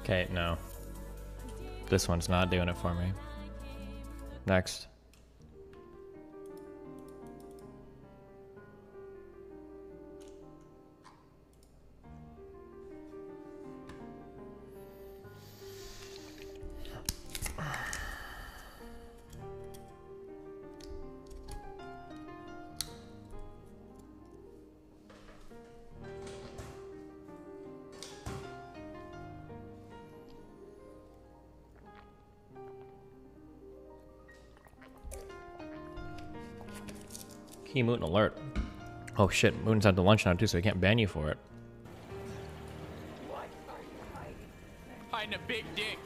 Okay, no. This one's not doing it for me. Next. Key Mutant alert. Oh shit, Mutan's at the lunch now too, so he can't ban you for it. Hiding a big dick.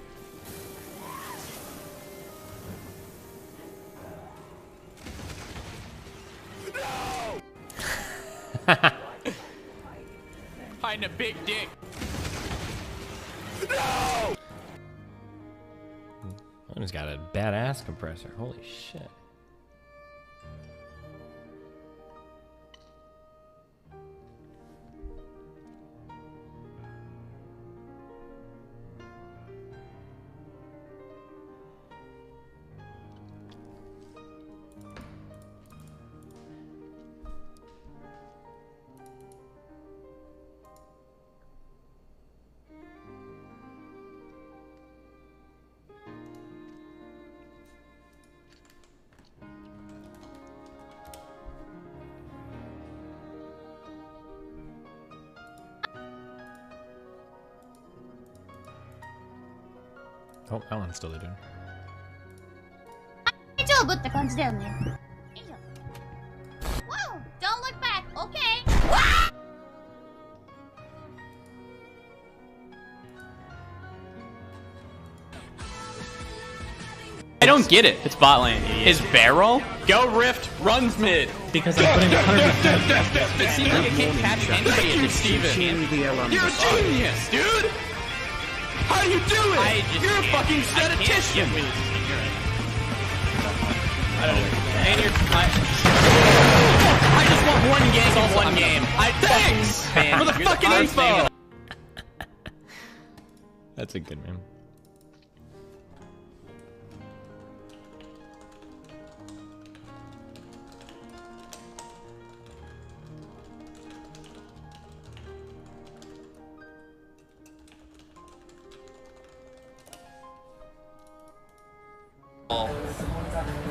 No! Hiding a big dick. No! Mutan's got a badass compressor. Holy shit. Oh, that one's still doing. 大丈夫って感じだよね。いいよ。Whoa! Don't look back, okay? I don't get it. It's bot lane. His barrel? Go Rift, runs mid. Because I'm putting 100%. It seems like it can't catch anybody in this Steven. You're a genius, dude! How do you do it? You're a fucking statistician! I don't know. And I just want one game of one game. Thanks! For the fucking info! That's a good one.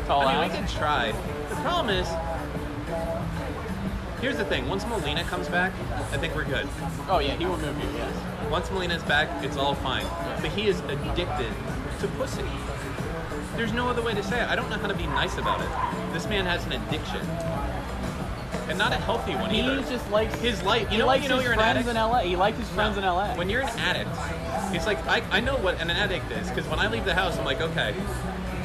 I mean, we can try. The problem is, here's the thing. Once Molina comes back, I think we're good. Oh yeah, he will move you, yes. Once Molina's back, it's all fine. But he is addicted to pussy. There's no other way to say it. I don't know how to be nice about it. This man has an addiction. And not a healthy one either. He just likes his life. He likes his friends in LA. He likes his friends in LA. When you're an addict, it's like, I know what an addict is. Because when I leave the house, I'm like, okay,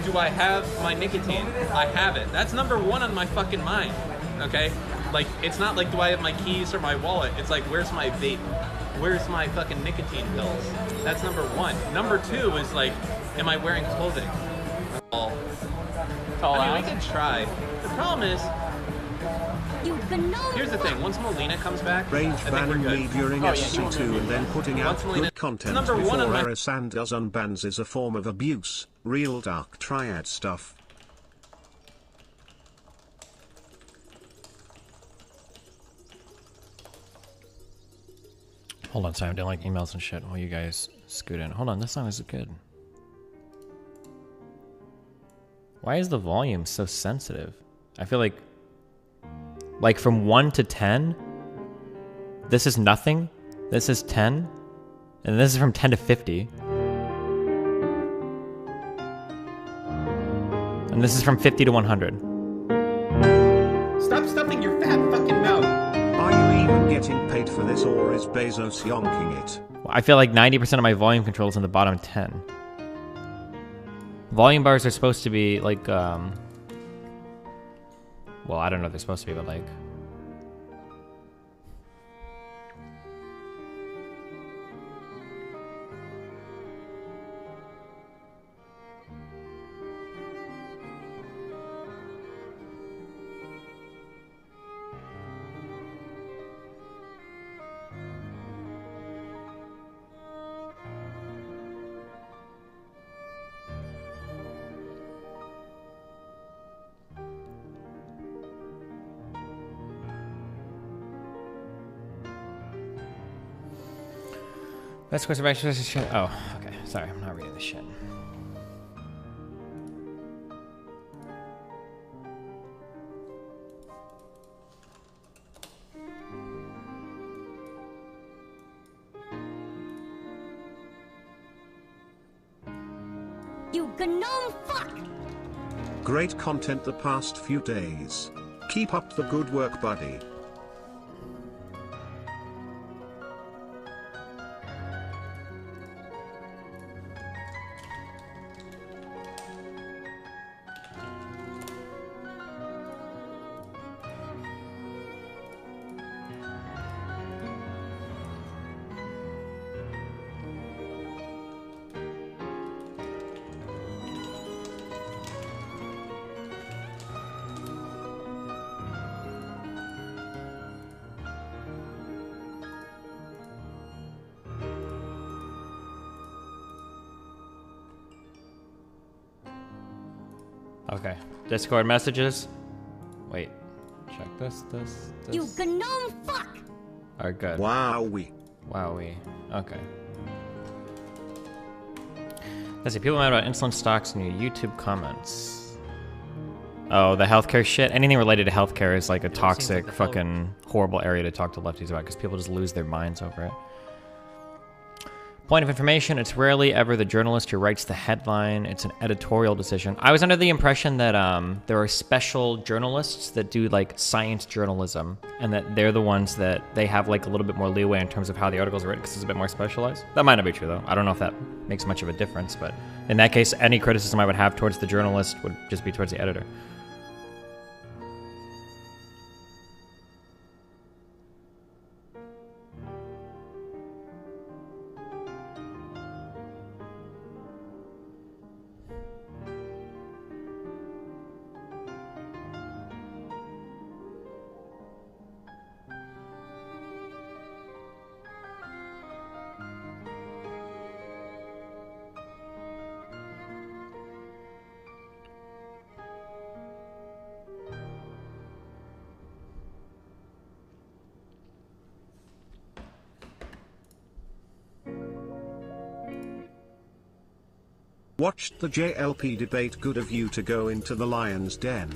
do I have my nicotine? I have it. That's number one on my fucking mind. Okay? Like, it's not like, do I have my keys or my wallet? It's like, where's my vape? Where's my fucking nicotine pills? That's number one. Number two is like, am I wearing clothing? I mean, we can try. The problem is, here's the thing. Once Molina comes back, Range I think we're banning good. me during SC2 and then putting out good content before Arasan does unbans is a form of abuse. Real dark triad stuff. Hold on, sorry, I'm doing like emails and shit while you guys scoot in. Hold on, this song is good. Why is the volume so sensitive? I feel like from 1 to 10, this is nothing, this is 10, and this is from 10 to 50. And this is from 50 to 100. Stop stuffing your fat fucking mouth. Are you even getting paid for this, or is Bezos yonking it? I feel like 90% of my volume control is in the bottom 10. Volume bars are supposed to be like, well, I don't know what they're supposed to be, but like... Best course of action. Oh, okay. Sorry, I'm not reading the shit. You gnome fuck! Great content the past few days. Keep up the good work, buddy. Okay. Discord messages. Wait. Check this. You gnome fuck! Alright, good. Wowie. Wowie. Okay. Let's see. People mad about insulin stocks in your YouTube comments. Oh, the healthcare shit. Anything related to healthcare is like a toxic, like fucking horrible area to talk to lefties about because people just lose their minds over it. Point of information, it's rarely ever the journalist who writes the headline. It's an editorial decision. I was under the impression that there are special journalists that do like science journalism and that they're the ones that they have like a little bit more leeway in terms of how the articles are written because it's a bit more specialized. That might not be true though. I don't know if that makes much of a difference, but in that case, any criticism I would have towards the journalist would just be towards the editor. Watched the JLP debate. Good of you to go into the lion's den.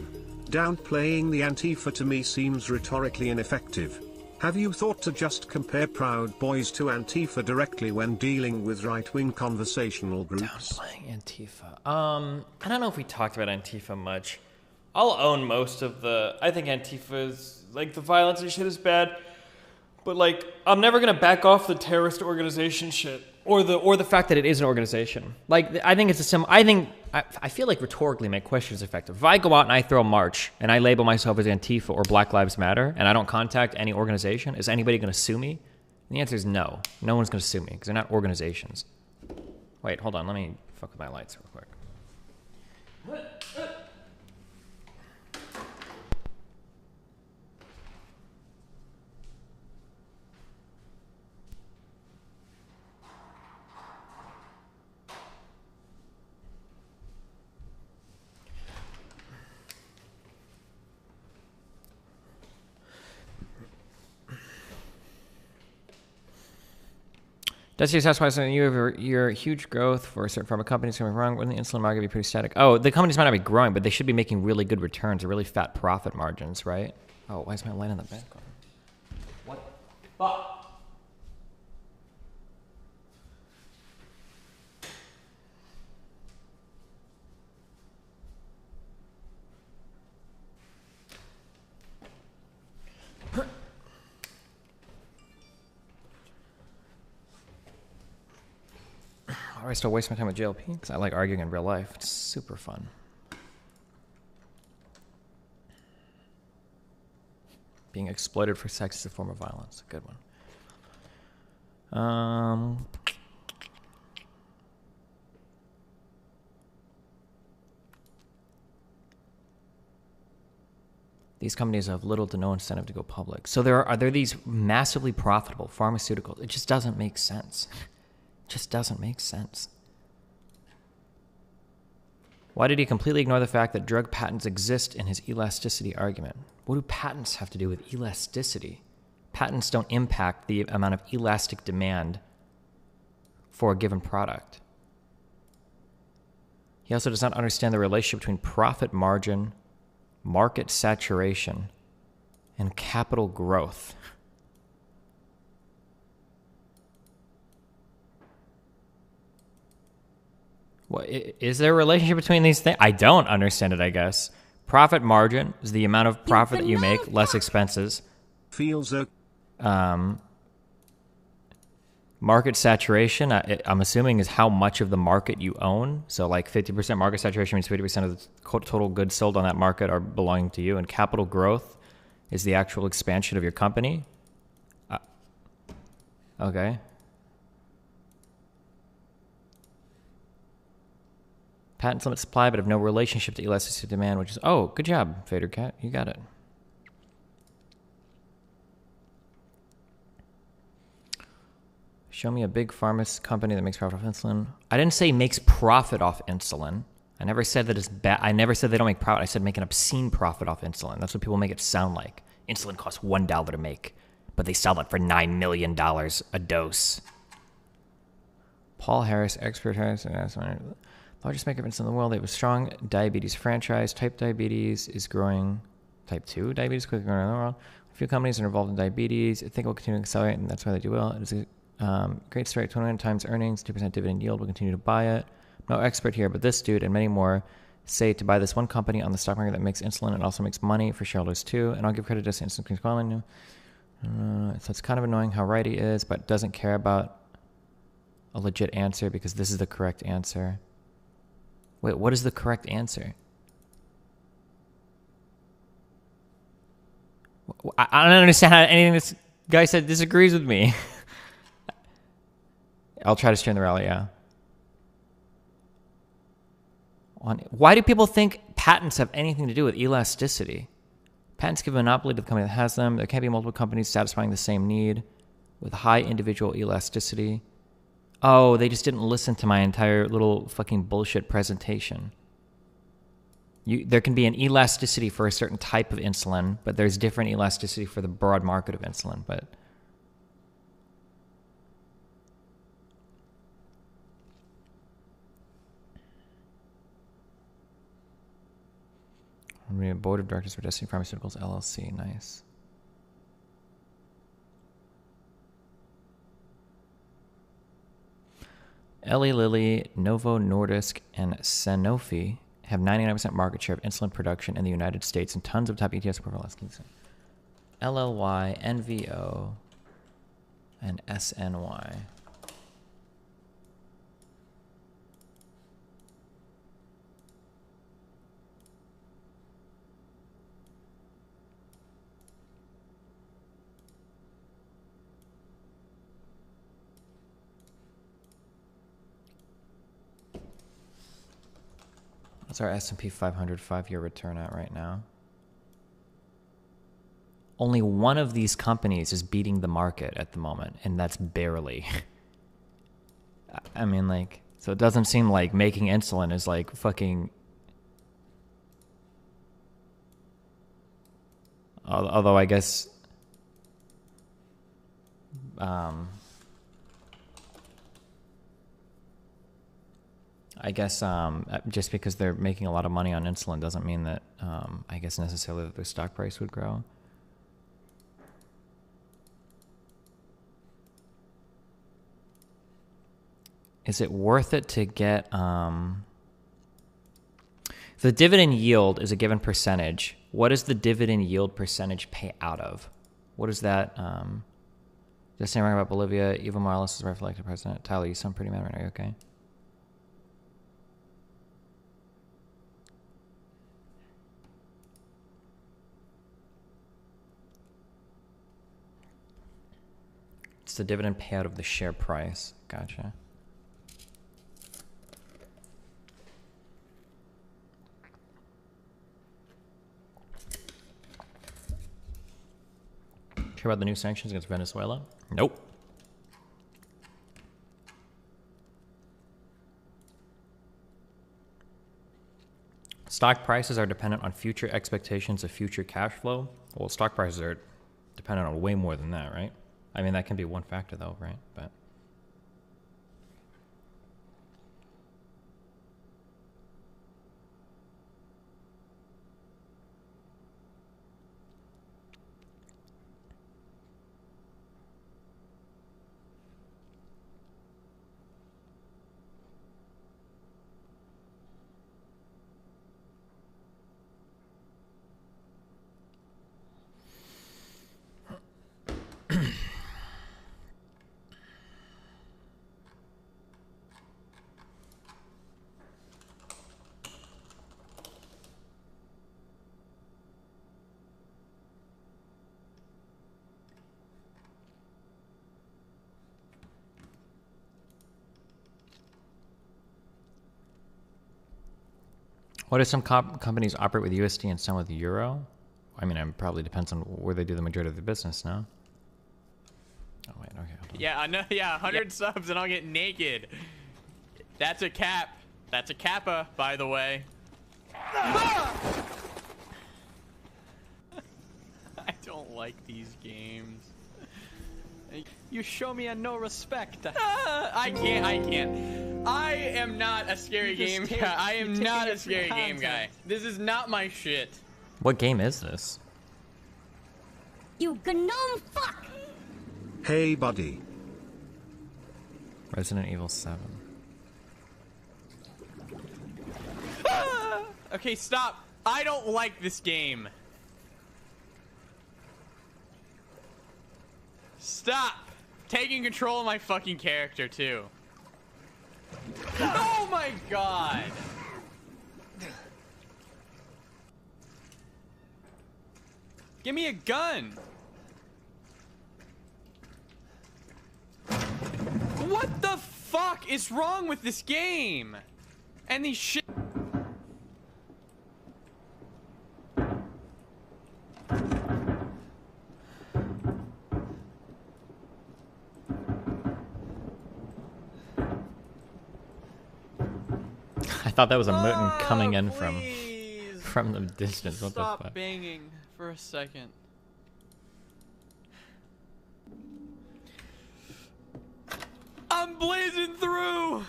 Downplaying the Antifa to me seems rhetorically ineffective. Have you thought to just compare Proud Boys to Antifa directly when dealing with right-wing conversational groups? Downplaying Antifa. I don't know if we talked about Antifa much. I'll own most of the... I think Antifa is... like, the violence and shit is bad. But, like, I'm never gonna back off the terrorist organization shit. Or the fact that it is an organization. Like, I think it's a I feel like rhetorically my question is effective. If I go out and I throw a march and I label myself as Antifa or Black Lives Matter and I don't contact any organization, is anybody going to sue me? And the answer is no. No one's going to sue me because they're not organizations. Wait, hold on. Let me fuck with my lights real quick. Does your why you have your huge growth for a certain pharma companies coming wrong? Wouldn't the insulin market be pretty static? Oh, the companies might not be growing, but they should be making really good returns or really fat profit margins, right? Oh, why is my light on the back on? What? Fuck. I still waste my time with JLP because I like arguing in real life. It's super fun. Being exploited for sex is a form of violence. A good one. These companies have little to no incentive to go public. So are there these massively profitable pharmaceuticals? It just doesn't make sense. Just doesn't make sense. Why did he completely ignore the fact that drug patents exist in his elasticity argument? What do patents have to do with elasticity? Patents don't impact the amount of elastic demand for a given product. He also does not understand the relationship between profit margin, market saturation, and capital growth. What, is there a relationship between these things? I don't understand it, I guess. Profit margin is the amount of profit that you make, less expenses. Feels okay. Market saturation, I'm assuming, is how much of the market you own. So like 50% market saturation means 50% of the total goods sold on that market are belonging to you. And capital growth is the actual expansion of your company. Okay. Patents limit supply, but have no relationship to elasticity of demand, which is... Oh, good job, Fader Cat. You got it. Show me a big pharma company that makes profit off insulin. I didn't say makes profit off insulin. I never said that it's bad. I never said they don't make profit. I said make an obscene profit off insulin. That's what people make it sound like. Insulin costs $1 to make, but they sell it for $9 million a dose. Paul Harris, expert Harris, largest maker of insulin in the world. They have a strong diabetes franchise. Type diabetes is growing. Type 2 diabetes quickly growing around the world. A few companies are involved in diabetes. I think it will continue to accelerate, and that's why they do well. It is a great story, 21 times earnings, 2% dividend yield. We'll continue to buy it. No expert here, but this dude and many more say to buy this one company on the stock market that makes insulin and also makes money for shareholders too. And I'll give credit to Insulin Quality. So it's kind of annoying how right he is, but doesn't care about a legit answer because this is the correct answer. Wait, what is the correct answer? I don't understand how anything this guy said disagrees with me. I'll try to steer in the rally, yeah. Why do people think patents have anything to do with elasticity? Patents give a monopoly to the company that has them. There can't be multiple companies satisfying the same need with high individual elasticity. Oh, they just didn't listen to my entire little fucking bullshit presentation. There can be an elasticity for a certain type of insulin, but there's different elasticity for the broad market of insulin. But board of directors for Destiny Pharmaceuticals LLC. Nice. Eli Lilly, Novo Nordisk, and Sanofi have 99% market share of insulin production in the United States and tons of top ETFs. LLY, NVO, and SNY. What's our S&P 500 5-year return at right now? Only one of these companies is beating the market at the moment, and that's barely. I mean, like, so it doesn't seem like making insulin is like fucking... Although I guess... just because they're making a lot of money on insulin doesn't mean that, I guess, necessarily that their stock price would grow. Is it worth it to get... if the dividend yield is a given percentage, what does the dividend yield percentage pay out of? What is that? Just saying about Bolivia, Evo Morales is elected president. Tyler, you sound pretty mad right now. Are you okay? It's the dividend payout of the share price. Gotcha. Care about the new sanctions against Venezuela? Nope. Stock prices are dependent on future expectations of future cash flow. Well, stock prices are dependent on way more than that, right? I mean, that can be one factor, though, right? But What if some companies operate with USD and some with Euro? I mean, it probably depends on where they do the majority of the business, no? Oh, wait, okay. Hold on. Yeah, I know. Yeah, 100 subs and I'll get naked. That's a cap. That's a kappa, by the way. I don't like these games. You show me no respect. I can't. I am not a scary game guy. I am not a scary game guy. This is not my shit. What game is this? You gnome fuck! Hey buddy. Resident Evil 7. Okay, stop. I don't like this game. Stop taking control of my fucking character, too. Oh my god. Give me a gun. What the fuck is wrong with this game? And these shit. I thought that was a mutant coming in Please. from the distance. What the Stop fuck? banging for a second. I'm blazing through.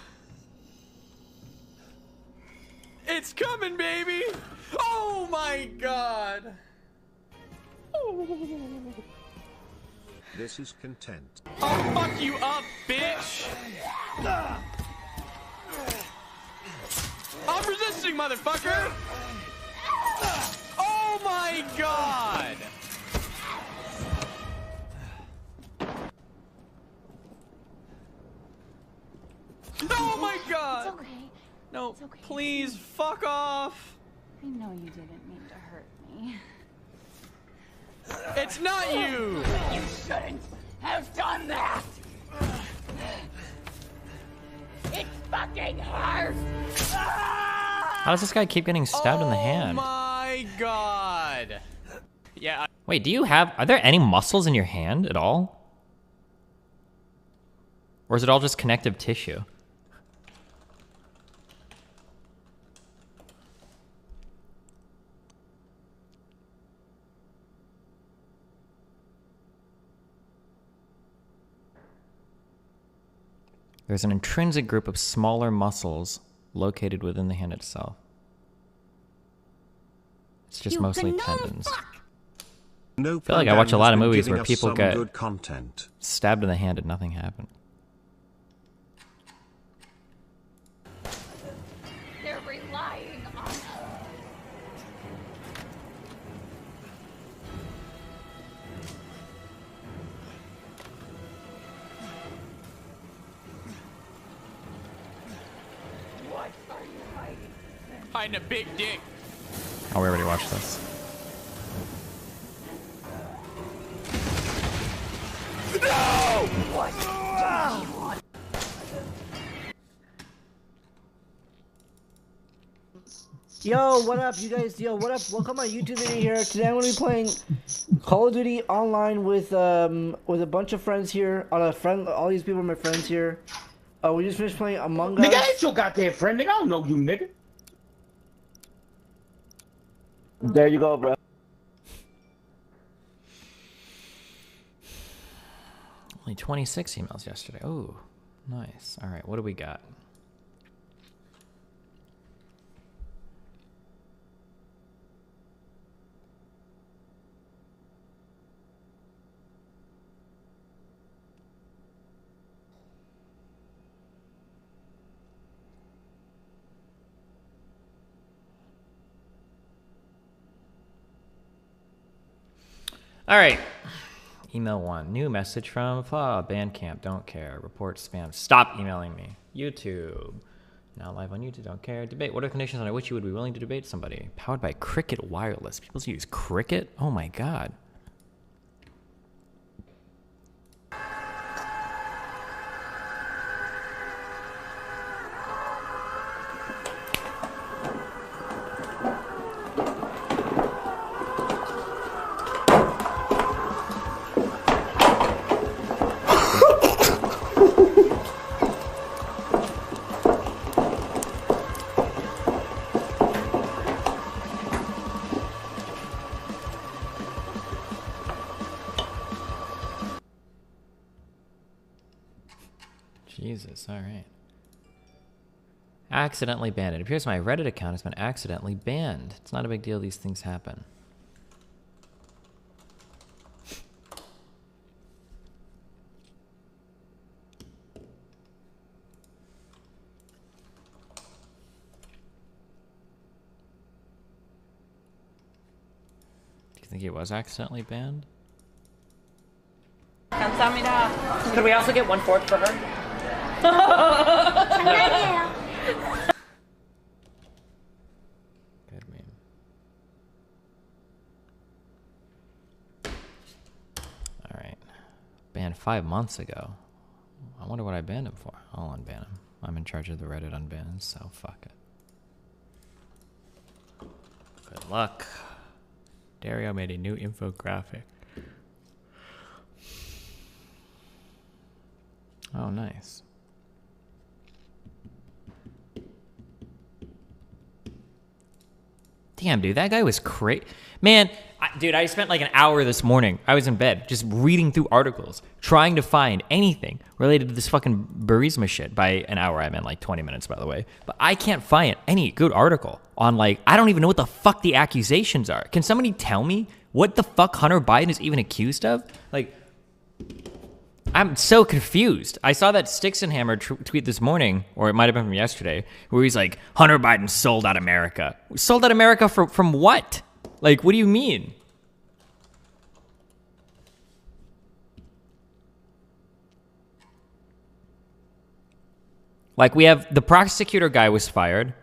It's coming, baby. Oh my god. This is content. I'll fuck you up, bitch. I'm resisting, motherfucker. Oh my god. Oh my god. It's okay. No, It's okay. please fuck off. I know you didn't mean to hurt me. It's not you. You shouldn't have done that. It fucking hurts. How does this guy keep getting stabbed in the hand? Oh my god. Yeah. Wait, are there any muscles in your hand at all? Or is it all just connective tissue? There's an intrinsic group of smaller muscles located within the hand itself. It's just mostly tendons. No, I feel like I watch a lot of movies where people get good content. stabbed in the hand and nothing happened. They're relying on us. What are you hiding? Hiding a big dick. Oh, we already watched this. Yo, what up, you guys? Yo, what up? Welcome to my YouTube video here. Today I'm gonna be playing Call of Duty online with a bunch of friends here. All these people are my friends here. We just finished playing Among Us. Nigga, I ain't your goddamn friend, nigga. I don't know you, nigga. There you go, bro. Only 26 emails yesterday. Oh, nice. All right, what do we got? All right. Email 1. New message from Bandcamp. Don't care. Report spam. Stop emailing me. YouTube. Now live on YouTube. Don't care. Debate. What are the conditions under which you would be willing to debate somebody? Powered by Cricket Wireless. People use Cricket? Oh my god. Jesus, alright. Accidentally banned. It appears my Reddit account has been accidentally banned. It's not a big deal, these things happen. Do you think he was accidentally banned? Could we also get 1/4 for her? Good meme. Alright. Banned 5 months ago. I wonder what I banned him for. I'll unban him. I'm in charge of the Reddit unbans, so fuck it. Good luck. Dario made a new infographic. Oh, nice. Damn, dude, that guy was crazy. Man, dude, I spent like an hour this morning. I was in bed just reading through articles, trying to find anything related to this fucking Burisma shit. By an hour, I meant like 20 minutes, by the way. But I can't find any good article on, like, I don't even know what the fuck the accusations are. Can somebody tell me what the fuck Hunter Biden is even accused of? Like, I'm so confused. I saw that Sticks and Hammer tweet this morning, or it might have been from yesterday, where he's like, Hunter Biden sold out America. Sold out America from what? Like, what do you mean? Like, we have the prosecutor guy was fired,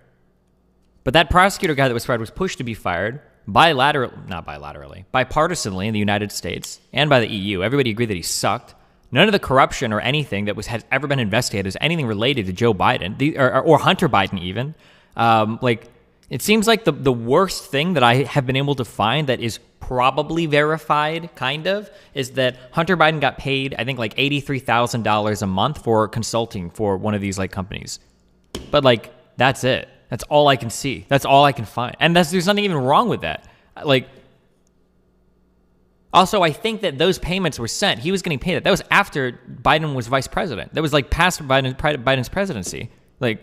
but that prosecutor guy that was fired was pushed to be fired bipartisanly in the United States and by the EU. Everybody agreed that he sucked. None of the corruption or anything that has ever been investigated is anything related to Joe Biden or Hunter Biden even. Like, it seems like the worst thing that I have been able to find that is probably verified, kind of, is that Hunter Biden got paid, I think, like $83,000 a month for consulting for one of these like companies. But like, that's it. That's all I can see. That's all I can find. And there's nothing even wrong with that. Like, also, I think that those payments were sent. He was getting paid it. That was after Biden was vice president. That was like past Biden's presidency. Like,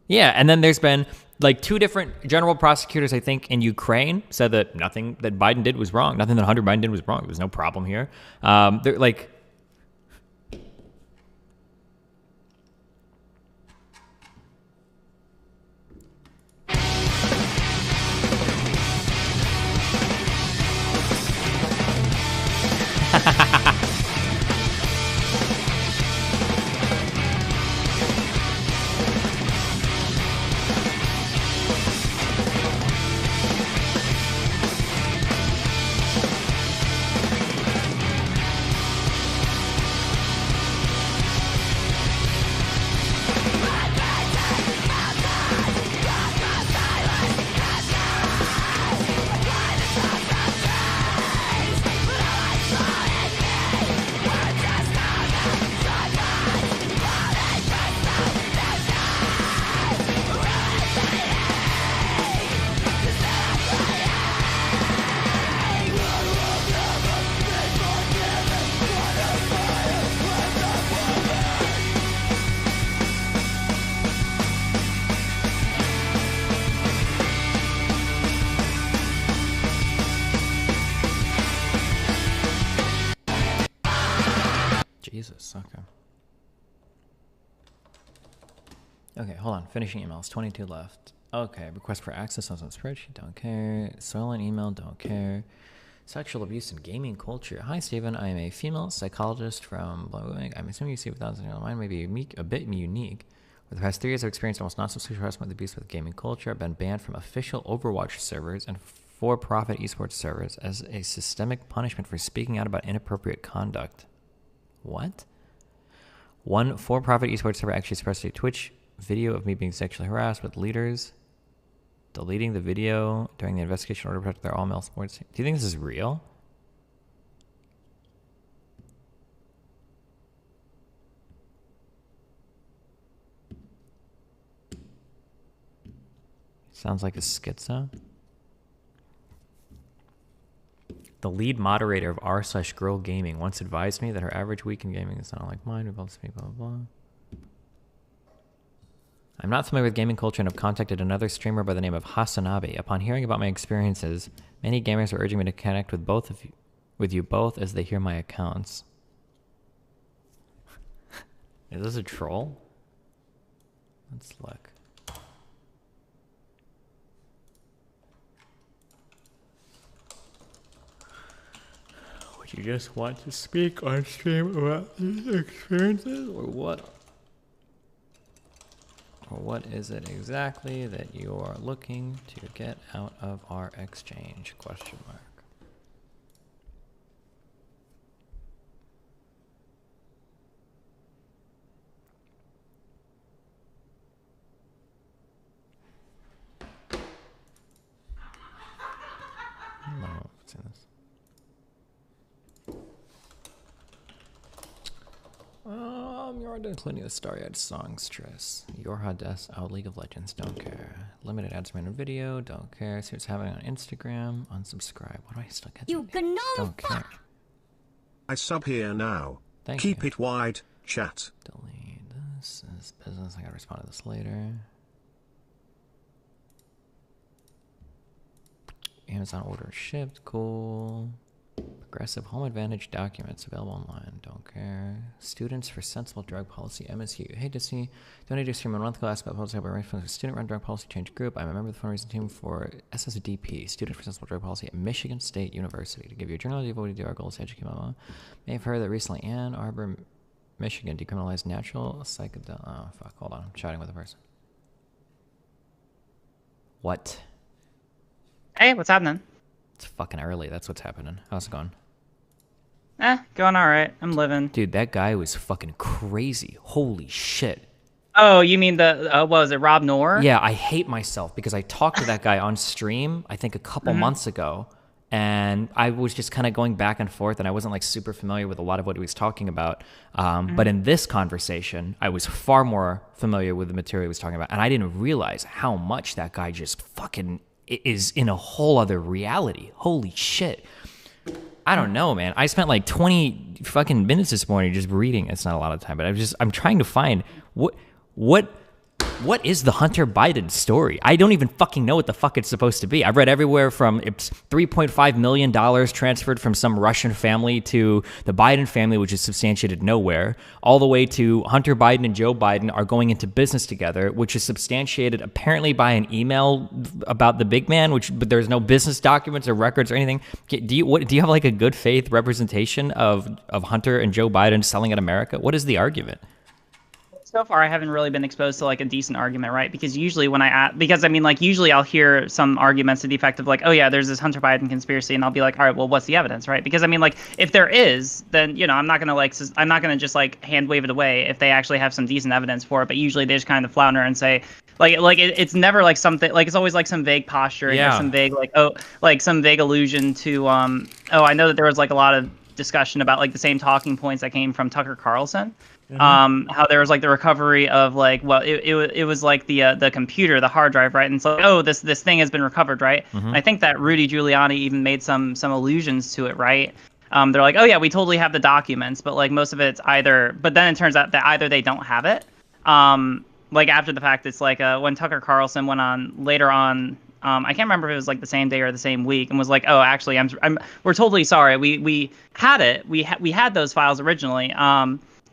yeah. And then there's been like 2 different general prosecutors, I think, in Ukraine said that nothing that Biden did was wrong. Nothing that Hunter Biden did was wrong. There was no problem here. They're like, Jesus, okay. Okay, hold on. Finishing emails. 22 left. Okay, request for access on some spreadsheet. Don't care. Stolen email. Don't care. Sexual abuse and gaming culture. Hi, Stephen. I am a female psychologist from blah, blah, blah. I'm assuming you see without mine may be a bit unique. For the past 3 years, I've experienced almost non-sexual harassment with abuse with gaming culture. I've been banned from official Overwatch servers and for-profit esports servers as a systemic punishment for speaking out about inappropriate conduct. What? One for-profit esports server actually expressed a Twitch video of me being sexually harassed with leaders deleting the video during the investigation in order to protect their all-male sports team. Do you think this is real? Sounds like a schizo. The lead moderator of r/girl gaming once advised me that her average week in gaming is not like mine. We both speak blah, blah, blah. I'm not familiar with gaming culture and have contacted another streamer by the name of Hasanabe. Upon hearing about my experiences, many gamers are urging me to connect with you both as they hear my accounts. Is this a troll? Let's look. Would you just want to speak on stream about these experiences, or what? Or what is it exactly that you are looking to get out of our exchange? Question mark. I don't know if it's in this. You're including the Starry-Eyed song Stress. Your Hades out League of Legends, don't care. Limited ads random video, don't care. See what's happening on Instagram, unsubscribe. Why do I still get You gnome don't care. I sub here now. Thank Keep you. it wide, chat. Delete this is business. I gotta respond to this later. Amazon order shipped, cool. Progressive Home Advantage documents available online, don't care. Students for Sensible Drug Policy, MSU. Hey Disney, donated to stream a month ago, asked about policy, but for student-run drug policy change group. I'm a member of the fundraising team for SSDP, Student for Sensible Drug Policy at Michigan State University. To give you a general idea of what we do, our goal is to educate Mama. May have heard that recently Ann Arbor, Michigan decriminalized natural psychedelic. Oh fuck, hold on, I'm chatting with a person. What? Hey, what's happening? It's fucking early, that's what's happening. How's it going? Going alright. I'm living. Dude, that guy was fucking crazy. Holy shit. Oh, you mean the, what was it, Rob Noor? Yeah, I hate myself because I talked to that guy on stream, I think a couple months ago, and I was just kind of going back and forth, and I wasn't like super familiar with a lot of what he was talking about. But in this conversation, I was far more familiar with the material he was talking about, and I didn't realize how much that guy just fucking is in a whole other reality. Holy shit. I don't know, man. I spent like 20 fucking minutes this morning just reading. It's not a lot of time, but I'm trying to find what is the Hunter Biden story? I don't even fucking know what the fuck it's supposed to be. I've read everywhere from it's $3.5 million transferred from some Russian family to the Biden family, which is substantiated nowhere, all the way to Hunter Biden and Joe Biden are going into business together, which is substantiated apparently by an email about the big man, but there's no business documents or records or anything. Do you have like a good faith representation of Hunter and Joe Biden selling at America? What is the argument? So far, I haven't really been exposed to like a decent argument, right? Because usually when usually I'll hear some arguments to the effect of like, oh yeah, there's this Hunter Biden conspiracy, and I'll be like, all right, well, what's the evidence, right? Because I mean, like, if there is, then I'm not gonna just like hand wave it away if they actually have some decent evidence for it. But usually they just kind of flounder and say, it's never like something like it's always like some vague posturing or some vague some vague allusion to I know that there was like a lot of discussion about like the same talking points that came from Tucker Carlson. How there was like the recovery of like, well, it was like the computer, the hard drive, right? And it's like, oh, this thing has been recovered, right? I think that Rudy Giuliani even made some allusions to it, right? They're like, oh yeah, we totally have the documents, but like most of it's but then it turns out that either they don't have it, like after the fact, it's like when Tucker Carlson went on later on. I can't remember if it was like the same day or the same week, and was like, "Oh, actually, we're totally sorry. We had it. We had those files originally.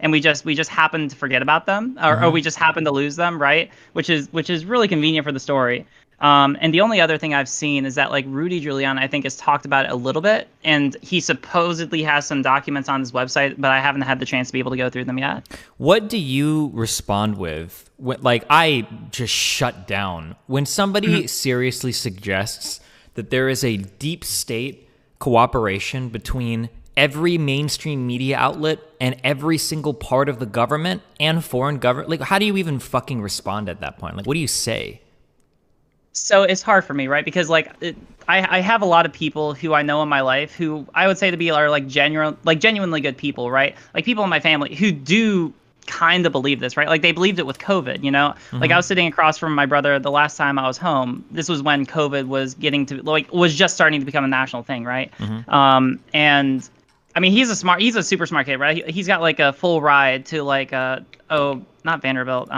And we just happened to forget about them, or we just happened to lose them, right? Which is really convenient for the story. And the only other thing I've seen is that like Rudy Giuliani, I think, has talked about it a little bit, and he supposedly has some documents on his website, but I haven't had the chance to be able to go through them yet. What do you respond with? Like, I just shut down when somebody seriously suggests that there is a deep state cooperation between every mainstream media outlet and every single part of the government and foreign government. Like, how do you even fucking respond at that point? Like, what do you say? So it's hard for me, right? Because like I have a lot of people who I know in my life who I would say to be are like genuinely good people, right? Like people in my family who do kind of believe this, right? Like they believed it with COVID, Like I was sitting across from my brother the last time I was home. This was when COVID was was just starting to become a national thing, right? And I mean, he's a super smart kid, right? He's got like a full ride to like not Vanderbilt,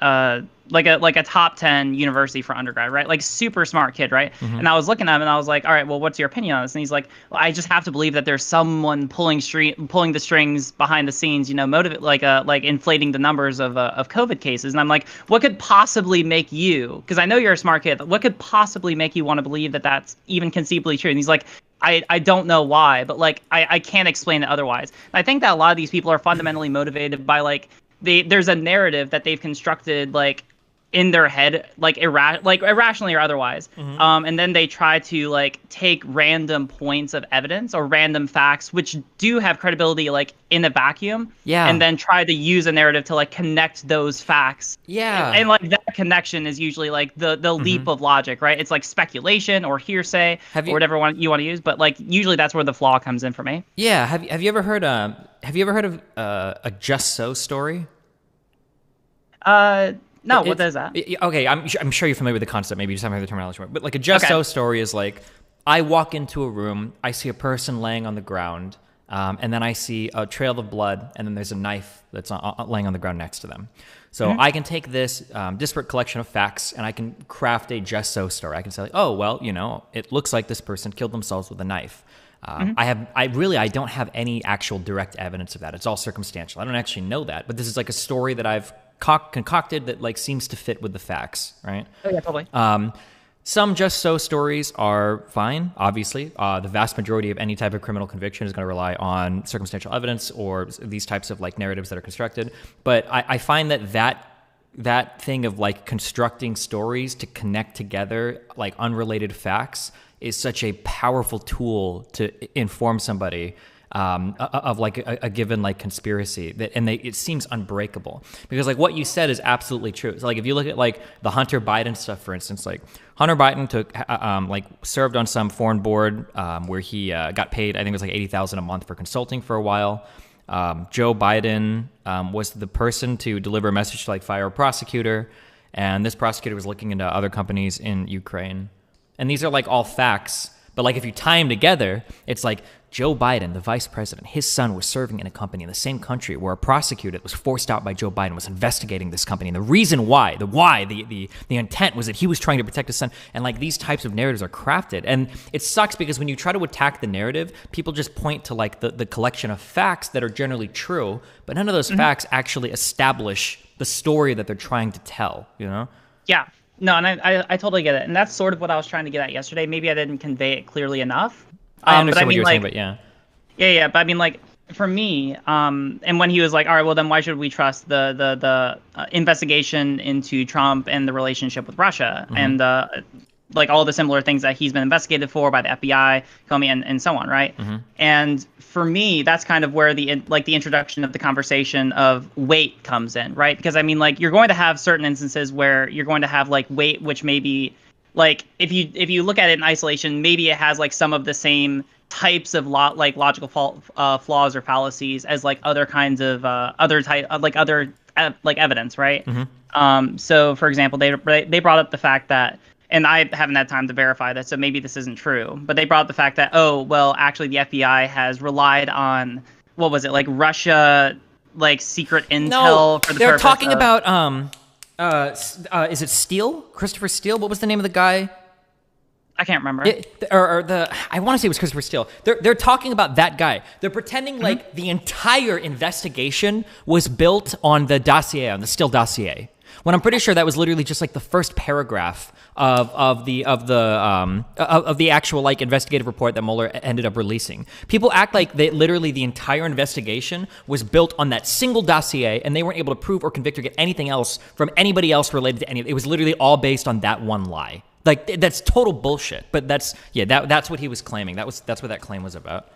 like a top 10 university for undergrad, right? Like super smart kid, right? And I was looking at him and I was like, all right, well, what's your opinion on this? And he's like, well, I just have to believe that there's someone pulling the strings behind the scenes, like inflating the numbers of COVID cases. And I'm like, what could possibly make you, because I know you're a smart kid, what could possibly make you want to believe that that's even conceivably true? And he's like, I don't know why, but like I can't explain it otherwise. And I think that a lot of these people are fundamentally motivated by like there's a narrative that they've constructed like in their head, like irrationally or otherwise, and then they try to like take random points of evidence or random facts which do have credibility like in a vacuum, and then try to use a narrative to like connect those facts, and like that connection is usually like the leap of logic, right? It's like speculation or hearsay or whatever you want to use, but like usually that's where the flaw comes in for me. Have you ever heard of a Just So story? No, what is that? Okay, I'm sure you're familiar with the concept. Maybe you just haven't heard the terminology. But like a Just So story is like, I walk into a room, I see a person laying on the ground, and then I see a trail of blood, and then there's a knife that's laying on the ground next to them. So I can take this disparate collection of facts, and I can craft a Just So story. I can say, like, oh, well, it looks like this person killed themselves with a knife. I don't have any actual direct evidence of that. It's all circumstantial. I don't actually know that, but this is like a story that I've concocted that like seems to fit with the facts, right? Oh yeah, totally. Some Just So stories are fine. Obviously, the vast majority of any type of criminal conviction is going to rely on circumstantial evidence or these types of like narratives that are constructed. But I find that thing of like constructing stories to connect together like unrelated facts is such a powerful tool to inform somebody of like a given like conspiracy it seems unbreakable, because like what you said is absolutely true. So like if you look at like the Hunter Biden stuff, for instance, like Hunter Biden served on some foreign board where he got paid, I think it was like $80,000 a month for consulting for a while. Joe Biden was the person to deliver a message to like fire a prosecutor, and this prosecutor was looking into other companies in Ukraine. And these are like all facts, but like if you tie them together, it's like Joe Biden, the vice president, his son was serving in a company in the same country where a prosecutor that was forced out by Joe Biden was investigating this company. And the reason why, the intent was that he was trying to protect his son. And like these types of narratives are crafted. And it sucks because when you try to attack the narrative, people just point to like the collection of facts that are generally true, but none of those facts actually establish the story that they're trying to tell, Yeah. No, and I totally get it. And that's sort of what I was trying to get at yesterday. Maybe I didn't convey it clearly enough. I understand what you were saying, but yeah. Yeah, but I mean, like, for me, and when he was like, all right, well, then why should we trust the investigation into Trump and the relationship with Russia and like all the similar things that he's been investigated for by the FBI, Comey, and so on, right? And for me, that's kind of where the introduction of the conversation of weight comes in, right? Because I mean, like, you're going to have certain instances where you're going to have like weight, which maybe like if you look at it in isolation, maybe it has like some of the same types of logical flaws or fallacies as like other kinds of evidence, right? So for example, they brought up the fact that, and I haven't had time to verify that, so maybe this isn't true, but they brought up the fact that, oh, well, actually the FBI has relied on, what was it, like Russia, like secret intel for the they're talking about is it Steele? Christopher Steele? What was the name of the guy? I can't remember. I want to say it was Christopher Steele. They're talking about that guy. They're pretending like the entire investigation was built on the dossier, on the Steele dossier. When I'm pretty sure that was literally just like the first paragraph of the actual like investigative report that Mueller ended up releasing. People act like literally the entire investigation was built on that single dossier, and they weren't able to prove or convict or get anything else from anybody else related to any of it. It was literally all based on that one lie. Like, that's total bullshit. But that's what he was claiming. That's what that claim was about.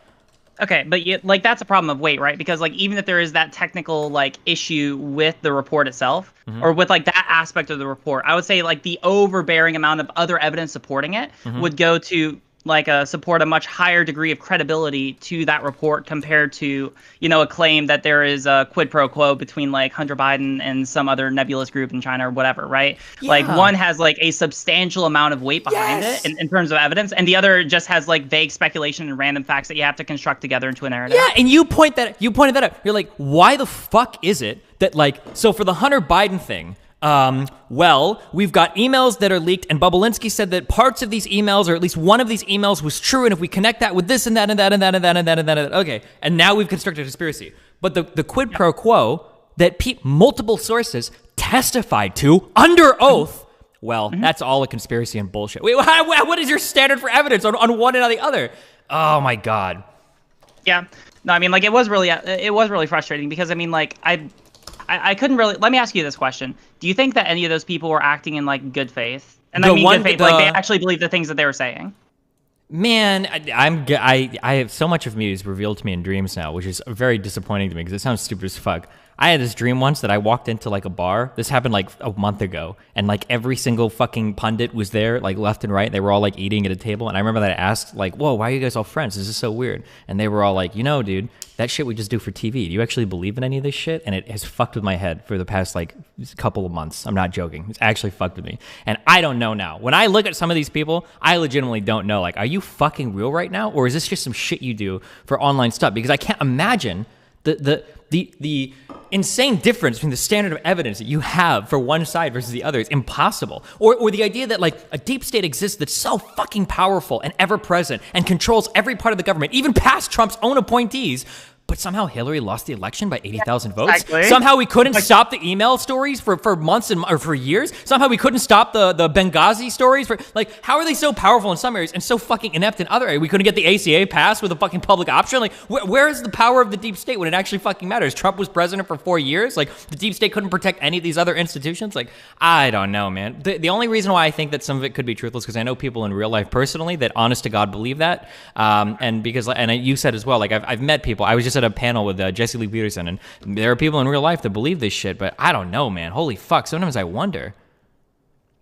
Okay, but like that's a problem of weight, right? Because like even if there is that technical like issue with the report itself, or with like that aspect of the report, I would say like the overbearing amount of other evidence supporting it would go to like support a much higher degree of credibility to that report compared to, a claim that there is a quid pro quo between like Hunter Biden and some other nebulous group in China or whatever, right? Yeah. Like one has like a substantial amount of weight behind it in terms of evidence, and the other just has like vague speculation and random facts that you have to construct together into a narrative. Yeah, and you pointed that out. You're like, why the fuck is it that like, so for the Hunter Biden thing, Well, we've got emails that are leaked, and Bobulinski said that parts of these emails, or at least one of these emails, was true, and if we connect that with this and that and that and that and that and that and that, and that, okay, and now we've constructed a conspiracy. But the quid pro quo that multiple sources testified to under oath, well, that's all a conspiracy and bullshit. Wait, what is your standard for evidence on one and on the other? Oh my God. Yeah. No, I mean, like, it was really frustrating because, I mean, like, I couldn't really. Let me ask you this question: do you think that any of those people were acting in like good faith? And I mean good faith, like they actually believe the things that they were saying. Man, I have so much of me is revealed to me in dreams now, which is very disappointing to me because it sounds stupid as fuck. I had this dream once that I walked into like a bar. This happened like a month ago, and like every single fucking pundit was there, like left and right. They were all like eating at a table, and I remember that I asked like, "Whoa, why are you guys all friends? This is so weird." And they were all like, "You know, dude, that shit we just do for TV. Do you actually believe in any of this shit?" And it has fucked with my head for the past like couple of months. I'm not joking. It's actually fucked with me, and I don't know now. When I look at some of these people, I legitimately don't know. Like, are you fucking real right now, or is this just some shit you do for online stuff? Because I can't imagine the insane difference between the standard of evidence that you have for one side versus the other is impossible. Or the idea that like a deep state exists that's so fucking powerful and ever present and controls every part of the government, even past Trump's own appointees. But somehow Hillary lost the election by 80,000 votes. Exactly. Somehow we couldn't stop the email stories for months or for years. Somehow we couldn't stop the Benghazi stories for like, how are they so powerful in some areas and so fucking inept in other areas? We couldn't get the ACA passed with a fucking public option. Like, where is the power of the deep state when it actually fucking matters? Trump was president for 4 years. Like, the deep state couldn't protect any of these other institutions. Like, I don't know, man. The only reason why I think that some of it could be truthful is because I know people in real life personally that honest to God believe that. And you said as well, like I've met people. I was just at a panel with Jesse Lee Peterson, and there are people in real life that believe this shit, but I don't know, man. Holy fuck. Sometimes I wonder.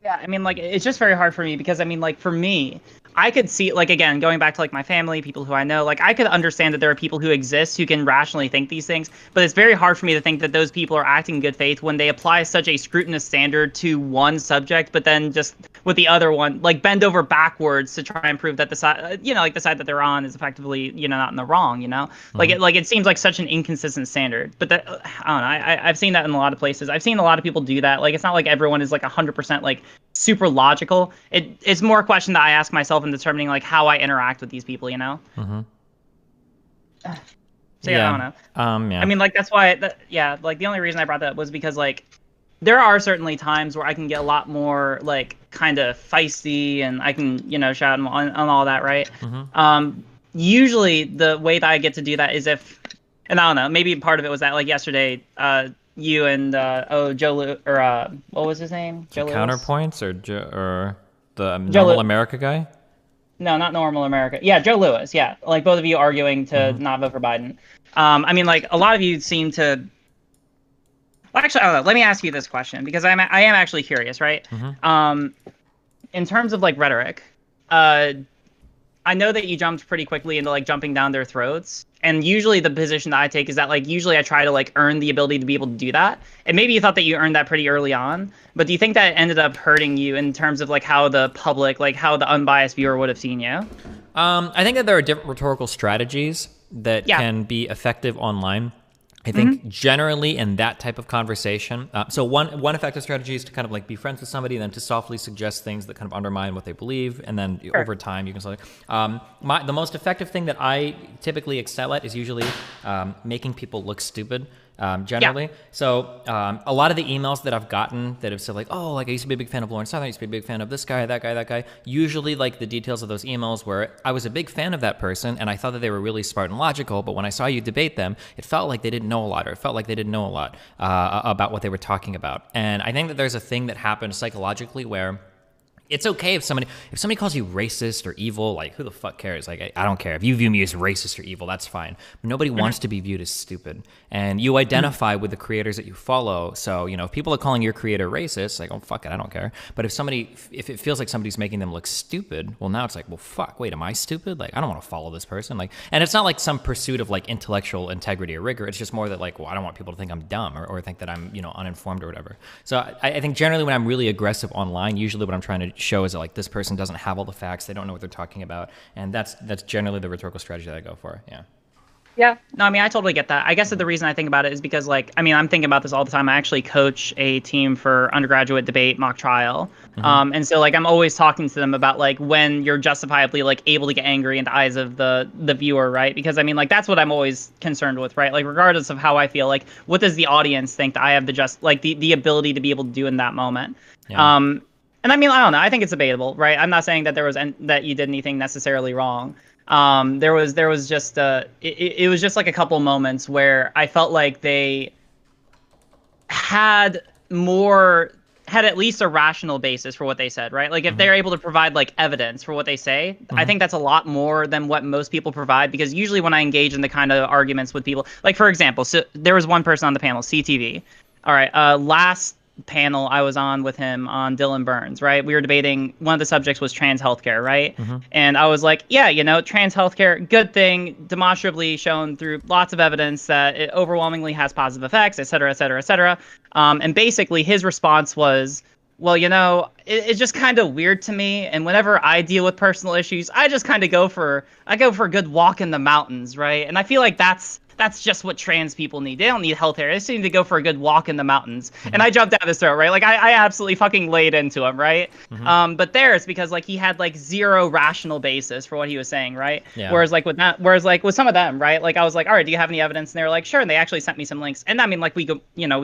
Yeah, I mean, like, it's just very hard for me because, I mean, like, for me, I could see, like, again, going back to, like, my family, people who I know, like, I could understand that there are people who exist who can rationally think these things, but it's very hard for me to think that those people are acting in good faith when they apply such a scrutinous standard to one subject, but then just with the other one, like, bend over backwards to try and prove that the side, you know, like, the side that they're on is effectively, you know, not in the wrong, you know? Mm-hmm. Like, it seems like such an inconsistent standard, but that, I don't know, I've seen that in a lot of places. I've seen a lot of people do that. Like, it's not like everyone is, like, 100%, like, super logical. It's more a question that I ask myself in determining like how I interact with these people, you know. Mm-hmm. So yeah, I don't know. Yeah. I mean, like that's why. Like the only reason I brought that up was because like there are certainly times where I can get a lot more like kind of feisty and I can shout on all that, right? Mm-hmm. Usually the way that I get to do that is if, and I don't know, maybe part of it was that like yesterday. You and what was his name? Joe Counterpoints or the Normal America guy? No, not Normal America. Yeah, Joe Lewis. Yeah, like both of you arguing to not vote for Biden. I mean, like a lot of you seem to. Well, actually, I don't know. Let me ask you this question because I am actually curious, right? Mm-hmm. In terms of like rhetoric, I know that you jumped pretty quickly into like jumping down their throats. And usually the position that I take is that like usually I try to like earn the ability to be able to do that. And maybe you thought that you earned that pretty early on, but do you think that it ended up hurting you in terms of like how the public, like how the unbiased viewer would have seen you? I think that there are different rhetorical strategies that can be effective online. I think generally in that type of conversation, so one effective strategy is to kind of like be friends with somebody and then to softly suggest things that kind of undermine what they believe. And then over time you can sort of, the most effective thing that I typically excel at is usually making people look stupid. Generally. So a lot of the emails that I've gotten that have said like, oh, like I used to be a big fan of Lawrence Southern, I used to be a big fan of this guy, that guy, usually like the details of those emails where I was a big fan of that person and I thought that they were really smart and logical, but when I saw you debate them, it felt like they didn't know a lot, or it felt like they didn't know a lot about what they were talking about. And I think that there's a thing that happens psychologically where it's okay if somebody calls you racist or evil, like who the fuck cares? Like I don't care. If you view me as racist or evil, that's fine. But nobody wants to be viewed as stupid. And you identify with the creators that you follow. So, if people are calling your creator racist, like, oh fuck it, I don't care. But if it feels like somebody's making them look stupid, well now it's like, well fuck, wait, am I stupid? Like I don't want to follow this person. Like, and it's not like some pursuit of like intellectual integrity or rigor. It's just more that like, well, I don't want people to think I'm dumb or think that I'm, uninformed or whatever. So I think generally when I'm really aggressive online, usually what I'm trying to show is that like this person doesn't have all the facts, they don't know what they're talking about, and that's generally the rhetorical strategy that I go for. Yeah. Yeah, no, I mean, I totally get that. I guess that the reason I think about it is because, like, I mean, I'm thinking about this all the time. I actually coach a team for undergraduate debate mock trial. And so, like, I'm always talking to them about, like, when you're justifiably, like, able to get angry in the eyes of the viewer, right? Because, I mean, like, that's what I'm always concerned with, right? Like, regardless of how I feel, like, what does the audience think that I have the ability to be able to do in that moment? Yeah. And I mean, I don't know. I think it's debatable, right? I'm not saying that that you did anything necessarily wrong. There was just it was just like a couple moments where I felt like they had at least a rational basis for what they said, right? Like if they're able to provide like evidence for what they say, I think that's a lot more than what most people provide, because usually when I engage in the kind of arguments with people, like for example, so there was one person on the panel, CTV. All right, last panel I was on with him on Dylan Burns, right? We were debating, one of the subjects was trans healthcare, right? And I was like, yeah, you know, trans healthcare, good thing, demonstrably shown through lots of evidence that it overwhelmingly has positive effects, et cetera, et cetera, et cetera. And basically his response was, well, you know, it's just kind of weird to me. And whenever I deal with personal issues, I just kind of go for a good walk in the mountains, right? And I feel like that's just what trans people need. They don't need health care. They just need to go for a good walk in the mountains. And I jumped down his throat, right? Like I absolutely fucking laid into him, right? But there it's because like he had like zero rational basis for what he was saying, right? Yeah. Whereas like with some of them, right? Like I was like, all right, do you have any evidence? And they were like, sure. And they actually sent me some links. And I mean, like we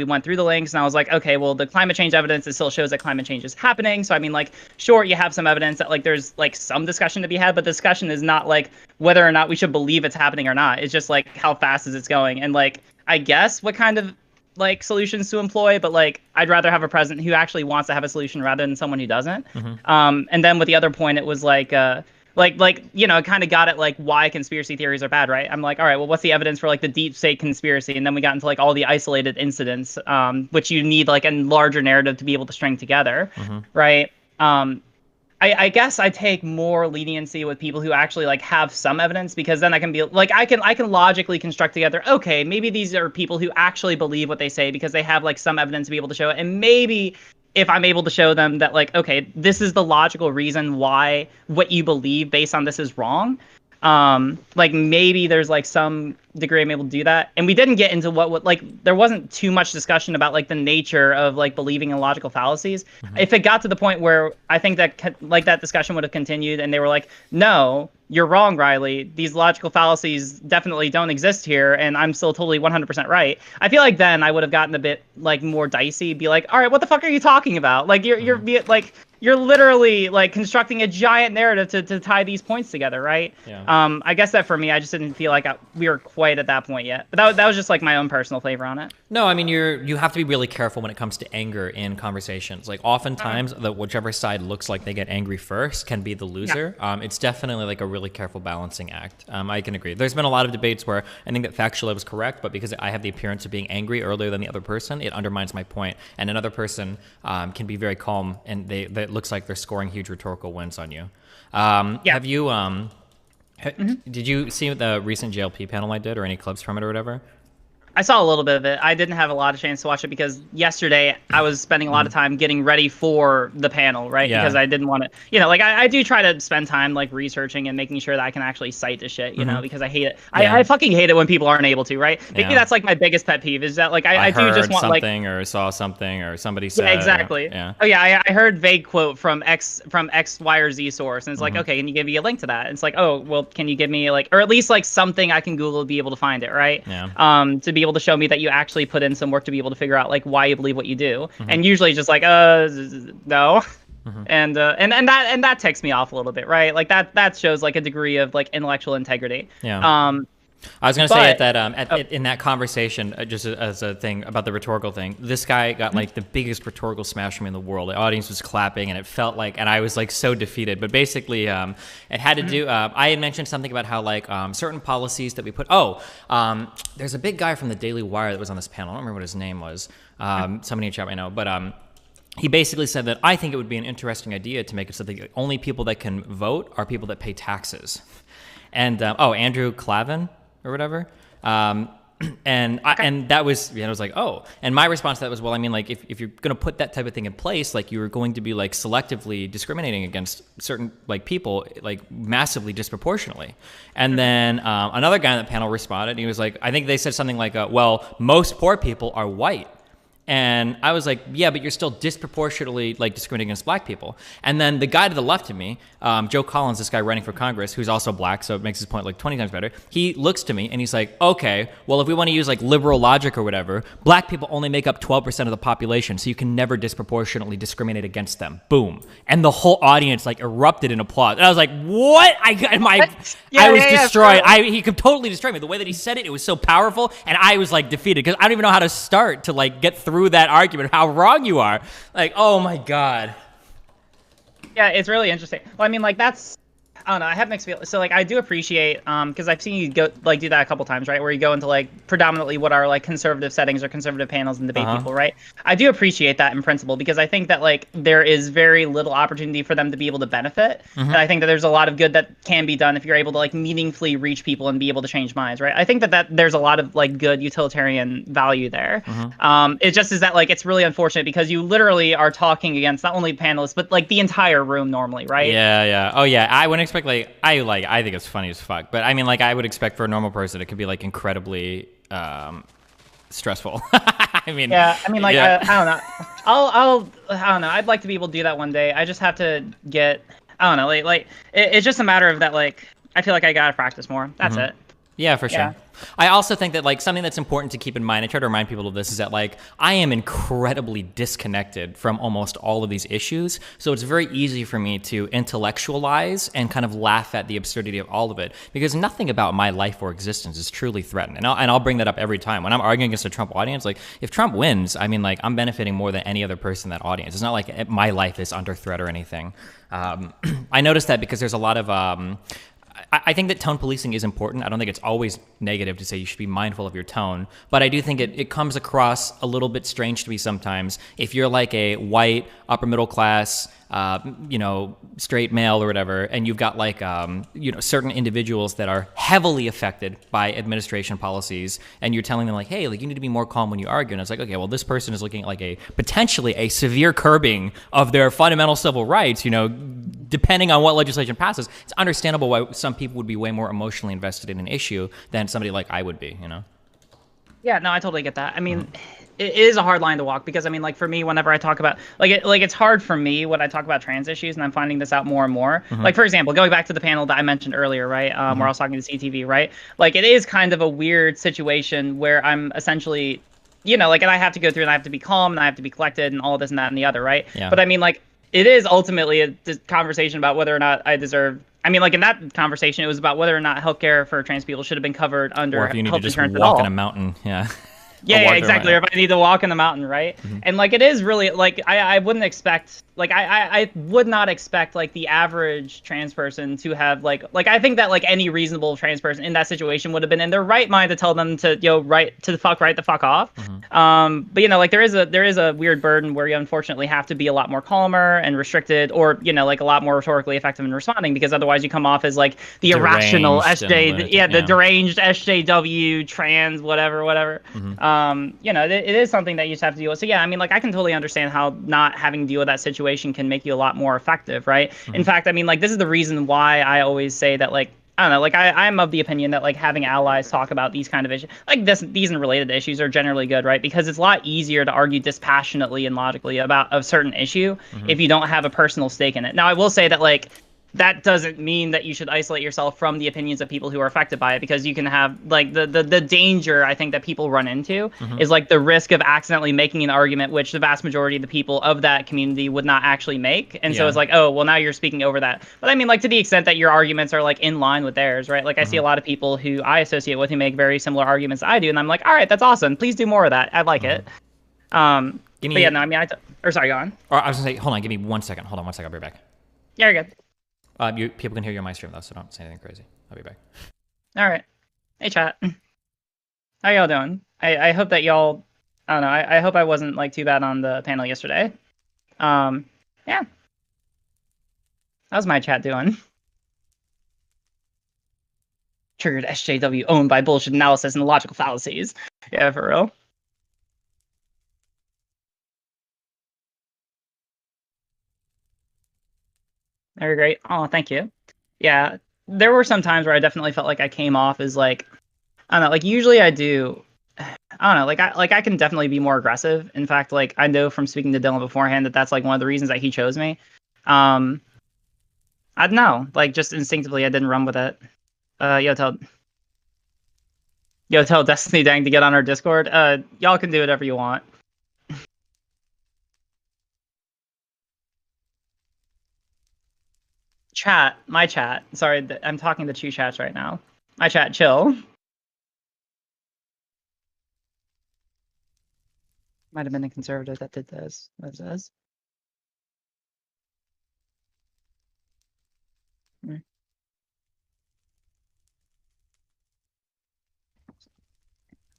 went through the links, and I was like, okay, well the climate change evidence, it still shows that climate change is happening. So I mean, like, sure, you have some evidence that like there's like some discussion to be had, but the discussion is not like whether or not we should believe it's happening or not. It's just like how fast is it going, and like I guess what kind of like solutions to employ, but like I'd rather have a president who actually wants to have a solution rather than someone who doesn't. And then with the other point, it was like you know, it kind of got at like why conspiracy theories are bad, right? I'm like, all right, well, what's the evidence for like the deep state conspiracy? And then we got into like all the isolated incidents, which you need like a larger narrative to be able to string together, right? I guess I take more leniency with people who actually like have some evidence, because then I can be like, I can logically construct together, okay, maybe these are people who actually believe what they say because they have like some evidence to be able to show it. And maybe if I'm able to show them that like, okay, this is the logical reason why what you believe based on this is wrong, like maybe there's like some degree I'm able to do that. And we didn't get into what like there wasn't too much discussion about like the nature of like believing in logical fallacies. If it got to the point where I think that like that discussion would have continued and they were like, no, you're wrong, Riley, these logical fallacies definitely don't exist here, and I'm still totally 100% right, I feel like then I would have gotten a bit like more dicey, be like, all right, what the fuck are you talking about? Like you're literally like constructing a giant narrative to tie these points together, right? Yeah. I guess that for me, I just didn't feel like we were quite at that point yet. But that was just like my own personal flavor on it. No, I mean you have to be really careful when it comes to anger in conversations. Like oftentimes, whichever side looks like they get angry first can be the loser. Yeah. It's definitely like a really careful balancing act. I can agree. There's been a lot of debates where I think that factually I was correct, but because I have the appearance of being angry earlier than the other person, it undermines my point. And another person can be very calm, and it looks like they're scoring huge rhetorical wins on you. Have you did you see the recent JLP panel I did, or any clips from it or whatever? I saw a little bit of it. I didn't have a lot of chance to watch it because yesterday I was spending a lot of time getting ready for the panel, right? Yeah. Because I didn't want to, you know, like I do try to spend time like researching and making sure that I can actually cite the shit, you know, because I hate it. Yeah. I fucking hate it when people aren't able to, right? Maybe that's like my biggest pet peeve is that like I do just want like something or saw something or somebody said. Yeah, exactly. Yeah. Oh yeah, I heard vague quote from X, Y, or Z source, and it's like, okay, can you give me a link to that? And it's like, oh, well, can you give me like, or at least like something I can Google to be able to find it, right? Yeah. To be able to show me that you actually put in some work to be able to figure out like why you believe what you do, and usually just like no, and that ticks me off a little bit, right? Like that shows like a degree of like intellectual integrity. Yeah. I was going to say at that in that conversation, just as a thing about the rhetorical thing, this guy got like the biggest rhetorical smash from me in the world. The audience was clapping, and it felt like, and I was like so defeated. But basically, it had to do. I had mentioned something about how like certain policies that we put. There's a big guy from the Daily Wire that was on this panel. I don't remember what his name was. Somebody in chat might know, but he basically said that I think it would be an interesting idea to make it so that the only people that can vote are people that pay taxes. And Andrew Clavin or whatever. and that was, I was like, oh. And my response to that was, well, I mean, like, if you're going to put that type of thing in place, like, you're going to be, like, selectively discriminating against certain, like, people, like, massively disproportionately. And then another guy on the panel responded, and he was like, I think they said something like, well, most poor people are white. And I was like, yeah, but you're still disproportionately, like, discriminating against black people. And then the guy to the left of me, Joe Collins, this guy running for Congress, who's also black, so it makes his point like 20 times better. He looks to me and he's like, okay, well, if we want to use like liberal logic or whatever, black people only make up 12% of the population, so you can never disproportionately discriminate against them. Boom. And the whole audience like erupted in applause. And I was like, what? I was destroyed. He could totally destroy me. The way that he said it, it was so powerful, and I was like defeated because I don't even know how to start to like get through that argument, how wrong you are. Like, oh my God. Yeah, it's really interesting. Well, I mean, like, that's, I don't know, I have mixed feelings. So, like, I do appreciate, because I've seen you go, like, do that a couple times, right? Where you go into, like, predominantly what are, like, conservative settings or conservative panels and debate people, right? I do appreciate that in principle, because I think that, like, there is very little opportunity for them to be able to benefit. And I think that there's a lot of good that can be done if you're able to, like, meaningfully reach people and be able to change minds, right? I think that there's a lot of, like, good utilitarian value there. It just is that, like, it's really unfortunate because you literally are talking against not only panelists, but, like, the entire room normally, right? Yeah. Oh, yeah. I wouldn't expect, I think it's funny as fuck, but I mean, like, I would expect for a normal person it could be like incredibly stressful. I mean, yeah, I mean, like, I don't know. I don't know. I'd like to be able to do that one day. I just have to get, I don't know, it's just a matter of that, like, I feel like I gotta practice more. That's it. Yeah, for sure. Yeah. I also think that, like, something that's important to keep in mind, I try to remind people of this, is that, like, I am incredibly disconnected from almost all of these issues. So it's very easy for me to intellectualize and kind of laugh at the absurdity of all of it, because nothing about my life or existence is truly threatened. And I'll bring that up every time. When I'm arguing against a Trump audience, like, if Trump wins, I mean, like, I'm benefiting more than any other person in that audience. It's not like my life is under threat or anything. I noticed that because there's a lot of... I think that tone policing is important. I don't think it's always negative to say you should be mindful of your tone, but I do think it comes across a little bit strange to me sometimes if you're like a white, upper middle class, straight male or whatever, and you've got like, certain individuals that are heavily affected by administration policies, and you're telling them like, hey, like, you need to be more calm when you argue. And it's like, okay, well, this person is looking at like potentially a severe curbing of their fundamental civil rights, depending on what legislation passes. It's understandable why some people would be way more emotionally invested in an issue than somebody like I would be, Yeah, no, I totally get that. I mean, it is a hard line to walk because, I mean, like, for me, whenever I talk about, it's hard for me when I talk about trans issues, and I'm finding this out more and more. Like, for example, going back to the panel that I mentioned earlier, right, where I was talking to CTV, right? Like, it is kind of a weird situation where I'm essentially, and I have to go through and I have to be calm and I have to be collected and all this and that and the other, right? Yeah. But I mean, like, it is ultimately a conversation about whether or not I deserve. I mean, like, in that conversation, it was about whether or not healthcare for trans people should have been covered under or if you need health to just insurance walk at all. in a mountain, yeah. Yeah, exactly. Or if I need to walk in the mountain, right? And like, it is really like, I wouldn't expect, like, I would not expect like the average trans person to have like I think that like any reasonable trans person in that situation would have been in their right mind to tell them to right the fuck off. But like there is a weird burden where you unfortunately have to be a lot more calmer and restricted, or like a lot more rhetorically effective in responding, because otherwise you come off as like the irrational the deranged SJW trans whatever. It is something that you just have to deal with. So yeah, I mean, like, I can totally understand how not having to deal with that situation can make you a lot more effective, right? In fact, I mean, like, this is the reason why I always say that, like, I don't know, like, I'm of the opinion that, like, having allies talk about these kind of issues, like these and related issues, are generally good, right? Because it's a lot easier to argue dispassionately and logically about a certain issue if you don't have a personal stake in it. Now, I will say that, like, that doesn't mean that you should isolate yourself from the opinions of people who are affected by it, because you can have, like, the danger, I think, that people run into is, like, the risk of accidentally making an argument which the vast majority of the people of that community would not actually make. And so it's like, oh, well, now you're speaking over that. But I mean, like, to the extent that your arguments are, like, in line with theirs, right? Like, I see a lot of people who I associate with who make very similar arguments I do, and I'm like, all right, that's awesome. Please do more of that. I like it. Sorry, go on. Or I was gonna say, hold on, give me 1 second. Hold on 1 second, I'll be back. Yeah, you're good. People can hear you on my stream though, so don't say anything crazy. I'll be back. All right. Hey, chat. How y'all doing? I hope that y'all, I don't know, I hope I wasn't, like, too bad on the panel yesterday. Yeah. How's my chat doing? Triggered SJW owned by bullshit analysis and logical fallacies. Yeah, for real. Very great. Oh, thank you. Yeah, there were some times where I definitely felt like I came off as like, I don't know, like usually I do. I don't know, like I can definitely be more aggressive. In fact, like I know from speaking to Dylan beforehand that that's like one of the reasons that he chose me. I don't know, like just instinctively I didn't run with it. Tell Destiny Dang to get on our Discord. Y'all can do whatever you want. Chat, my chat. Sorry, I'm talking to two chats right now. My chat, chill. Might have been a conservative that did this. What is this?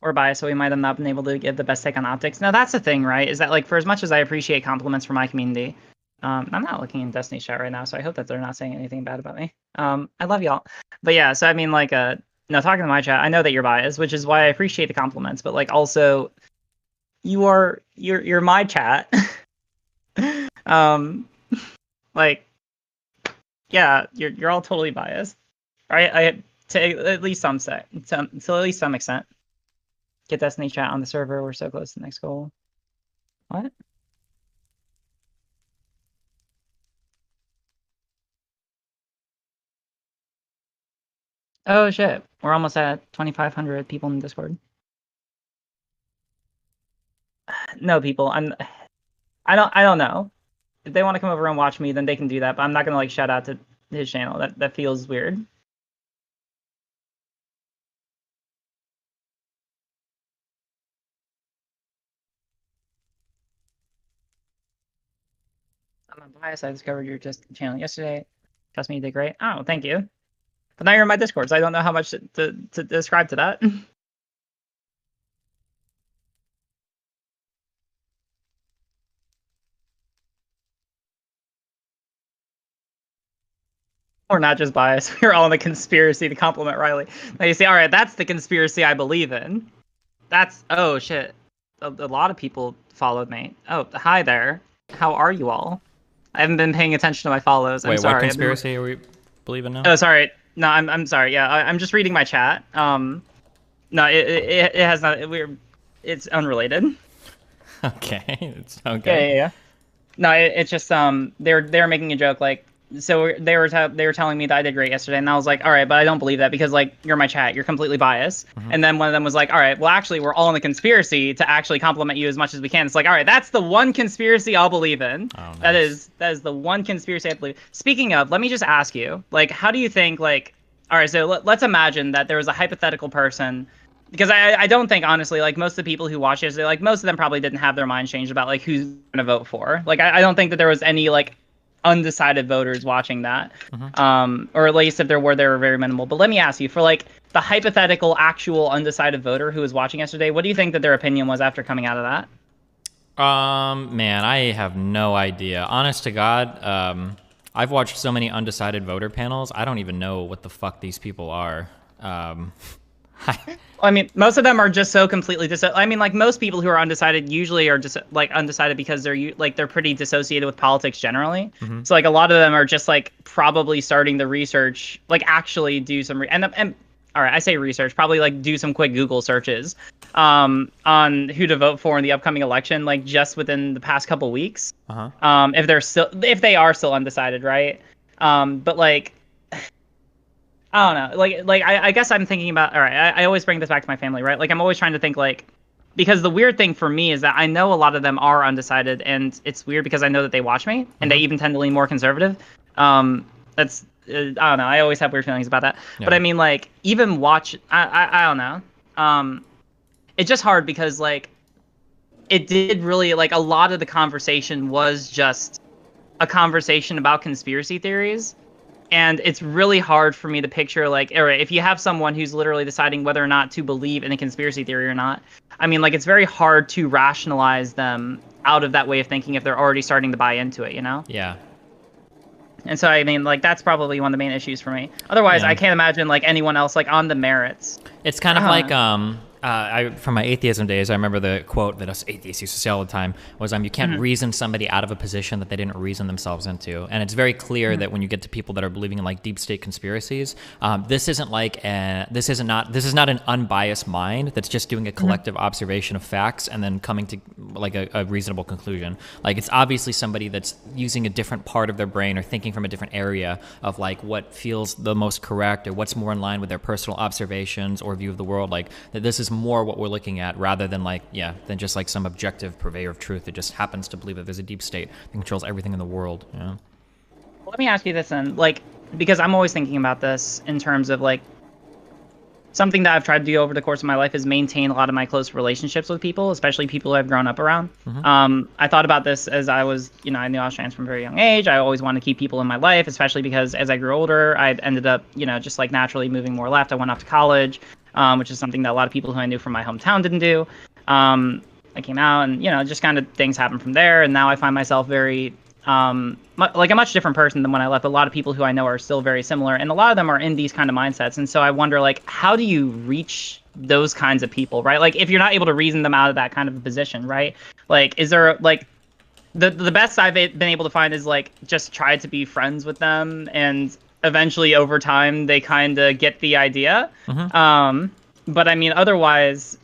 Or biased, so we might have not been able to give the best take on optics. Now that's the thing, right? Is that like for as much as I appreciate compliments from my community, I'm not looking in Destiny's chat right now, so I hope that they're not saying anything bad about me. I love y'all, but yeah. So I mean, like, no, talking to my chat, I know that you're biased, which is why I appreciate the compliments. But like, also, you're my chat. Like, yeah, you're all totally biased, right? To at least some extent. Get Destiny chat on the server. We're so close to the next goal. What? Oh shit! We're almost at 2,500 people in Discord. No people. I don't know. If they want to come over and watch me, then they can do that. But I'm not gonna like shout out to his channel. That feels weird. I'm unbiased. I discovered your channel yesterday. Trust me, you did great. Oh, thank you. But now you're in my Discord, so I don't know how much to describe to that. We're not just biased. We're all in the conspiracy to compliment Riley. Now you say, all right, that's the conspiracy I believe in. That's, oh shit. A lot of people followed me. Oh, hi there. How are you all? I haven't been paying attention to my follows. Wait, I'm sorry. what conspiracy are we believing now? Oh, sorry. No, I'm sorry. Yeah, I'm just reading my chat. No, it has not. It's unrelated. Okay, it's okay. Yeah. No, it's just they're making a joke like. So they were telling me that I did great yesterday, and I was like, all right, but I don't believe that because like you're my chat, you're completely biased. Mm-hmm. And then one of them was like, all right, well actually we're all in the conspiracy to actually compliment you as much as we can. It's like, all right, that's the one conspiracy I'll believe in. Oh, nice. That is the one conspiracy I believe. Speaking of, let me just ask you, like, how do you think like, all right, so let's imagine that there was a hypothetical person. Because I don't think, honestly, like, most of the people who watched yesterday, like, most of them probably didn't have their mind changed about, like, who's going to vote for. Like, I don't think that there was any, like, undecided voters watching that. Mm-hmm. Or at least if there were, they were very minimal. But let me ask you, for, like, the hypothetical, actual, undecided voter who was watching yesterday, what do you think that their opinion was after coming out of that? Man, I have no idea. Honest to God, I've watched so many undecided voter panels, I don't even know what the fuck these people are. I mean, most of them are just so completely I mean, like, most people who are undecided usually are just like undecided because they're pretty dissociated with politics generally. Mm-hmm. So like a lot of them are just like probably starting the research, like actually do some and all right, I say research, probably like do some quick Google searches on who to vote for in the upcoming election, like just within the past couple weeks. Uh-huh. If they are still undecided, right? But like, I don't know. Like I guess I'm thinking about, all right, I always bring this back to my family, right? Like I'm always trying to think like, because the weird thing for me is that I know a lot of them are undecided, and it's weird because I know that they watch me, and they even tend to lean more conservative. That's, I don't know. I always have weird feelings about that. Yeah. But I mean, like, even I don't know. It's just hard because like, it did really, like, a lot of the conversation was just a conversation about conspiracy theories. And it's really hard for me to picture, like, all right, if you have someone who's literally deciding whether or not to believe in a conspiracy theory or not, I mean, like, it's very hard to rationalize them out of that way of thinking if they're already starting to buy into it, you know? Yeah. And so, I mean, like, that's probably one of the main issues for me. Otherwise, Yeah. I can't imagine, like, anyone else, like, on the merits. It's kind of like from my atheism days, I remember the quote that us atheists used to say all the time was, "You can't reason somebody out of a position that they didn't reason themselves into." And it's very clear that when you get to people that are believing in like deep state conspiracies, this is not an unbiased mind that's just doing a collective observation of facts and then coming to like a reasonable conclusion. Like it's obviously somebody that's using a different part of their brain or thinking from a different area of like what feels the most correct or what's more in line with their personal observations or view of the world. Like that this is more what we're looking at rather than than just like some objective purveyor of truth that just happens to believe that there's a deep state that controls everything in the world. You know? Let me ask you this then, like, because I'm always thinking about this in terms of like something that I've tried to do over the course of my life is maintain a lot of my close relationships with people, especially people I've grown up around. I thought about this as I was, I knew I was trans from a very young age. I always wanted to keep people in my life, especially because as I grew older, I ended up, just like naturally moving more left. I went off to college, which is something that a lot of people who I knew from my hometown didn't do. I came out and, just kind of things happened from there. And now I find myself very, like a much different person than when I left. A lot of people who I know are still very similar. And a lot of them are in these kind of mindsets. And so I wonder, like, how do you reach those kinds of people, right? Like, if you're not able to reason them out of that kind of a position, right? Like, is there, like, the best I've been able to find is, like, just try to be friends with them and eventually over time they kind of get the idea. But I mean, otherwise,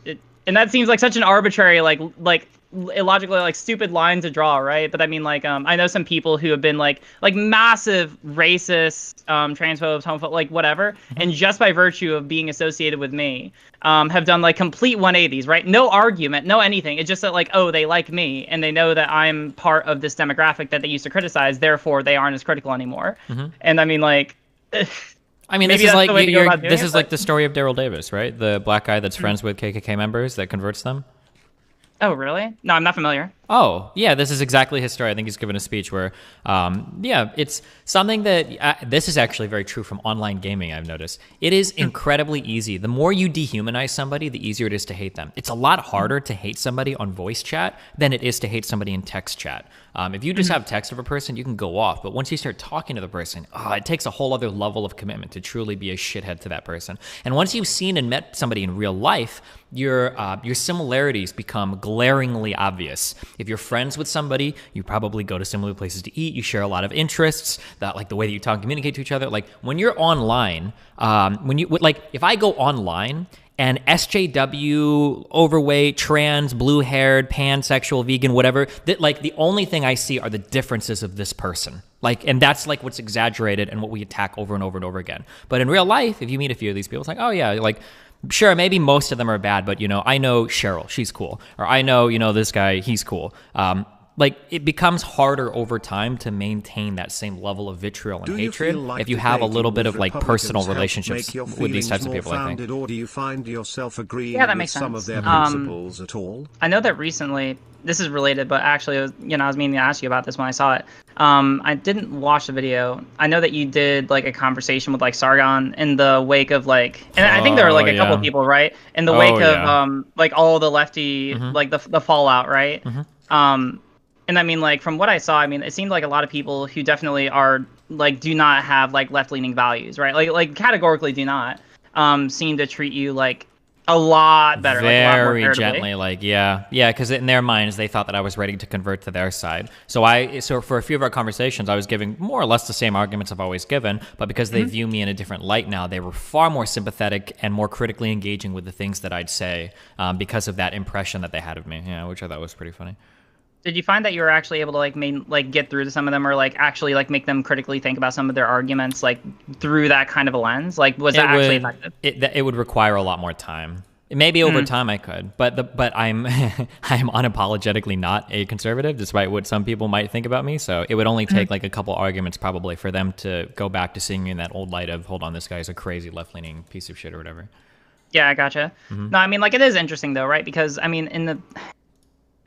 and that seems like such an arbitrary, like illogically, like stupid line to draw, right? But I mean, like, I know some people who have been like massive racist, transphobes, homophobes, like whatever, and just by virtue of being associated with me, have done like complete 180s, right? No argument, no anything. It's just that like, oh, they like me and they know that I'm part of this demographic that they used to criticize, therefore they aren't as critical anymore. And I mean, like, I mean, this is like like the story of Daryl Davis, right? The black guy that's friends with KKK members that converts them. Oh, really? No, I'm not familiar. Oh, yeah, this is exactly his story. I think he's given a speech where, it's something that, this is actually very true from online gaming, I've noticed. It is incredibly easy. The more you dehumanize somebody, the easier it is to hate them. It's a lot harder to hate somebody on voice chat than it is to hate somebody in text chat. If you just have text of a person, you can go off. But once you start talking to the person, it takes a whole other level of commitment to truly be a shithead to that person. And once you've seen and met somebody in real life, your similarities become glaringly obvious. If you're friends with somebody, you probably go to similar places to eat. You share a lot of interests, that like the way that you talk and communicate to each other. Like when you're online, if I go online and SJW, overweight, trans, blue-haired, pansexual, vegan, whatever, that like the only thing I see are the differences of this person. Like, and that's like what's exaggerated and what we attack over and over and over again. But in real life, if you meet a few of these people, it's like, oh yeah, like, sure, maybe most of them are bad, but, I know Cheryl, she's cool. Or I know, this guy, he's cool. Like, it becomes harder over time to maintain that same level of vitriol and hatred if you have a little bit of, like, personal relationships with these types of people, I think. Or do you find yourself agreeing that with makes some sense. of their principles at all? I know that recently, this is related, but actually, I was meaning to ask you about this when I saw it. I didn't watch the video. I know that you did like a conversation with like Sargon in the wake of like, and I think there were like a couple of people, right? In the wake of like all the lefty, like the fallout, right? And I mean, like from what I saw, I mean, it seemed like a lot of people who definitely are like do not have like left-leaning values, right? Like categorically do not seem to treat you like a lot better, very like, a lot more gently, because in their minds they thought that I was ready to convert to their side. So for a few of our conversations, I was giving more or less the same arguments I've always given, but because they view me in a different light now, they were far more sympathetic and more critically engaging with the things that I'd say because of that impression that they had of me. Yeah, which I thought was pretty funny. Did you find that you were actually able to like get through to some of them, or like actually like make them critically think about some of their arguments like through that kind of a lens? Like was that actually effective? It would require a lot more time. Maybe over time I could, but I'm I'm unapologetically not a conservative, despite what some people might think about me. So it would only take like a couple arguments probably for them to go back to seeing me in that old light of, hold on, this guy's a crazy left-leaning piece of shit or whatever. Yeah, I gotcha. No, I mean like it is interesting though, right? Because I mean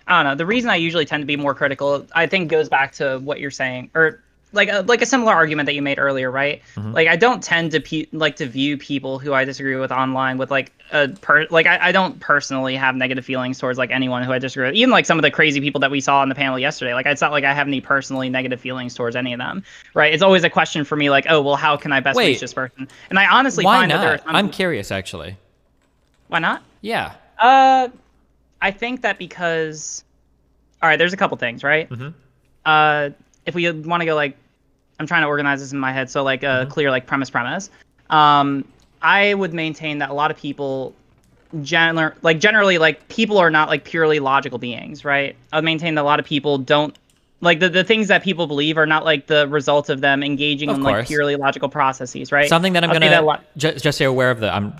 I don't know. The reason I usually tend to be more critical, I think, goes back to what you're saying, or like a similar argument that you made earlier, right? Like I don't tend to to view people who I disagree with online with like I don't personally have negative feelings towards like anyone who I disagree with. Even like some of the crazy people that we saw on the panel yesterday. Like it's not like I have any personally negative feelings towards any of them, right? It's always a question for me like, oh well, how can I best reach this person? And I honestly find that there are I'm curious actually. Why not? Yeah. I think that because, all right, there's a couple things, right? If we want to go like, I'm trying to organize this in my head, so like a clear like premise. I would maintain that a lot of people, generally like people are not like purely logical beings, right? I would maintain that a lot of people don't like the things that people believe are not like the result of them engaging in like purely logical processes, right? Something that I'm gonna just so you're aware of I'm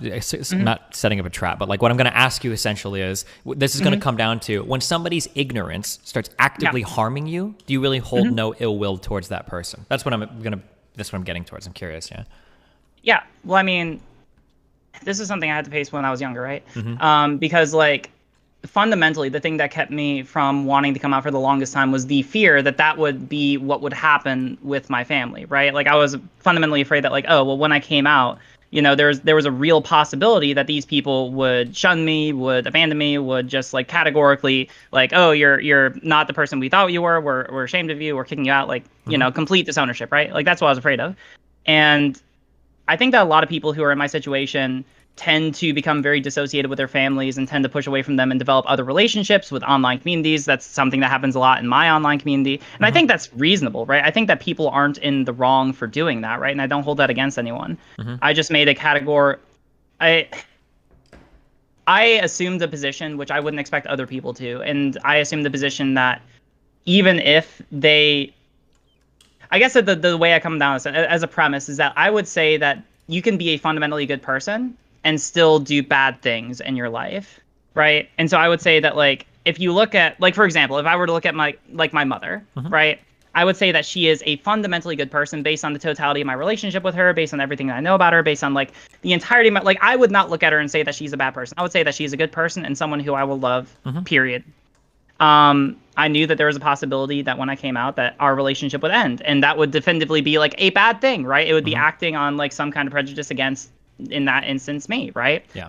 not setting up a trap, but like what I'm gonna ask you essentially is this is gonna come down to when somebody's ignorance starts actively harming you, do you really hold no ill will towards that person? That's what I'm getting towards. I'm curious. Yeah. Well, I mean, this is something I had to face when I was younger, right? Because like fundamentally the thing that kept me from wanting to come out for the longest time was the fear that that would be what would happen with my family, right? Like I was fundamentally afraid that like, oh, well, when I came out, you know, there was a real possibility that these people would shun me, would abandon me, would just like categorically like, oh, you're not the person we thought you were. We're ashamed of you. We're kicking you out. Like, you know, complete disownership, right? Like that's what I was afraid of. And I think that a lot of people who are in my situation tend to become very dissociated with their families and tend to push away from them and develop other relationships with online communities. That's something that happens a lot in my online community. And I think that's reasonable, right? I think that people aren't in the wrong for doing that, right? And I don't hold that against anyone. I just made a category. I assumed a position which I wouldn't expect other people to. And I assumed the position that even if they... I guess that the way I come down as a premise is that I would say that you can be a fundamentally good person and still do bad things in your life, right? And so I would say that, like, if you look at, like, for example, if I were to look at my mother, right, I would say that she is a fundamentally good person based on the totality of my relationship with her, based on everything that I know about her, based on, like, the entirety of my, like, I would not look at her and say that she's a bad person. I would say that she's a good person and someone who I will love, period. I knew that there was a possibility that when I came out that our relationship would end, and that would definitively be, like, a bad thing, right? It would be acting on, like, some kind of prejudice against, in that instance, me, right? Yeah.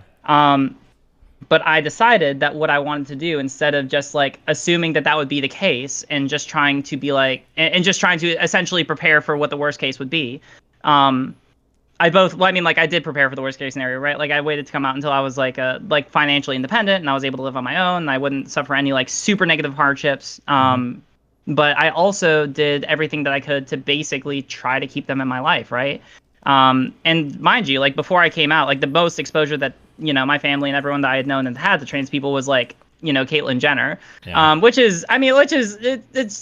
But I decided that what I wanted to do, instead of just like assuming that that would be the case and just trying to be like, and just trying to essentially prepare for what the worst case would be. I did prepare for the worst case scenario, right? Like I waited to come out until I was like financially independent and I was able to live on my own and I wouldn't suffer any like super negative hardships. But I also did everything that I could to basically try to keep them in my life, right? And mind you, like before I came out, like the most exposure that, you know, my family and everyone that I had known and had to trans people was like, you know, Caitlyn Jenner, it's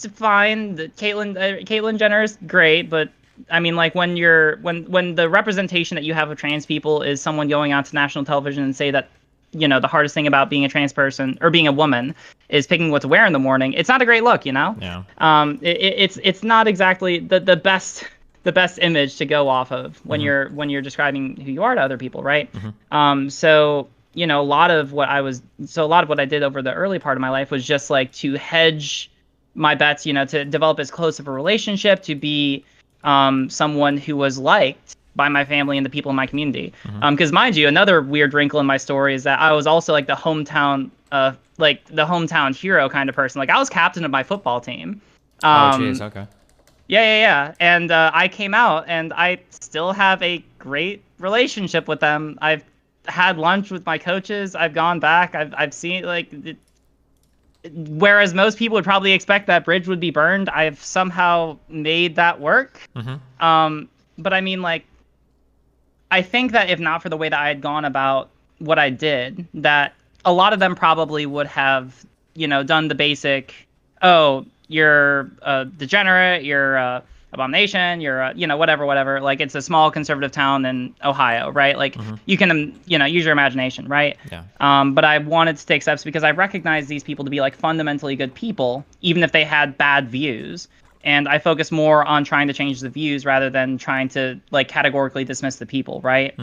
fine. Caitlyn Jenner is great, but I mean, like when the representation that you have of trans people is someone going on to national television and say that, you know, the hardest thing about being a trans person or being a woman is picking what to wear in the morning. It's not a great look, you know? Yeah. It's not exactly the best image to go off of when you're describing who you are to other people, right? So, you know, a lot of what I did over the early part of my life was just like to hedge my bets, you know, to develop as close of a relationship, to be someone who was liked by my family and the people in my community. Because mind you, another weird wrinkle in my story is that I was also like the hometown hero kind of person. Like I was captain of my football team. Oh, jeez, okay. Yeah. And I came out, and I still have a great relationship with them. I've had lunch with my coaches. I've gone back. I've seen, like, whereas most people would probably expect that bridge would be burned, I've somehow made that work. But I mean, like, I think that if not for the way that I had gone about what I did, that a lot of them probably would have, you know, done the basic, oh, you're a degenerate, you're a abomination, you're a, you know, whatever. Like, it's a small conservative town in Ohio, right? Like, you can, you know, use your imagination, right? Yeah. But I wanted to take steps because I recognize these people to be, like, fundamentally good people, even if they had bad views. And I focus more on trying to change the views rather than trying to, like, categorically dismiss the people, right?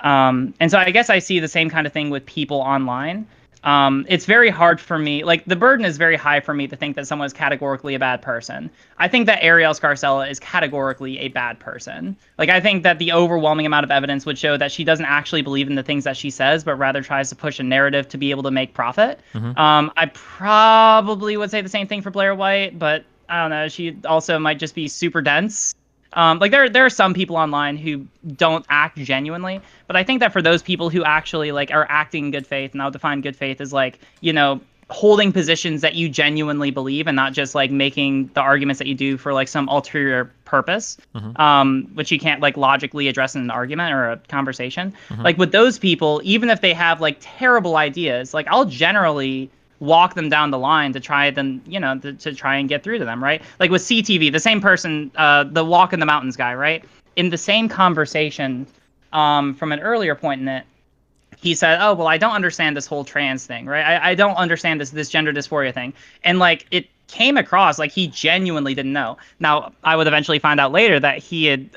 And so I guess I see the same kind of thing with people online. it's very hard for me. Like, the burden is very high for me to think that someone is categorically a bad person. I think that Ariel Scarcella is categorically a bad person. Like, I think that the overwhelming amount of evidence would show that she doesn't actually believe in the things that she says, but rather tries to push a narrative to be able to make profit. I probably would say the same thing for Blair White, but I don't know. She also might just be super dense. Like, there are some people online who don't act genuinely, but I think that for those people who actually, like, are acting in good faith, and I'll define good faith as, like, you know, holding positions that you genuinely believe and not just, like, making the arguments that you do for, like, some ulterior purpose, which you can't, like, logically address in an argument or a conversation. Like, with those people, even if they have, like, terrible ideas, like, I'll generally walk them down the line to try them, you know, to try and get through to them, right? Like with CTV, the same person, the Walk in the Mountains guy, right? In the same conversation, from an earlier point in it, he said, "Oh, well, I don't understand this whole trans thing, right? I don't understand this gender dysphoria thing," and like it came across like he genuinely didn't know. Now, I would eventually find out later that he had,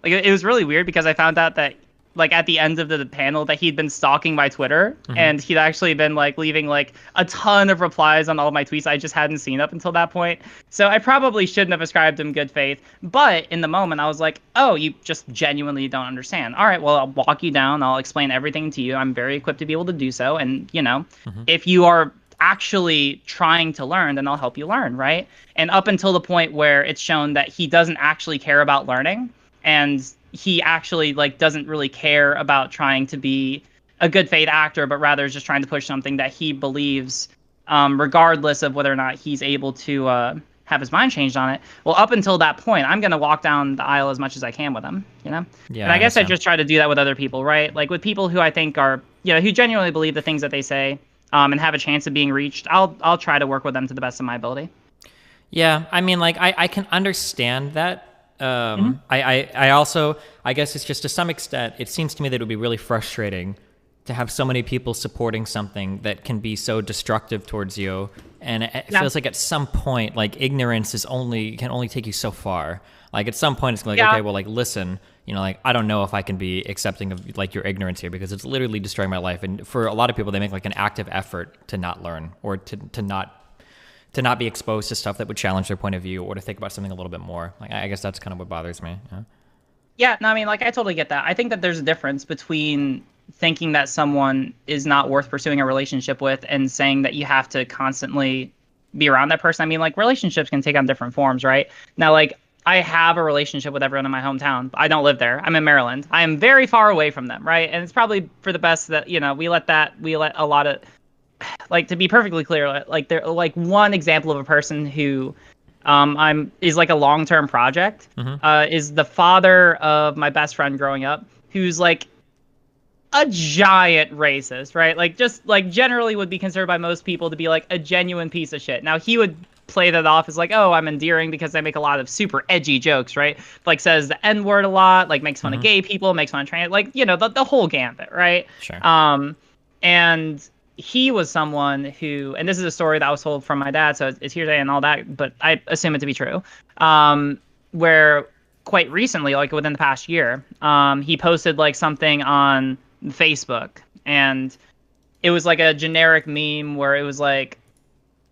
like, it was really weird because I found out that, like, at the end of the panel that he'd been stalking my Twitter and he'd actually been like leaving like a ton of replies on all of my tweets I just hadn't seen up until that point. So I probably shouldn't have ascribed him good faith. But in the moment I was like, oh, you just genuinely don't understand. All right, well, I'll walk you down. I'll explain everything to you. I'm very equipped to be able to do so. And, you know, if you are actually trying to learn, then I'll help you learn, right? And up until the point where it's shown that he doesn't actually care about learning, and he actually like doesn't really care about trying to be a good faith actor, but rather is just trying to push something that he believes, regardless of whether or not he's able to have his mind changed on it. Well, up until that point, I'm going to walk down the aisle as much as I can with him, you know? Yeah, and I guess I just try to do that with other people, right? Like with people who I think are, you know, who genuinely believe the things that they say, and have a chance of being reached, I'll try to work with them to the best of my ability. Yeah, I mean, like, I can understand that. I also, I guess it's just to some extent, it seems to me that it would be really frustrating to have so many people supporting something that can be so destructive towards you. And it feels like at some point, like, ignorance can only take you so far. Like, at some point it's like, okay, well, like, listen, you know, like, I don't know if I can be accepting of like your ignorance here because it's literally destroying my life. And for a lot of people, they make like an active effort to not learn or to not be exposed to stuff that would challenge their point of view or to think about something a little bit more. Like, I guess that's kind of what bothers me. Yeah, no, I mean, like, I totally get that. I think that there's a difference between thinking that someone is not worth pursuing a relationship with and saying that you have to constantly be around that person. I mean, like, relationships can take on different forms, right? Now, like, I have a relationship with everyone in my hometown. I don't live there. I'm in Maryland. I am very far away from them, right? And it's probably for the best that, you know, we let a lot of, like, to be perfectly clear, like, they're like one example of a person who is like a long-term project, is the father of my best friend growing up, who's like a giant racist, right? Like, just like generally would be considered by most people to be like a genuine piece of shit. Now, he would play that off as like, oh, I'm endearing because I make a lot of super edgy jokes, right? Like, says the N-word a lot, like makes fun of gay people, makes fun of trans, like, you know, the whole gambit, right? Sure. And he was someone who, and this is a story that I was told from my dad, so it's hearsay and all that, but I assume it to be true, where quite recently, like within the past year, he posted like something on Facebook, and it was like a generic meme where it was like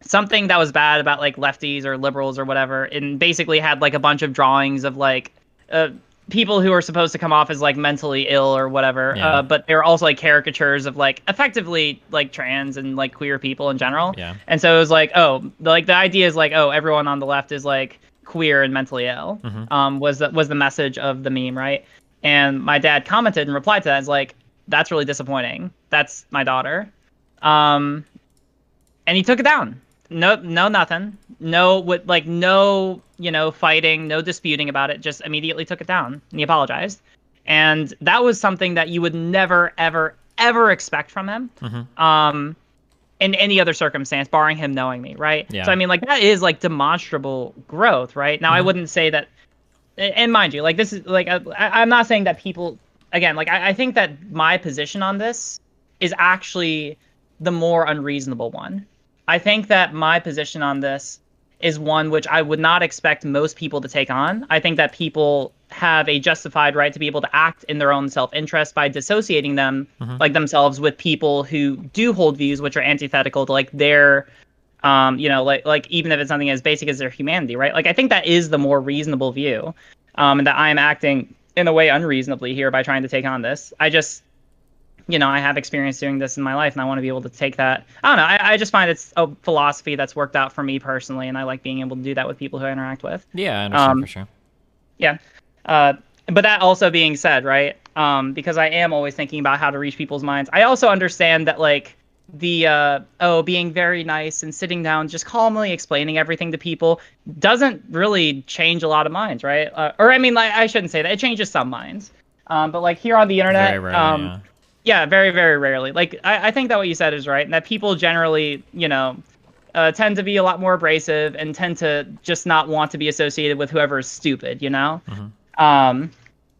something that was bad about like lefties or liberals or whatever, and basically had like a bunch of drawings of like people who are supposed to come off as like mentally ill or whatever, but they're also like caricatures of like effectively like trans and like queer people in general. Yeah. And so it was like, oh, like the idea is like, oh, everyone on the left is like queer and mentally ill. Was the message of the meme, right? And my dad commented and replied to that as like, that's really disappointing. That's my daughter. And he took it down. No, nothing. No, you know, fighting, no disputing about it. Just immediately took it down, and he apologized. And that was something that you would never, ever, ever expect from him. In any other circumstance, barring him knowing me, right? Yeah. So I mean, like, that is like demonstrable growth, right? Now, I wouldn't say that, and mind you, like, this is like, I'm not saying that people, again, like, I think that my position on this is actually the more unreasonable one. I think that my position on this is one which I would not expect most people to take on. I think that people have a justified right to be able to act in their own self-interest by dissociating them, like themselves, with people who do hold views which are antithetical to like their, like even if it's something as basic as their humanity, right? Like I think that is the more reasonable view, and that I am acting in a way unreasonably here by trying to take on this. I just, I have experience doing this in my life, and I want to be able to take that. I don't know. I just find it's a philosophy that's worked out for me personally, and I like being able to do that with people who I interact with. Yeah, I understand for sure. Yeah. But that also being said, right, because I am always thinking about how to reach people's minds, I also understand that, like, the, being very nice and sitting down, just calmly explaining everything to people doesn't really change a lot of minds, right? Or, I mean, like, I shouldn't say that. It changes some minds. But, like, here on the internet... Very rarely, yeah, very, very rarely. Like, I think that what you said is right, and that people generally, tend to be a lot more abrasive and tend to just not want to be associated with whoever is stupid,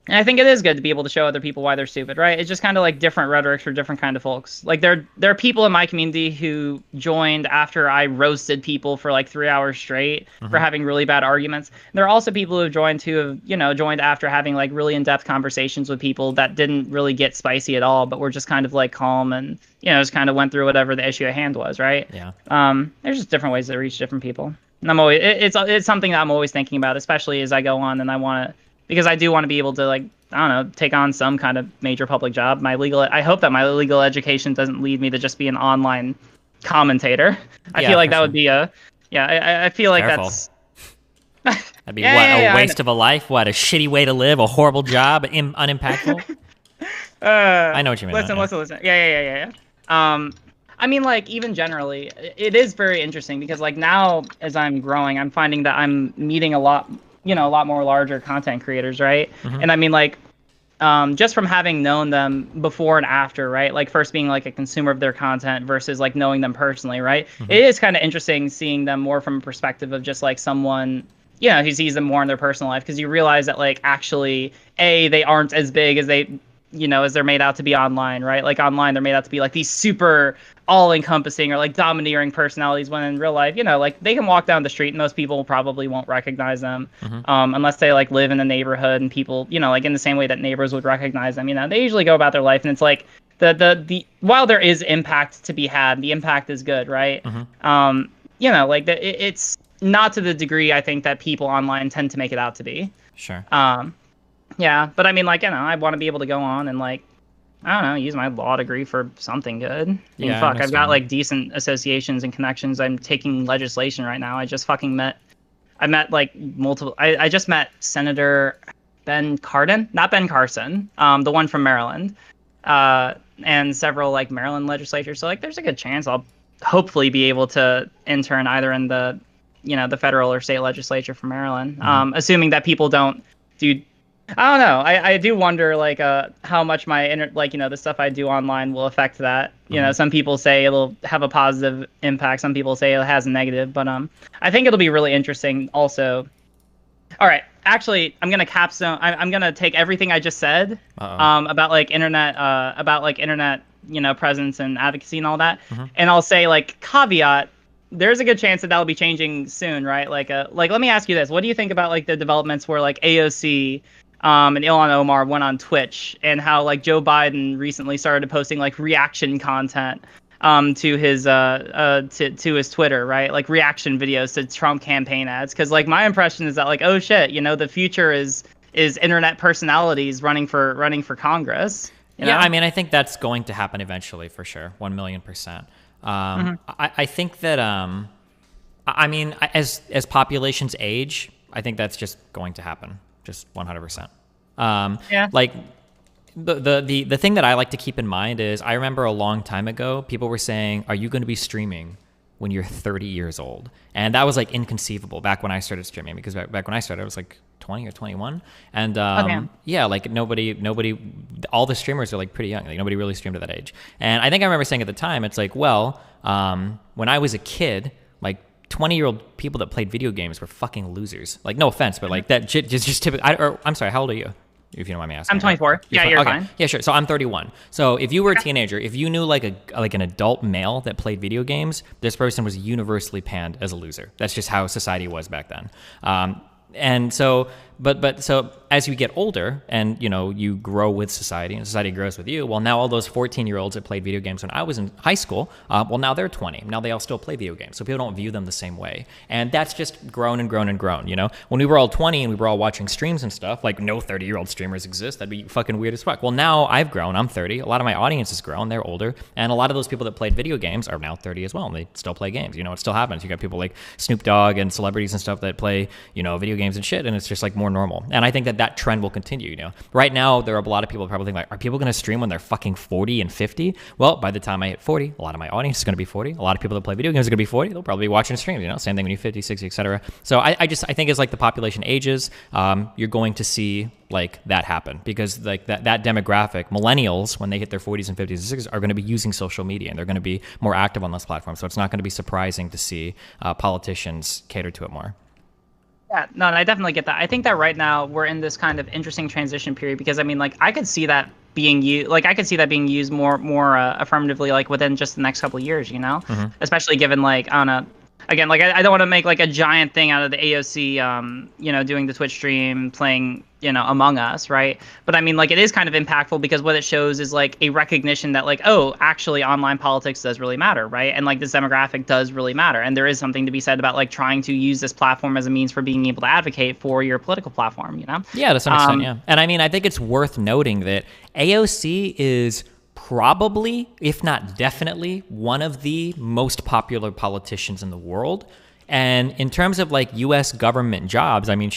And I think it is good to be able to show other people why they're stupid, right? It's just kind of like different rhetorics for different kind of folks. Like there are people in my community who joined after I roasted people for like 3 hours straight for having really bad arguments. There are also people who have joined joined after having like really in-depth conversations with people that didn't really get spicy at all, but were just kind of like calm and, just kind of went through whatever the issue at hand was, right? Yeah. There's just different ways to reach different people. And I'm always, it's something that I'm always thinking about, especially as I go on and because I do want to be able to, like, I don't know, take on some kind of major public job. I hope that my legal education doesn't lead me to just be an online commentator. I feel like that would be I feel like Careful. That's... That'd be a waste of a life? What, a shitty way to live? A horrible job? Unimpactful? I know what you mean. Listen. Yeah. I mean, like, even generally, it is very interesting because, like, now as I'm growing, I'm finding that I'm meeting a lot more larger content creators, right? And I mean, like, just from having known them before and after, right? Like, first being like a consumer of their content versus like knowing them personally, right? It is kind of interesting seeing them more from a perspective of just like someone, who sees them more in their personal life, because you realize that, like, actually, they aren't as big as they, as they're made out to be online, right? Like, online, they're made out to be like these super all-encompassing or like domineering personalities, when in real life, like, they can walk down the street and most people probably won't recognize them, unless they like live in the neighborhood and people, like, in the same way that neighbors would recognize them. They usually go about their life, and it's like the while there is impact to be had, the impact is good, right? Like, it's not to the degree I think that people online tend to make it out to be. Sure. Yeah, but I mean, like, I want to be able to go on and, like, I don't know, use my law degree for something good. I mean, I've got, like, decent associations and connections. I'm taking legislation right now. I just met like multiple. I just met Senator Ben Cardin, not Ben Carson, the one from Maryland, and several like Maryland legislators. So, like, there's a good chance I'll hopefully be able to intern either in the, the federal or state legislature for Maryland, assuming that people don't do. I don't know. I do wonder, like, how much my the stuff I do online will affect that. Some people say it'll have a positive impact. Some people say it has a negative. But I think it'll be really interesting. Also, all right. Actually, I'm gonna capstone. I'm gonna take everything I just said about internet presence and advocacy and all that, and I'll say, like, caveat. There's a good chance that'll be changing soon, right? Like let me ask you this: what do you think about, like, the developments where, like, AOC and Ilhan Omar went on Twitch, and how, like, Joe Biden recently started posting, like, reaction content to his to his Twitter, right? Like, reaction videos to Trump campaign ads. Because, like, my impression is that, like, oh shit, the future is internet personalities running for Congress. Yeah, I mean, I think that's going to happen eventually, for sure, 1,000,000%. I think that I mean, as populations age, I think that's just going to happen. Just 100%. Like, the thing that I like to keep in mind is, I remember a long time ago, people were saying, are you going to be streaming when you're 30 years old? And that was, like, inconceivable back when I started streaming, because back when I started, I was like 20 or 21. And like, nobody, all the streamers are, like, pretty young. Like, nobody really streamed at that age. And I think I remember saying at the time, it's like, well, when I was a kid, like, 20-year-old people that played video games were fucking losers. Like, no offense, but, like, that just typically. I'm sorry, how old are you? if you don't mind me asking. I'm 24. Yeah, you're okay. fine. Yeah, sure. So I'm 31. So if you were a teenager, if you knew like an adult male that played video games, this person was universally panned as a loser. That's just how society was back then. And so, but so as you get older and, you know, you grow with society and society grows with you, well, now all those 14-year-olds that played video games when I was in high school, well, now they're 20. Now they all still play video games. So people don't view them the same way. And that's just grown and grown and grown, you know? When we were all 20 and we were all watching streams and stuff, like no 30-year-old streamers exist. That'd be fucking weird as fuck. Well, now I've grown. I'm 30. A lot of my audience has grown. They're older. And a lot of those people that played video games are now 30 as well. And they still play games. You know, it still happens. You got people like Snoop Dogg and celebrities and stuff that play, you know, video games and shit. And it's just like more normal. And I think that trend will continue, you know? Right now, there are a lot of people probably think like, are people going to stream when they're fucking 40 and 50? Well, by the time I hit 40, a lot of my audience is going to be 40. A lot of people that play video games are going to be 40. They'll probably be watching streams, you know? Same thing when you're 50, 60, etc. So I think as like the population ages, you're going to see like that happen because like that demographic, millennials, when they hit their 40s and 50s and 60s, are going to be using social media and they're going to be more active on those platforms. So it's not going to be surprising to see politicians cater to it more. Yeah, no, I definitely get that. I think that right now we're in this kind of interesting transition period because I mean, like, I could see that being used, like, I could see that being used more affirmatively, like, within just the next couple of years, you know, especially given, like, I don't know. Again, like, I don't want to make like a giant thing out of the AOC, you know, doing the Twitch stream, playing, you know, Among Us, right? But I mean, like, it is kind of impactful because what it shows is like a recognition that like, oh, actually online politics does really matter, right? And like this demographic does really matter. And there is something to be said about like trying to use this platform as a means for being able to advocate for your political platform, you know? Yeah, to some extent, yeah. And I mean, I think it's worth noting that AOC is probably, if not definitely, one of the most popular politicians in the world. And in terms of like U.S. government jobs, I mean,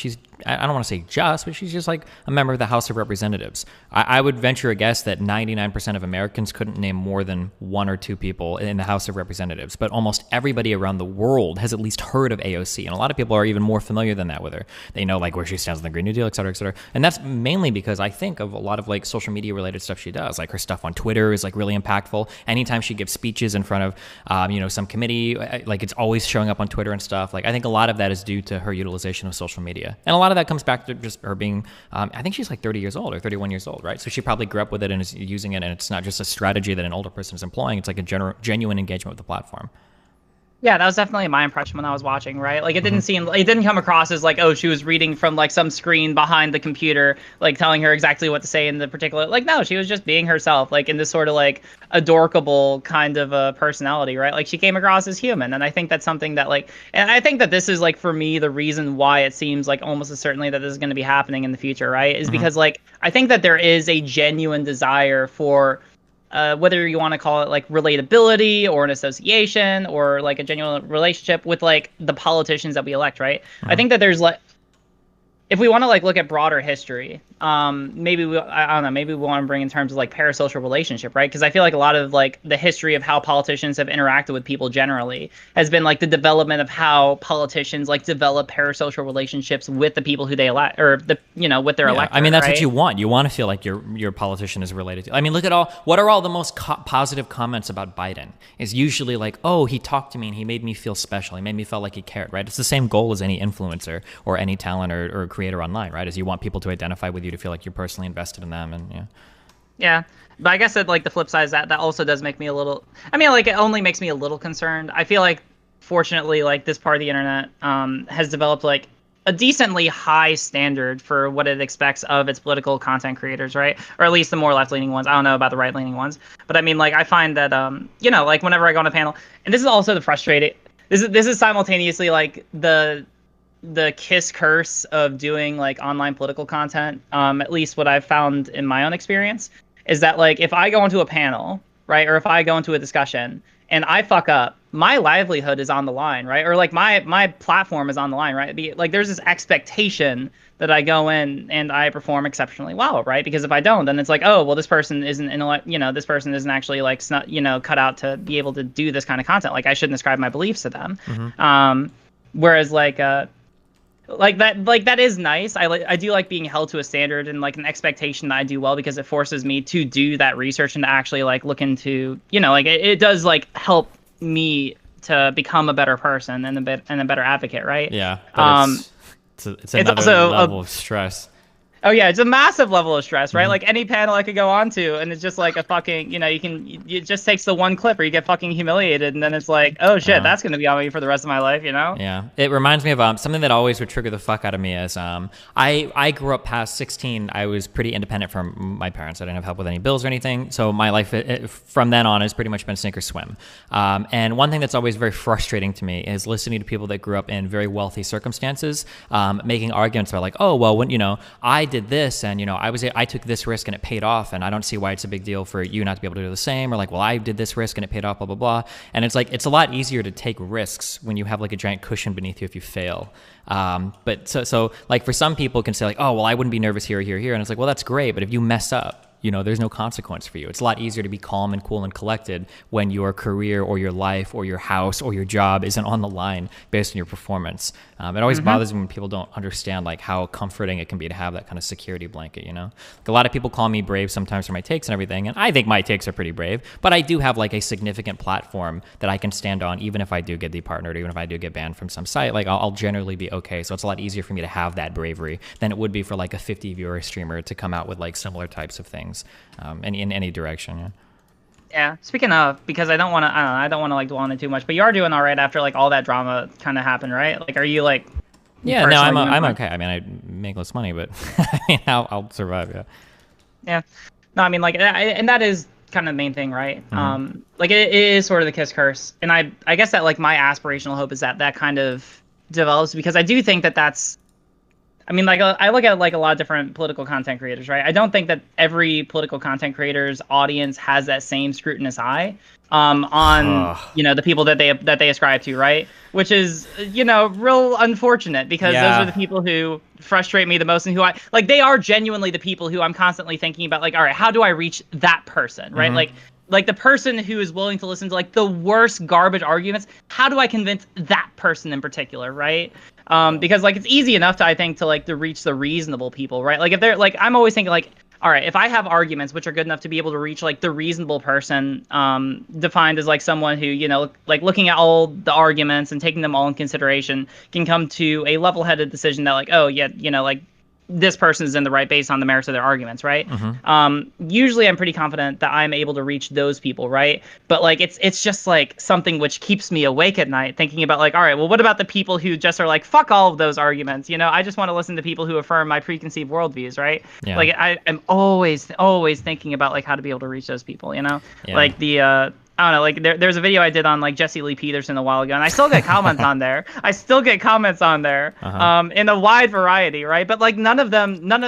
I don't want to say just, but she's just like a member of the House of Representatives. I would venture a guess that 99% of Americans couldn't name more than one or two people in the House of Representatives, but almost everybody around the world has at least heard of AOC. And a lot of people are even more familiar than that with her. They know like where she stands on the Green New Deal, et cetera, et cetera. And that's mainly because I think of a lot of like social media related stuff she does. Like her stuff on Twitter is like really impactful. Anytime she gives speeches in front of, you know, some committee, like it's always showing up on Twitter and stuff. Like I think a lot of that is due to her utilization of social media. And a lot of that comes back to just her being, I think she's like 30 years old or 31 years old, right? So she probably grew up with it and is using it, and it's not just a strategy that an older person is employing. It's like a genuine engagement with the platform. Yeah, that was definitely my impression when I was watching, right? Like, it didn't come across as like, oh, she was reading from like some screen behind the computer, like telling her exactly what to say in the particular, like, no, she was just being herself, like in this sort of like adorkable kind of a personality, right? Like she came across as human. And I think that's something that like, and I think that this is like, for me, the reason why it seems like almost as certainly that this is going to be happening in the future, right? Is because like, I think that there is a genuine desire for, whether you want to call it like relatability or an association or like a genuine relationship with like the politicians that we elect, right? I think that there's like, if we want to like look at broader history, maybe I don't know, maybe we want to bring in terms of like parasocial relationship, right? Because I feel like a lot of like the history of how politicians have interacted with people generally has been like the development of how politicians like develop parasocial relationships with the people who they elect, or the, you know, with their electorate. I mean, that's right? what you want. You want to feel like your politician is related to. I mean, look at what are all the most positive comments about Biden? Is usually like, oh, he talked to me and he made me feel special. He made me feel like he cared, right? It's the same goal as any influencer or any talent or creator online, right? Is you want people to identify with you, to feel like you're personally invested in them, and yeah. But I guess that like the flip side is that also does make me a little, I mean, like it only makes me a little concerned. I feel like fortunately like this part of the internet has developed like a decently high standard for what it expects of its political content creators, right? Or at least the more left-leaning ones. I don't know about the right-leaning ones, but I mean, like I find that you know, like whenever I go on a panel, and this is also the frustrating, this is simultaneously like the kiss curse of doing like online political content, at least what I've found in my own experience, is that like if I go into a panel, right, or if I go into a discussion and I fuck up, my livelihood is on the line, right? Or like my platform is on the line, right? Like there's this expectation that I go in and I perform exceptionally well, right? Because if I don't, then it's like, oh, well, this person isn't, you know, this person isn't actually like, you know, cut out to be able to do this kind of content. Like I shouldn't ascribe my beliefs to them. Whereas like that is nice. I do like being held to a standard and like an expectation that I do well, because it forces me to do that research and to actually like look into, you know, like it does like help me to become a better person and a better advocate, right? Yeah. But it's another also level of stress. Oh yeah, it's a massive level of stress, right? Like any panel I could go on to, and it's just like a fucking, it just takes the one clip where you get fucking humiliated, and then it's like, oh shit, that's gonna be on me for the rest of my life, you know? Yeah, it reminds me of something that always would trigger the fuck out of me is I grew up past 16. I was pretty independent from my parents. I didn't have help with any bills or anything, so my life from then on has pretty much been sink or swim. And one thing that's always very frustrating to me is listening to people that grew up in very wealthy circumstances, making arguments about like, oh well, when I did this and I took this risk and it paid off, and I don't see why it's a big deal for you not to be able to do the same, or like, well, I did this risk and it paid off, blah blah blah. And it's like, it's a lot easier to take risks when you have like a giant cushion beneath you if you fail. But so like for some people can say like, oh well, I wouldn't be nervous here, and it's like, well, that's great, but if you mess up, there's no consequence for you. It's a lot easier to be calm and cool and collected when your career or your life or your house or your job isn't on the line based on your performance. It always bothers me when people don't understand like how comforting it can be to have that kind of security blanket, Like a lot of people call me brave sometimes for my takes and everything, and I think my takes are pretty brave, but I do have like a significant platform that I can stand on even if I do get departnered, even if I do get banned from some site. Like I'll generally be okay. So it's a lot easier for me to have that bravery than it would be for like a 50 viewer streamer to come out with like similar types of things. In any direction, yeah. Speaking of, because I don't want to like dwell on it too much, but you are doing all right after like all that drama kind of happened, right? Like, are you like? Yeah, no, I'm okay. I mean, I make less money, but I'll survive. Yeah. Yeah. No, I mean, like, and that is kind of the main thing, right? Like it is sort of the kiss curse, and I guess that like my aspirational hope is that kind of develops, because I do think that that's. I mean, like, I look at like a lot of different political content creators, right? I don't think that every political content creator's audience has that same scrutinous eye on the people that they ascribe to, right? Which is real unfortunate, because those are the people who frustrate me the most, and who they are genuinely the people who I'm constantly thinking about, like, all right, how do I reach that person, right? Like the person who is willing to listen to like the worst garbage arguments, how do I convince that person in particular, right? Because like it's easy enough to reach the reasonable people, right? Like if they're like, I'm always thinking like, all right, if I have arguments which are good enough to be able to reach like the reasonable person, defined as like someone who, like looking at all the arguments and taking them all in consideration, can come to a level-headed decision that like, oh yeah, like this person is in the right based on the merits of their arguments, right? Usually I'm pretty confident that I'm able to reach those people, right? But like it's just like something which keeps me awake at night, thinking about like, all right, well, what about the people who just are like, fuck all of those arguments, I just want to listen to people who affirm my preconceived worldviews, right? Yeah. Like I'm always thinking about like how to be able to reach those people, Yeah. Like the I don't know, like there's a video I did on like Jesse Lee Peterson a while ago, and I still get comments on there. In a wide variety, right? But like none of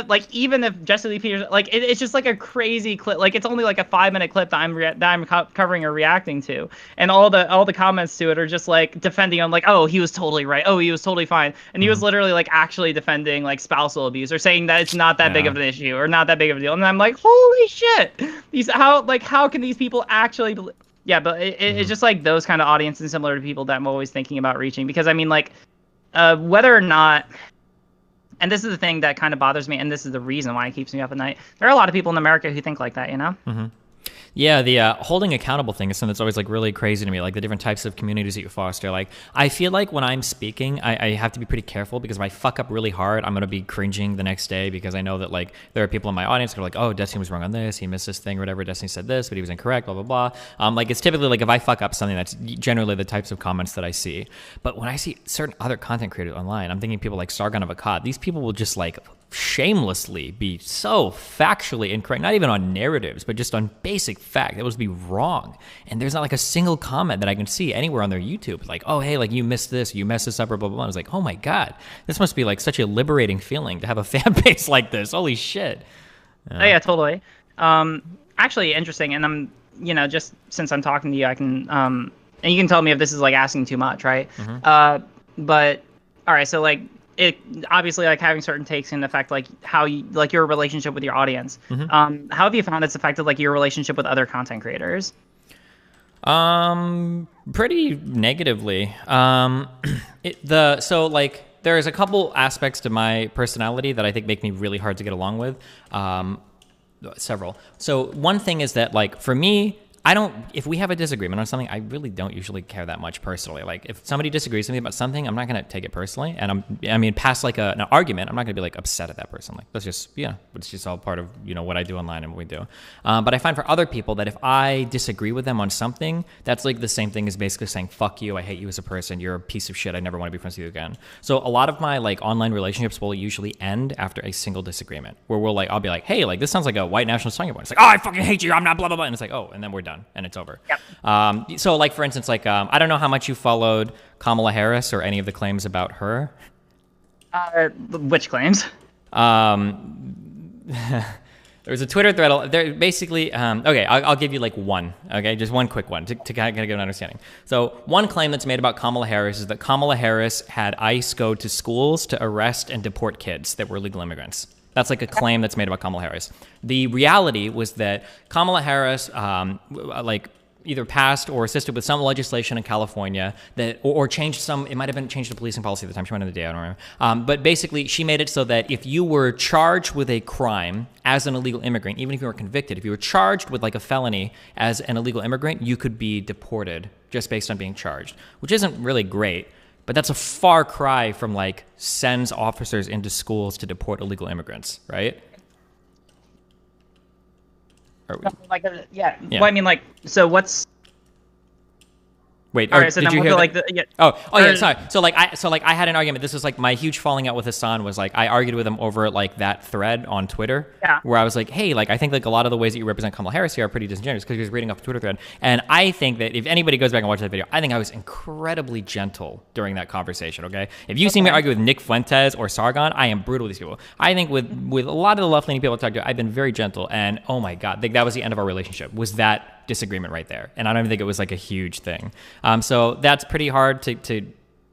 like, even if Jesse Lee Peterson, like it's just like a crazy clip, like it's only like a 5-minute clip that I'm covering or reacting to, and all the comments to it are just like defending on like, oh, he was totally right, oh, he was totally fine, and he was literally like actually defending like spousal abuse, or saying that it's not that big of an issue or not that big of a deal, and I'm like, holy shit, how can these people actually believe? Yeah, but it's just like those kind of audiences, similar to people that I'm always thinking about reaching. Because I mean, like, whether or not, and this is the thing that kind of bothers me, and this is the reason why it keeps me up at night. There are a lot of people in America who think like that, Yeah, the holding accountable thing is something that's always like really crazy to me, like the different types of communities that you foster. Like I feel like when I'm speaking, I have to be pretty careful, because if I fuck up really hard, I'm going to be cringing the next day, because I know that like there are people in my audience who are like, oh, Destiny was wrong on this, he missed this thing or whatever, Destiny said this, but he was incorrect, blah, blah, blah. Like it's typically like if I fuck up something, that's generally the types of comments that I see. But when I see certain other content creators online, I'm thinking people like Sargon of Akkad, these people will just like shamelessly be so factually incorrect, not even on narratives, but just on basic fact. It was be wrong. And there's not like a single comment that I can see anywhere on their YouTube. It's like, oh, hey, like you missed this, you messed this up, or blah, blah, blah. I was like, oh my God, this must be like such a liberating feeling to have a fan base like this. Holy shit. Oh yeah, totally. Actually interesting. And I'm, just since I'm talking to you, I can, and you can tell me if this is like asking too much, right? But all right, so like, it obviously like having certain takes can affect like how you like your relationship with your audience. How have you found it's affected like your relationship with other content creators? Pretty negatively. So like there's a couple aspects to my personality that I think make me really hard to get along with. Several. So one thing is that like for me, I don't, if we have a disagreement on something, I really don't usually care that much personally. Like if somebody disagrees with me about something, I'm not going to take it personally. And past like an argument, I'm not going to be like upset at that person. Like that's just, it's just all part of, what I do online and what we do. But I find for other people that if I disagree with them on something, that's like the same thing as basically saying, fuck you, I hate you as a person, you're a piece of shit, I never want to be friends with you again. So a lot of my like online relationships will usually end after a single disagreement where I'll be like, hey, like this sounds like a white nationalist talking point. It's like, oh, I fucking hate you, I'm not blah, blah, blah. And it's like, oh, and then we're done. And it's over. Yep. So like for instance, like I don't know how much you followed Kamala Harris or any of the claims about her. Which claims? There was a Twitter thread. There basically, okay, I'll give you like one, okay, just one quick one to kind of get an understanding. So one claim that's made about Kamala Harris is that Kamala Harris had ICE go to schools to arrest and deport kids that were illegal immigrants. That's like a claim that's made about Kamala Harris. The reality was that Kamala Harris, like either passed or assisted with some legislation in California that, or changed some, it might have been changed the policing policy at the time, she went in the day, I don't remember. But basically she made it so that if you were charged with a crime as an illegal immigrant, even if you were convicted, if you were charged with like a felony as an illegal immigrant, you could be deported just based on being charged, which isn't really great. But that's a far cry from like sends officers into schools to deport illegal immigrants, right? Like, yeah. Well, I mean, like, so what's? Wait, all right, so did then you we'll hear like that? the, yeah. Oh, yeah, sorry. So I had an argument. This was like my huge falling out with Hassan was like I argued with him over like that thread on Twitter where I was like, hey, like I think like a lot of the ways that you represent Kamala Harris here are pretty disingenuous because he was reading off a Twitter thread. And I think that if anybody goes back and watches that video, I think I was incredibly gentle during that conversation, okay? If you see me argue with Nick Fuentes or Sargon, I am brutal with these people. I think with a lot of the left-leaning people I talk to, I've been very gentle. And oh my God, that was the end of our relationship, was that disagreement right there. And I don't even think it was like a huge thing. So that's pretty hard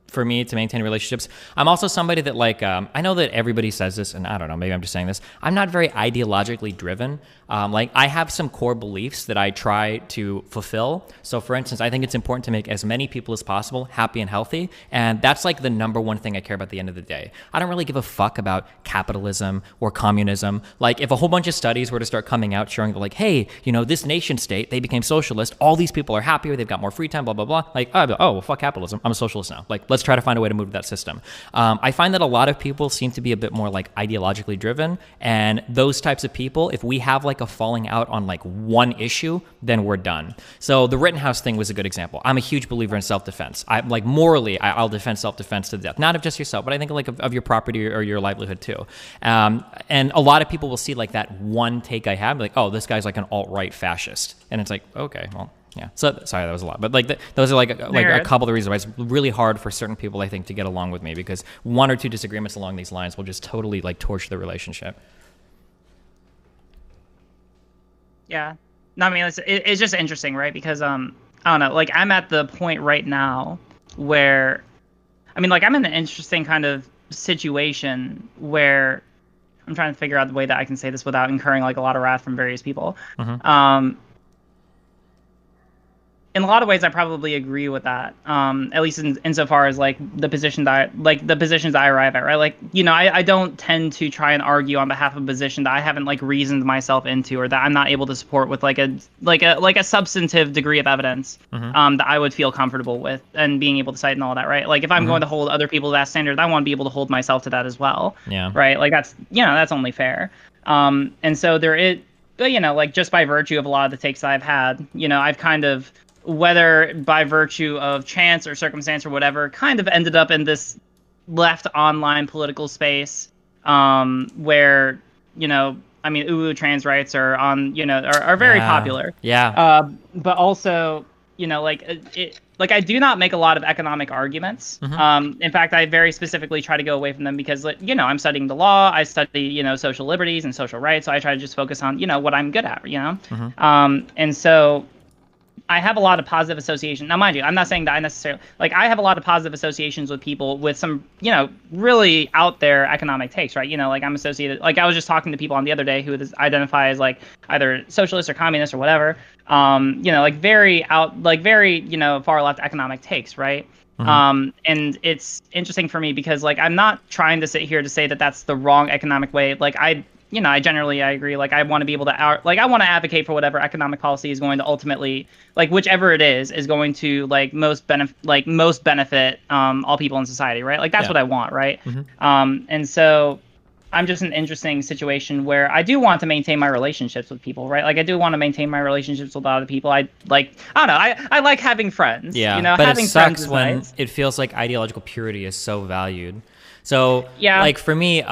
for me to maintain relationships. I'm also somebody that like, I know that everybody says this, and I don't know, maybe I'm just saying this. I'm not very ideologically driven. Like I have some core beliefs that I try to fulfill. So for instance, I think it's important to make as many people as possible happy and healthy. And that's like the number one thing I care about at the end of the day. I don't really give a fuck about capitalism or communism. Like if a whole bunch of studies were to start coming out showing that like, hey, this nation state, they became socialist. All these people are happier. They've got more free time, blah, blah, blah. Like, oh, well, fuck capitalism. I'm a socialist now. Like, let's try to find a way to move that system. I find that a lot of people seem to be a bit more like ideologically driven, and those types of people, if we have like a falling out on like one issue, then we're done. So the Rittenhouse thing was a good example. I'm a huge believer in self-defense. I like morally, I'll defend self-defense to the death, not of just yourself, but I think like of your property or your livelihood too. And a lot of people will see like that one take I have, like, oh, this guy's like an alt-right fascist, and it's like, okay, well. Yeah. So sorry, that was a lot, but like those are like a couple of the reasons why it's really hard for certain people, I think, to get along with me, because one or two disagreements along these lines will just totally like torch the relationship. Yeah. No, I mean it's just interesting, right? Because I don't know, like I'm at the point right now where, I mean, like I'm in an interesting kind of situation where I'm trying to figure out the way that I can say this without incurring like a lot of wrath from various people. Mm-hmm. In a lot of ways, I probably agree with that. At least insofar as like the positions I arrive at, right? Like, I don't tend to try and argue on behalf of a position that I haven't like reasoned myself into, or that I'm not able to support with like a substantive degree of evidence, that I would feel comfortable with and being able to cite and all that, right? Like if I'm going to hold other people to that standard, I want to be able to hold myself to that as well. Yeah. Right. Like that's only fair. And so there is, but like just by virtue of a lot of the takes that I've had, I've kind of, whether by virtue of chance or circumstance or whatever, kind of ended up in this left online political space, where, I mean, trans rights are on, are very popular. Yeah. But also, like I do not make a lot of economic arguments. In fact, I very specifically try to go away from them because, I'm studying the law, I study, social liberties and social rights. So I try to just focus on, what I'm good at, and so I have a lot of positive association. Now, mind you, I'm not saying that I necessarily, like, I have a lot of positive associations with people with some, really out there economic takes, right? Like I'm associated, like I was just talking to people on the other day who identify as like either socialist or communist or whatever, like very far left economic takes, right? And it's interesting for me because like, I'm not trying to sit here to say that that's the wrong economic way. Like you know, I agree. Like, I want to be able to I want to advocate for whatever economic policy is going to ultimately, like, whichever it is going to like most benefit all people in society, right? Like, that's what I want, right? And so I'm just in an interesting situation where I do want to maintain my relationships with people, right? Like, I do want to maintain my relationships with a lot of people. I don't know. I like having friends. Yeah, you know, but having it sucks friends is when nice. it feels like ideological purity is so valued. So, Yeah. like for me,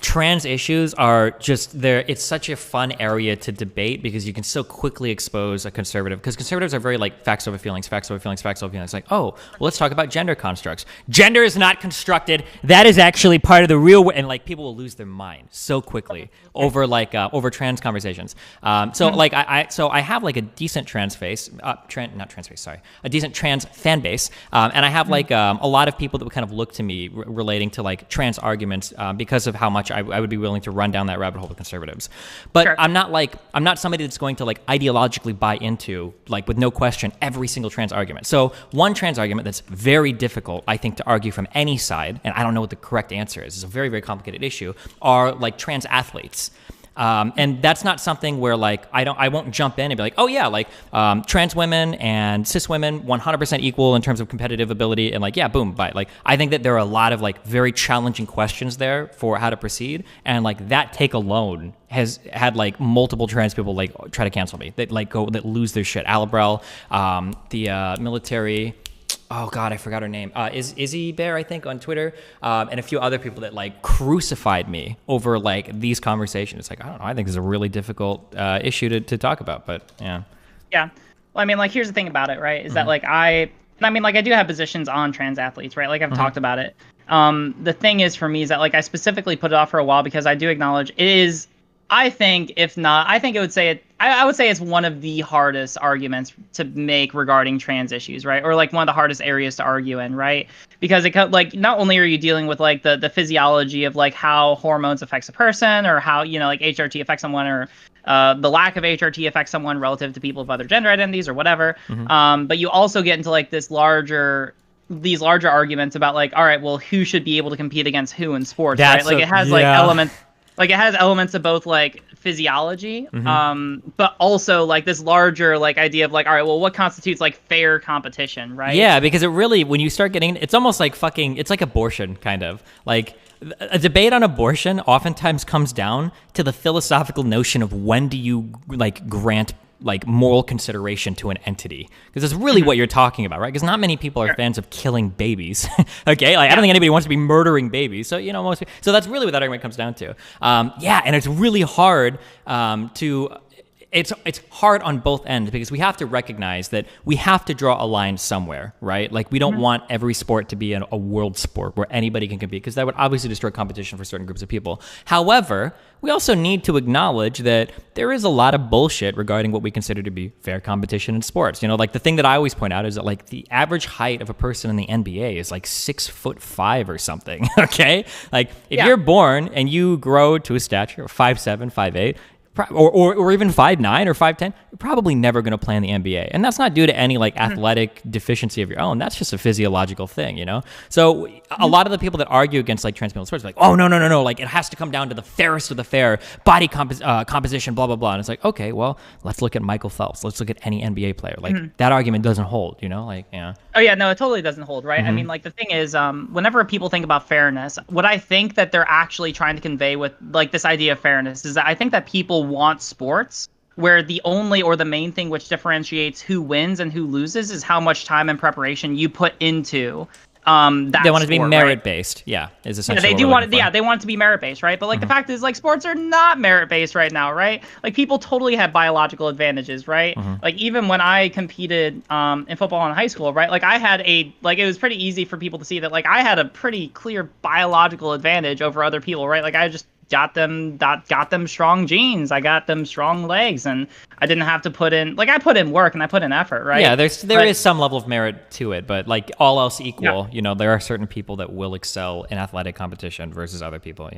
trans issues are just there. It's such a fun area to debate because you can so quickly expose a conservative. Because conservatives are very like facts over feelings, facts over feelings, facts over feelings. Like, oh, well, let's talk about gender constructs. Gender is not constructed. That is actually part of the real. And like people will lose their mind so quickly over over trans conversations. So like I have like a decent trans face, not trans face, sorry, a decent trans fan base, and I have like a lot of people that would kind of look to me relating to like trans arguments because of how much I would be willing to run down that rabbit hole with conservatives. But Sure. I'm not somebody that's going to like ideologically buy into, like with no question, every single trans argument. So one trans argument that's very difficult, I think, to argue from any side, and I don't know what the correct answer is, it's a very, very complicated issue, are like trans athletes. And that's not something where like I won't jump in and be like, oh yeah, like trans women and cis women 100% equal in terms of competitive ability, and like yeah, boom, bye. Like I think that there are a lot of like very challenging questions there for how to proceed, and like that take alone has had like multiple trans people like try to cancel me, that lose their shit. Alabrel, the military. Oh God, I forgot her name. Is Izzy Bear, I think, on Twitter, and a few other people that like crucified me over like these conversations. It's like I don't know. I think it's a really difficult issue to talk about, but yeah. Yeah. Well, I mean, like, here's the thing about it, right? Is that like I do have positions on trans athletes, right? Like I've talked about it. The thing is for me is that like I specifically put it off for a while because I do acknowledge it is. I think if not, I think it would say it. I would say it's one of the hardest arguments to make regarding trans issues, right? Or like one of the hardest areas to argue in, right? Because it like not only are you dealing with like the physiology of like how hormones affects a person, or how like HRT affects someone, or the lack of HRT affects someone relative to people of other gender identities or whatever. But you also get into like these larger arguments about like, all right, well, who should be able to compete against who in sports, right? Like it has like elements. Like it has elements of both like physiology, but also like this larger like idea of like, all right, well, what constitutes like fair competition, right? Yeah, because it really, when you start getting, it's almost like it's like abortion, kind of. Like a debate on abortion oftentimes comes down to the philosophical notion of when do you like grant like moral consideration to an entity, because that's really what you're talking about, right? Because not many people are fans of killing babies. Okay, like I don't think anybody wants to be murdering babies, so so that's really what that argument comes down to. And it's really hard it's hard on both ends, because we have to recognize that we have to draw a line somewhere, right? Like we don't want every sport to be a world sport where anybody can compete, because that would obviously destroy competition for certain groups of people. However, we also need to acknowledge that there is a lot of bullshit regarding what we consider to be fair competition in sports. Like the thing that I always point out is that like the average height of a person in the NBA is like 6'5" or something. Okay, like if you're born and you grow to a stature of 5'7", 5'8", or even 5'9" or 5'10", you're probably never going to play in the NBA. And that's not due to any like athletic deficiency of your own. That's just a physiological thing, So a lot of the people that argue against like trans people in sports are like, oh, no, like it has to come down to the fairest of the fair, body composition, blah, blah, blah. And it's like, okay, well, let's look at Michael Phelps. Let's look at any NBA player. Like that argument doesn't hold, like, yeah. Oh yeah, no, it totally doesn't hold, right? I mean, like the thing is, whenever people think about fairness, what I think that they're actually trying to convey with like this idea of fairness is that I think that people want sports where the only or the main thing which differentiates who wins and who loses is how much time and preparation you put into that they want it to be sport, merit right? based, is essentially they want it to be merit based, right? But like the fact is, like, sports are not merit based right now, right? Like people totally have biological advantages, right? Like even when I competed in football in high school, right? Like I had it was pretty easy for people to see that like I had a pretty clear biological advantage over other people, right? Like I just got them strong genes, I got them strong legs, and I didn't have to put in I put in work and I put in effort, right? Yeah, there is some level of merit to it, but like all else equal, there are certain people that will excel in athletic competition versus other people.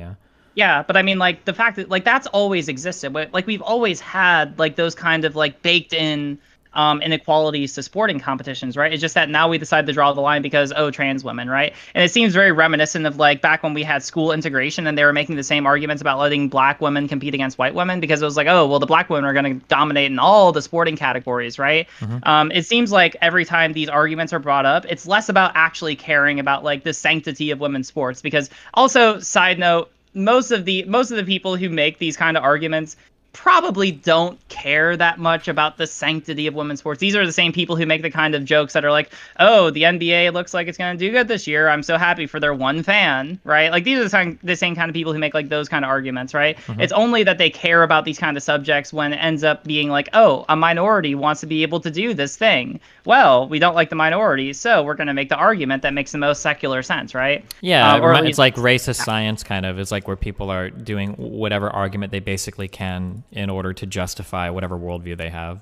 Yeah, but I mean, like the fact that like that's always existed, but like we've always had like those kind of like baked in inequalities to sporting competitions, right? It's just that now we decide to draw the line because, oh, trans women, right? And it seems very reminiscent of like back when we had school integration and they were making the same arguments about letting black women compete against white women because it was like, oh, well, the black women are going to dominate in all the sporting categories, right? It seems like every time these arguments are brought up, it's less about actually caring about like the sanctity of women's sports. Because also, side note, most of the people who make these kind of arguments probably don't care that much about the sanctity of women's sports. These are the same people who make the kind of jokes that are like, oh, the NBA looks like it's going to do good this year. I'm so happy for their one fan, right? Like these are the same kind of people who make like those kind of arguments, right? It's only that they care about these kind of subjects when it ends up being like, oh, a minority wants to be able to do this thing. Well, we don't like the minority, so we're going to make the argument that makes the most secular sense, right? Yeah, it's like racist science kind of. It's like where people are doing whatever argument they basically can in order to justify whatever worldview they have.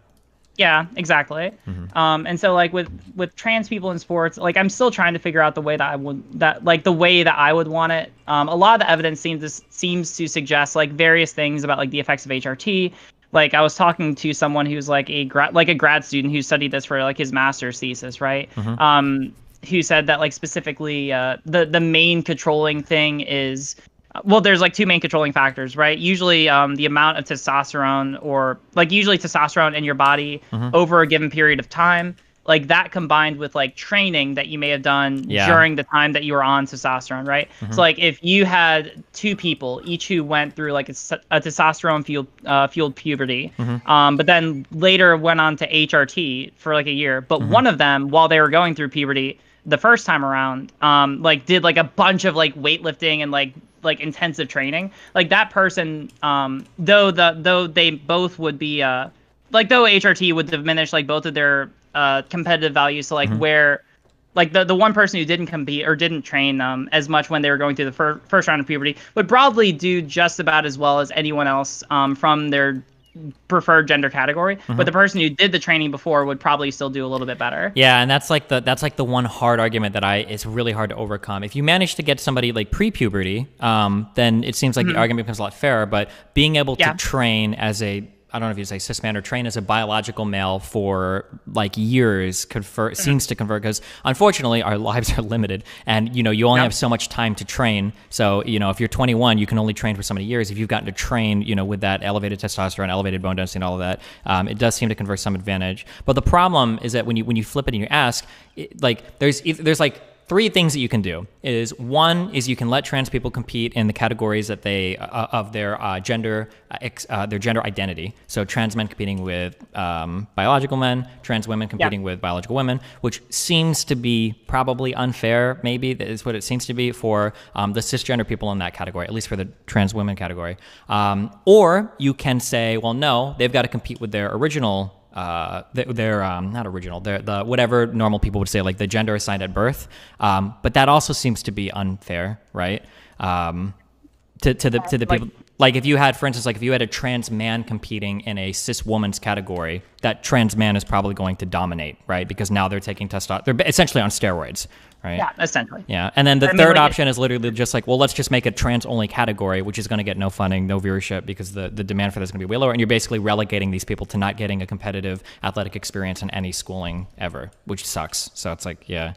Yeah, exactly. And so like with trans people in sports, like I'm still trying to figure out the way that I would want it. A lot of the evidence seems to suggest like various things about like the effects of HRT. Like I was talking to someone who's like a grad student who studied this for like his master's thesis, right? Who said that like specifically the main controlling thing is, well, there's like two main controlling factors, right? Usually the amount of testosterone, or like usually testosterone in your body over a given period of time, like that combined with like training that you may have done during the time that you were on testosterone, right? So like if you had two people, each who went through like a testosterone fueled puberty, but then later went on to HRT for like a year, but one of them, while they were going through puberty the first time around, like did like a bunch of like weightlifting and like intensive training, like that person, though they both would be like, though HRT would diminish like both of their competitive values, so like where like the one person who didn't compete or didn't train as much when they were going through the first round of puberty would probably do just about as well as anyone else from their preferred gender category, but the person who did the training before would probably still do a little bit better. Yeah, and that's like the one hard argument that it's really hard to overcome. If you manage to get somebody like pre-puberty, then it seems like the argument becomes a lot fairer. But being able to train as a, I don't know if you say cis man, or train as a biological male for like years seems to convert, because unfortunately our lives are limited, and you only have so much time to train. So if you're 21, you can only train for so many years. If you've gotten to train with that elevated testosterone, elevated bone density, and all of that, it does seem to convert some advantage. But the problem is that when you flip it and you ask, there's like three things that you can do. One is you can let trans people compete in the categories that they of their gender identity. So trans men competing with biological men, trans women competing with biological women, which seems to be probably unfair. Maybe that is what it seems to be for the cisgender people in that category, at least for the trans women category. Or you can say, well, no, they've got to compete with their original. They're not original. They're the whatever normal people would say, like the gender assigned at birth. But that also seems to be unfair, right? To the people. Like if you had, for instance, like if you had a trans man competing in a cis woman's category, that trans man is probably going to dominate, right? Because now they're taking testosterone. They're essentially on steroids, right? Yeah, essentially. Yeah, and then the third option is literally just like, well, let's just make a trans-only category, which is going to get no funding, no viewership, because the demand for this is going to be way lower, and you're basically relegating these people to not getting a competitive athletic experience in any schooling ever, which sucks. So it's like, yeah.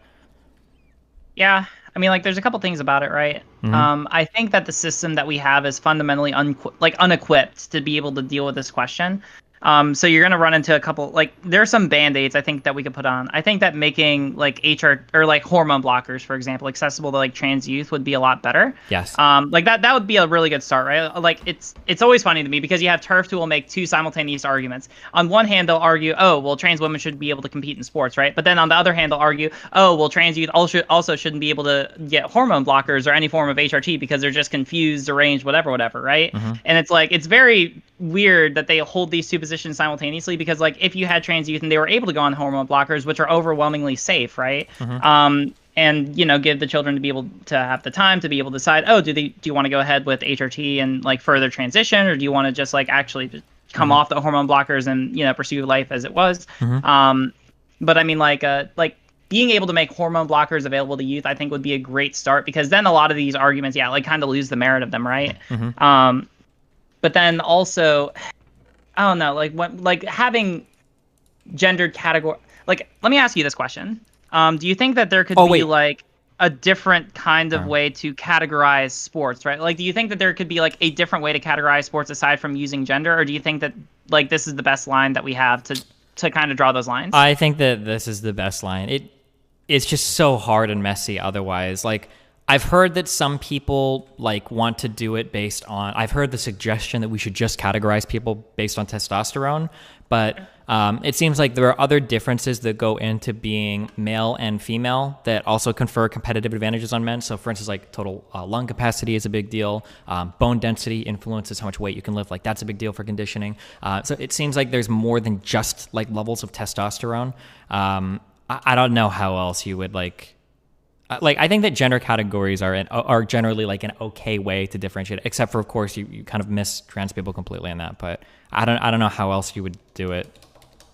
Yeah, I mean, like, there's a couple things about it, right? I think that the system that we have is fundamentally unequipped to be able to deal with this question. So you're going to run into a couple, like, there are some band-aids I think that we could put on. I think that making like or like hormone blockers, for example, accessible to like trans youth would be a lot better. Yes. Like that would be a really good start, right? Like it's always funny to me because you have TERF who will make two simultaneous arguments. On one hand, they'll argue, oh, well, trans women should be able to compete in sports, right? But then on the other hand, they'll argue, oh, well, trans youth also shouldn't be able to get hormone blockers or any form of HRT because they're just confused, deranged, whatever, right? And it's like, it's very weird that they hold these two positions simultaneously, because like if you had trans youth and they were able to go on hormone blockers, which are overwhelmingly safe, right? And give the children to be able to have the time to be able to decide, oh, do you want to go ahead with HRT and like further transition, or do you want to just like actually just come off the hormone blockers and pursue life as it was? But I mean, like being able to make hormone blockers available to youth, I think would be a great start, because then a lot of these arguments, like kind of lose the merit of them, right? But then also, I don't know, like having gendered category. Like, let me ask you this question. Do you think that there could be like a different kind of way to categorize sports, right? Like, do you think that there could be like a different way to categorize sports aside from using gender, or do you think that like this is the best line that we have to kind of draw those lines? I think that this is the best line. It's just so hard and messy otherwise. Like, I've heard that some people like want to do it based on, I've heard the suggestion that we should just categorize people based on testosterone, but it seems like there are other differences that go into being male and female that also confer competitive advantages on men. So for instance, like total lung capacity is a big deal. Bone density influences how much weight you can lift. Like that's a big deal for conditioning. So it seems like there's more than just like levels of testosterone. I don't know how else you would like I think that gender categories are generally like an okay way to differentiate, except for of course you kind of miss trans people completely in that. But I don't know how else you would do it.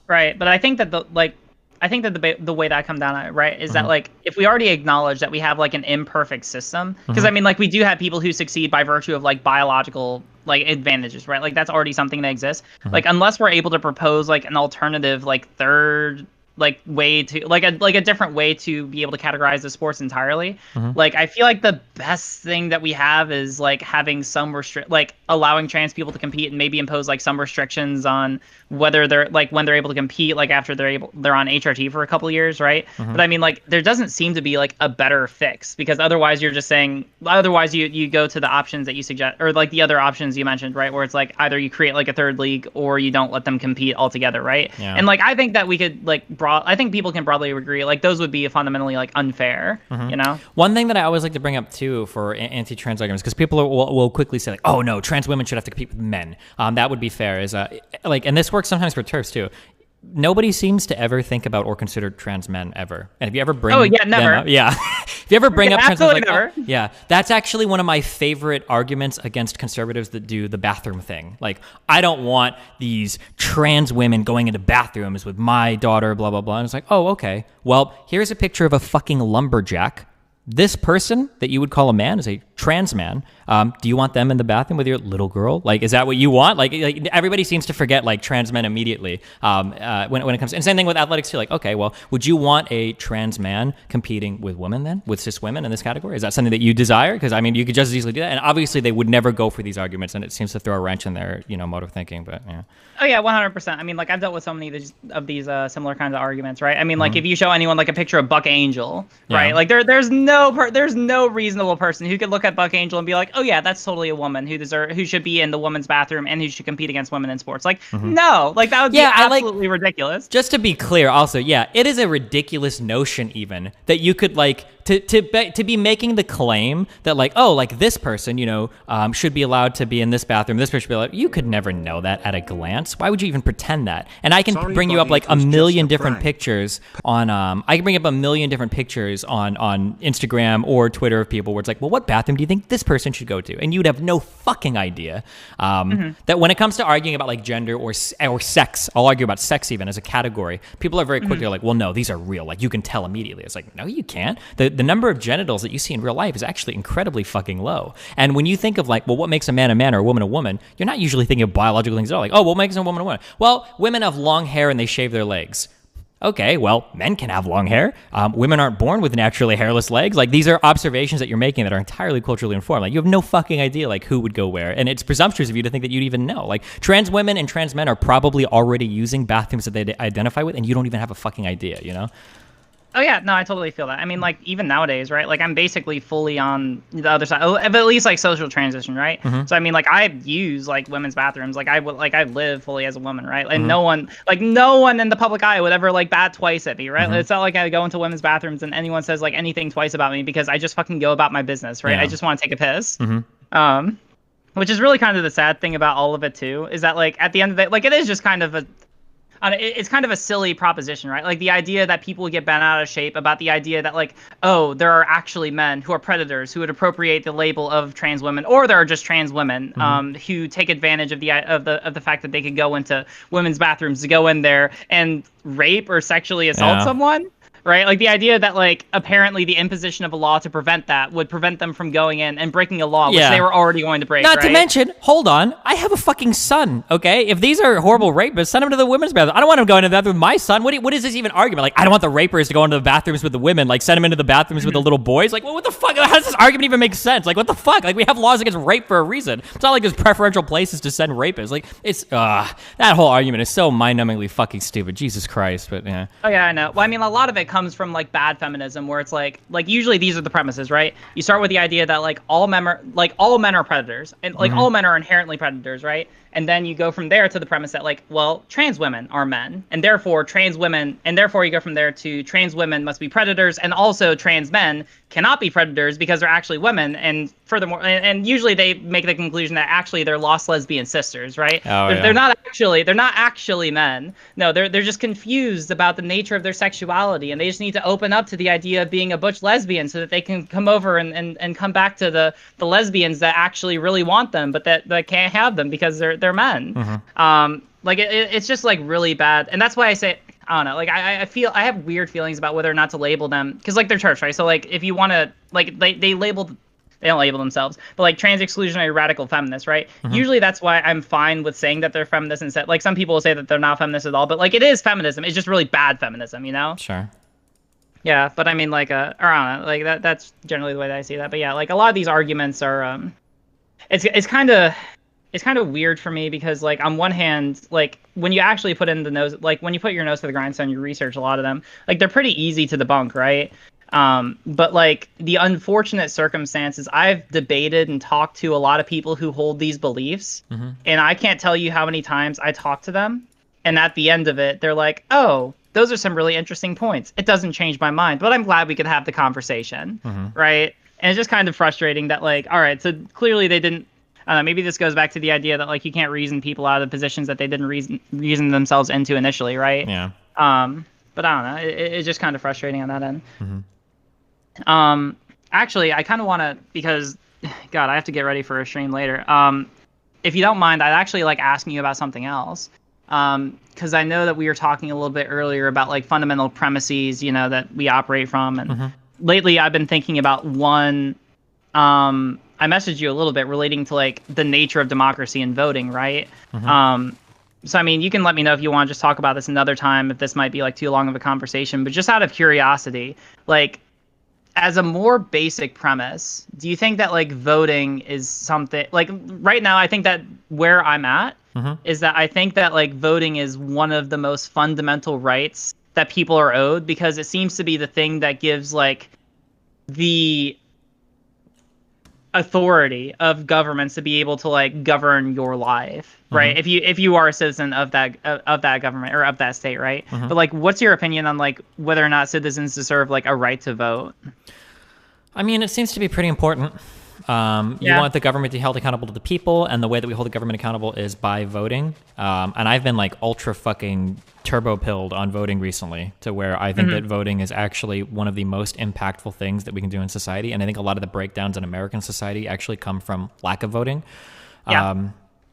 Right, but I think that the way that I come down on it, right, is that like if we already acknowledge that we have like an imperfect system, because I mean like we do have people who succeed by virtue of like biological like advantages, right? Like that's already something that exists. Like unless we're able to propose like an alternative like third like way to like a different way to be able to categorize the sports entirely. Like I feel like the best thing that we have is like having some like allowing trans people to compete and maybe impose like some restrictions on whether they're like when they're able to compete, like after they're on HRT for a couple of years, right? But I mean like there doesn't seem to be like a better fix, because otherwise you're just saying you go to the options that you suggest, or like the other options you mentioned, right, where it's like either you create like a third league or you don't let them compete altogether, right? And like I think that we could like I think people can broadly agree like those would be fundamentally like unfair, you know. One thing that I always like to bring up too for anti-trans arguments, because people will quickly say like, oh no, trans women should have to compete with men, that would be fair, is like, and this works sometimes for TERFs too. Nobody seems to ever think about or consider trans men ever. And if you ever bring never. Up, if you ever bring up trans men, like, never. That's actually one of my favorite arguments against conservatives that do the bathroom thing. Like, I don't want these trans women going into bathrooms with my daughter, blah, blah, blah. And it's like, oh, okay. Well, here's a picture of a fucking lumberjack. This person that you would call a man is a trans man. Do you want them in the bathroom with your little girl? Like, is that what you want? Like everybody seems to forget like trans men immediately when it comes to, and same thing with athletics too. Like, okay, well, would you want a trans man competing with women then, with cis women in this category? Is that something that you desire? Because I mean, you could just as easily do that. And obviously they would never go for these arguments, and it seems to throw a wrench in their, mode of thinking, but yeah. Oh yeah, 100%. I mean, like I've dealt with so many of these similar kinds of arguments, right? I mean, like if you show anyone like a picture of Buck Angel, right? Like there's no reasonable person who could look at Buck Angel and be like, oh yeah, that's totally a woman who should be in the women's bathroom and who should compete against women in sports. Like no, like that would be absolutely ridiculous. Just to be clear, also, it is a ridiculous notion even that you could like to be making the claim that like, oh, like this person, should be allowed to be in this bathroom. This person should be allowed. You could never know that at a glance. Why would you even pretend that? And I can bring you up like a million different pictures on Instagram or Twitter of people where it's like, well, what bathroom do you think this person should go to? And you'd have no fucking idea that when it comes to arguing about like gender or sex, I'll argue about sex even as a category. People are very quickly like, well, no, these are real. Like you can tell immediately. It's like, no, you can't. The number of genitals that you see in real life is actually incredibly fucking low. And when you think of like, well, what makes a man or a woman, you're not usually thinking of biological things at all. Like, oh, what makes a woman a woman? Well, women have long hair and they shave their legs. Okay, well, men can have long hair. Women aren't born with naturally hairless legs. Like, these are observations that you're making that are entirely culturally informed. Like, you have no fucking idea, like, who would go where. And it's presumptuous of you to think that you'd even know. Like, trans women and trans men are probably already using bathrooms that they identify with, and you don't even have a fucking idea, Oh yeah, no, I totally feel that. I mean, like even nowadays, right? Like I'm basically fully on the other side of at least like social transition, right? So I mean, like I use like women's bathrooms, like I live fully as a woman, right? And no one in the public eye would ever like bat twice at me, right? It's not like I go into women's bathrooms and anyone says like anything twice about me, because I just fucking go about my business, right? I just want to take a piss. Which is really kind of the sad thing about all of it too, is that like at the end of the day, like it is just kind of it's kind of a silly proposition, right? Like the idea that people get bent out of shape about the idea that like, oh, there are actually men who are predators who would appropriate the label of trans women, or there are just trans women who take advantage of the fact that they could go into women's bathrooms to go in there and rape or sexually assault someone. right? Like the idea that like apparently the imposition of a law to prevent that would prevent them from going in and breaking a law, which they were already going to break. Not to right? mention, hold on, I have a fucking son. Okay, if these are horrible rapists, send them to the women's bathroom. I don't want them going to the bathroom with my son. What is this even argument? Like, I don't want the rapers to go into the bathrooms with the women. Like, send them into the bathrooms with the little boys. Like, what the fuck? How does this argument even make sense? Like, what the fuck? Like, we have laws against rape for a reason. It's not like there's preferential places to send rapists. Like, it's that whole argument is so mind-numbingly fucking stupid. Jesus Christ, but yeah. Oh yeah, I know. Well, I mean, a lot of it comes from like bad feminism, where it's like usually these are the premises, right? You start with the idea that like all men are predators, and like all men are inherently predators, right? And then you go from there to the premise that like, well, trans women are men, and therefore you go from there to trans women must be predators, and also trans men cannot be predators because they're actually women. And furthermore, and usually they make the conclusion that actually they're lost lesbian sisters, right? They're not actually men. No, they're just confused about the nature of their sexuality, and they just need to open up to the idea of being a butch lesbian so that they can come over and come back to the lesbians that actually really want them, but that can't have them because they're men. Like it's just like really bad, and that's why I say I don't know. Like I feel I have weird feelings about whether or not to label them, because like they're church, right? So like if you want to like they don't label themselves, but like trans exclusionary radical feminists, right? Usually that's why I'm fine with saying that they're feminists instead. Like some people will say that they're not feminists at all, but like it is feminism. It's just really bad feminism, you know? Sure. Yeah, but I mean like or I don't know, like that's generally the way that I see that. But yeah, like a lot of these arguments are it's kind of weird for me, because like on one hand, like when you actually put in the nose, like when you put your nose to the grindstone, you research a lot of them, like they're pretty easy to debunk, right? But like the unfortunate circumstances, I've debated and talked to a lot of people who hold these beliefs, and I can't tell you how many times I talk to them, and at the end of it, they're like, oh, those are some really interesting points. It doesn't change my mind, but I'm glad we could have the conversation, right? And it's just kind of frustrating that like, all right, so clearly they didn't, maybe this goes back to the idea that like you can't reason people out of the positions that they didn't reason themselves into initially, right? Yeah. But I don't know. It's just kind of frustrating on that end. Actually, I kind of want to, because, God, I have to get ready for a stream later. If you don't mind, I'd actually like asking you about something else. Because I know that we were talking a little bit earlier about like fundamental premises, you know, that we operate from, and lately I've been thinking about one. I messaged you a little bit relating to like the nature of democracy and voting, right? So I mean, you can let me know if you want to just talk about this another time, if this might be like too long of a conversation, but just out of curiosity, like as a more basic premise, do you think that like voting is something like right now? I think that where I'm at is that I think that like voting is one of the most fundamental rights that people are owed, because it seems to be the thing that gives like the authority of governments to be able to like govern your life, right? If you are a citizen of that government or of that state, right? But like, what's your opinion on like whether or not citizens deserve like a right to vote? I mean, it seems to be pretty important. You want the government to be held accountable to the people, and the way that we hold the government accountable is by voting. And I've been like ultra fucking turbo pilled on voting recently, to where I think that voting is actually one of the most impactful things that we can do in society. And I think a lot of the breakdowns in American society actually come from lack of voting.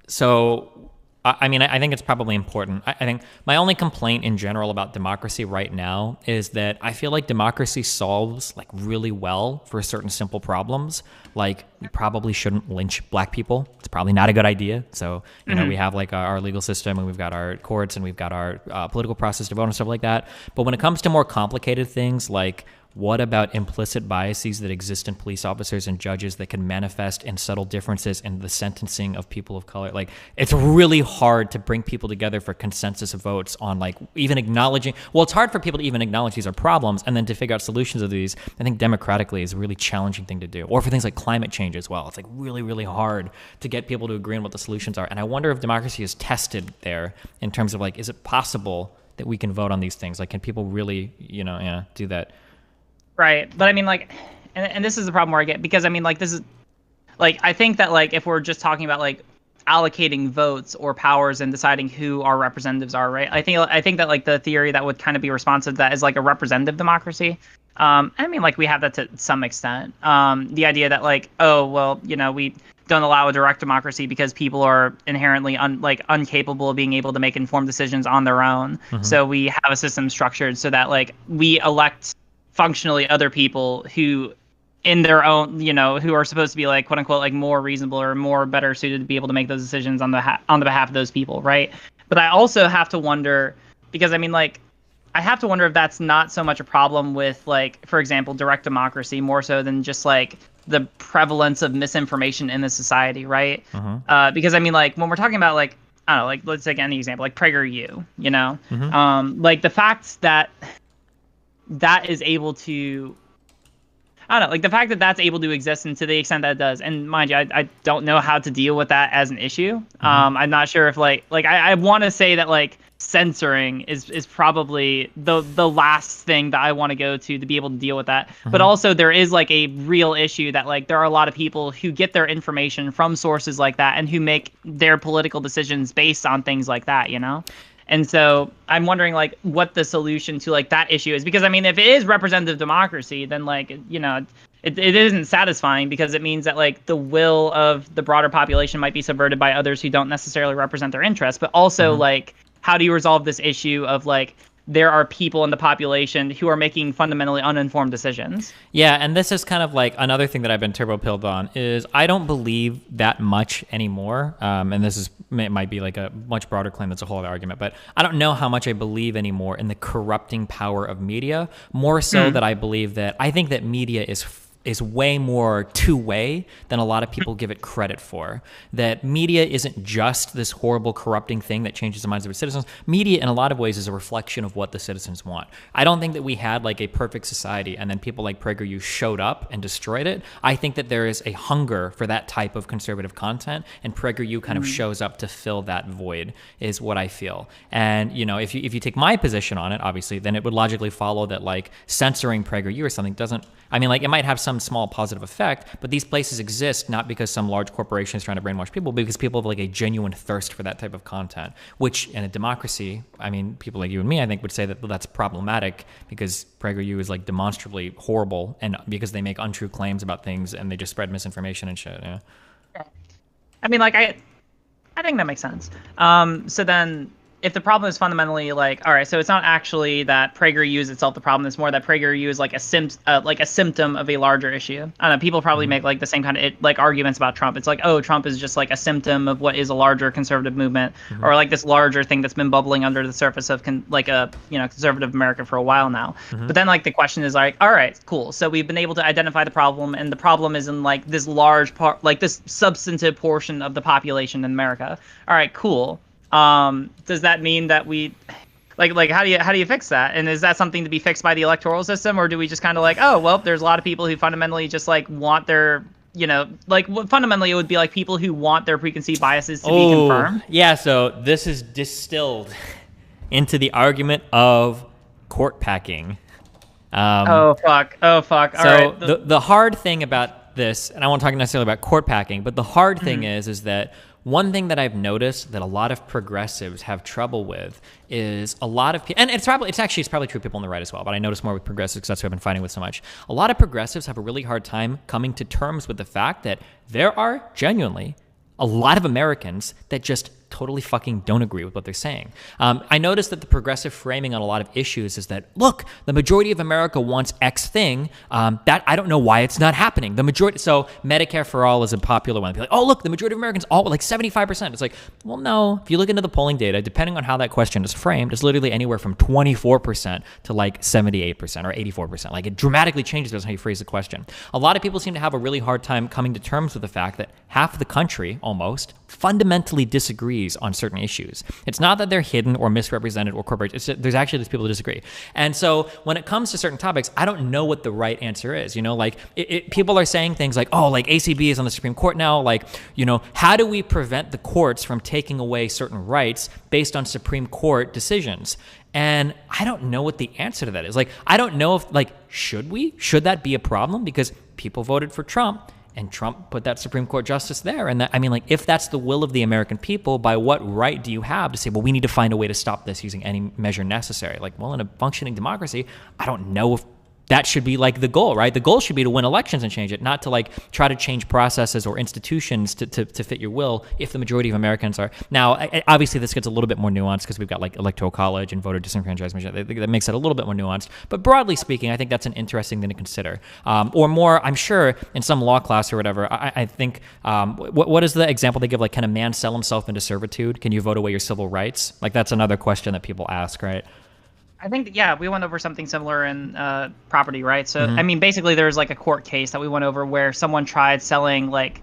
So I mean, I think it's probably important. I think my only complaint in general about democracy right now is that I feel like democracy solves like really well for certain simple problems. Like, we probably shouldn't lynch black people. It's probably not a good idea. So, you know, we have like our legal system, and we've got our courts, and we've got our political process to vote and stuff like that. But when it comes to more complicated things, like what about implicit biases that exist in police officers and judges that can manifest in subtle differences in the sentencing of people of color? Like, it's really hard to bring people together for consensus votes on like even acknowledging, well, it's hard for people to even acknowledge these are problems and then to figure out solutions of these. I think democratically is a really challenging thing to do. Or for things like climate change as well. It's like really, really hard to get people to agree on what the solutions are. And I wonder if democracy is tested there in terms of like, is it possible that we can vote on these things? Like, can people really, you know, do that? Right. But I mean, like, and this is the problem where I get, because I mean, like, this is like, I think that like, if we're just talking about like allocating votes or powers and deciding who our representatives are, right? I think that like the theory that would kind of be responsive to that is like a representative democracy. I mean, like, we have that to some extent. The idea that like, oh, well, you know, we don't allow a direct democracy because people are inherently incapable of being able to make informed decisions on their own. So we have a system structured so that like we elect functionally other people who in their own, who are supposed to be like, quote unquote, like more reasonable or more better suited to be able to make those decisions on the behalf of those people. Right. But I also have to wonder, because I mean, like, I have to wonder if that's not so much a problem with, like, for example, direct democracy, more so than just like the prevalence of misinformation in the society. Right. Because I mean, like, when we're talking about like, I don't know, like, let's take any example, like PragerU, like the fact that is able to, I don't know, like the fact that that's able to exist and to the extent that it does, and mind you, I don't know how to deal with that as an issue. I'm not sure if like I want to say that like censoring is probably the last thing that I want to go to be able to deal with that. But also there is like a real issue that like there are a lot of people who get their information from sources like that and who make their political decisions based on things like that, And so I'm wondering like what the solution to like that issue is, because I mean, if it is representative democracy, then like, it isn't satisfying, because it means that like the will of the broader population might be subverted by others who don't necessarily represent their interests. But also like, how do you resolve this issue of like, there are people in the population who are making fundamentally uninformed decisions? Yeah, and this is kind of like another thing that I've been turbo pilled on is I don't believe that much anymore. And it might be like a much broader claim. That's a whole other argument, but I don't know how much I believe anymore in the corrupting power of media. More so that I think that media is way more two-way than a lot of people give it credit for. That media isn't just this horrible corrupting thing that changes the minds of its citizens. Media in a lot of ways is a reflection of what the citizens want. I don't think that we had like a perfect society and then people like PragerU showed up and destroyed it. I think that there is a hunger for that type of conservative content, and PragerU kind of shows up to fill that void, is what I feel. And if you take my position on it, obviously, then it would logically follow that like censoring PragerU or something doesn't, I mean, like, it might have some small positive effect, but these places exist not because some large corporation is trying to brainwash people, but because people have like a genuine thirst for that type of content, which in a democracy, I mean, people like you and me, I think, would say that that's problematic because PragerU is like demonstrably horrible, and because they make untrue claims about things and they just spread misinformation and shit. Yeah. I mean, like, I think that makes sense. So then, if the problem is fundamentally like, all right, so it's not actually that PragerU is itself the problem. It's more that PragerU is like a symptom of a larger issue. I don't know. People probably make like the same kind of like arguments about Trump. It's like, oh, Trump is just like a symptom of what is a larger conservative movement, or like this larger thing that's been bubbling under the surface of conservative America for a while now. But then like the question is like, all right, cool. So we've been able to identify the problem, and the problem is in like this large part, like this substantive portion of the population in America. All right, cool. Does that mean that we like how do you fix that? And is that something to be fixed by the electoral system, or do we just kind of like, oh, well, there's a lot of people who fundamentally just like want their, fundamentally it would be like people who want their preconceived biases to be confirmed? Yeah, so this is distilled into the argument of court packing. Oh fuck. All right. The hard thing about this, and I won't talk necessarily about court packing, but the hard thing is that one thing that I've noticed that a lot of progressives have trouble with is a lot of people, and it's probably true of people on the right as well, but I notice more with progressives because that's who I've been fighting with so much. A lot of progressives have a really hard time coming to terms with the fact that there are genuinely a lot of Americans that just totally fucking don't agree with what they're saying. I noticed that the progressive framing on a lot of issues is that, look, the majority of America wants X thing. That I don't know why it's not happening. The majority, so Medicare for all is a popular one. People are like, oh, look, the majority of Americans, all like 75%. It's like, well, no. If you look into the polling data, depending on how that question is framed, it's literally anywhere from 24% to like 78% or 84%. Like, it dramatically changes based on how you phrase the question. A lot of people seem to have a really hard time coming to terms with the fact that half the country almost fundamentally disagrees on certain issues. It's not that they're hidden or misrepresented or corporate. There's actually these people who disagree. And so when it comes to certain topics, I don't know what the right answer is. Like people are saying things like, oh, like ACB is on the Supreme Court now. Like, how do we prevent the courts from taking away certain rights based on Supreme Court decisions? And I don't know what the answer to that is. Like, I don't know if, like, should that be a problem? Because people voted for Trump, and Trump put that Supreme Court justice there. And that, I mean, like, if that's the will of the American people, by what right do you have to say, well, we need to find a way to stop this using any measure necessary? Like, well, in a functioning democracy, I don't know if that should be like the goal, right? The goal should be to win elections and change it, not to like try to change processes or institutions to fit your will if the majority of Americans are. Now, obviously, this gets a little bit more nuanced because we've got like electoral college and voter disenfranchisement. That makes it a little bit more nuanced. But broadly speaking, I think that's an interesting thing to consider. Or more, I'm sure, in some law class or whatever, I think, what is the example they give? Like, can a man sell himself into servitude? Can you vote away your civil rights? Like, that's another question that people ask, right? I think, yeah, we went over something similar in property, right? So, I mean, basically, there's like a court case that we went over where someone tried selling, like,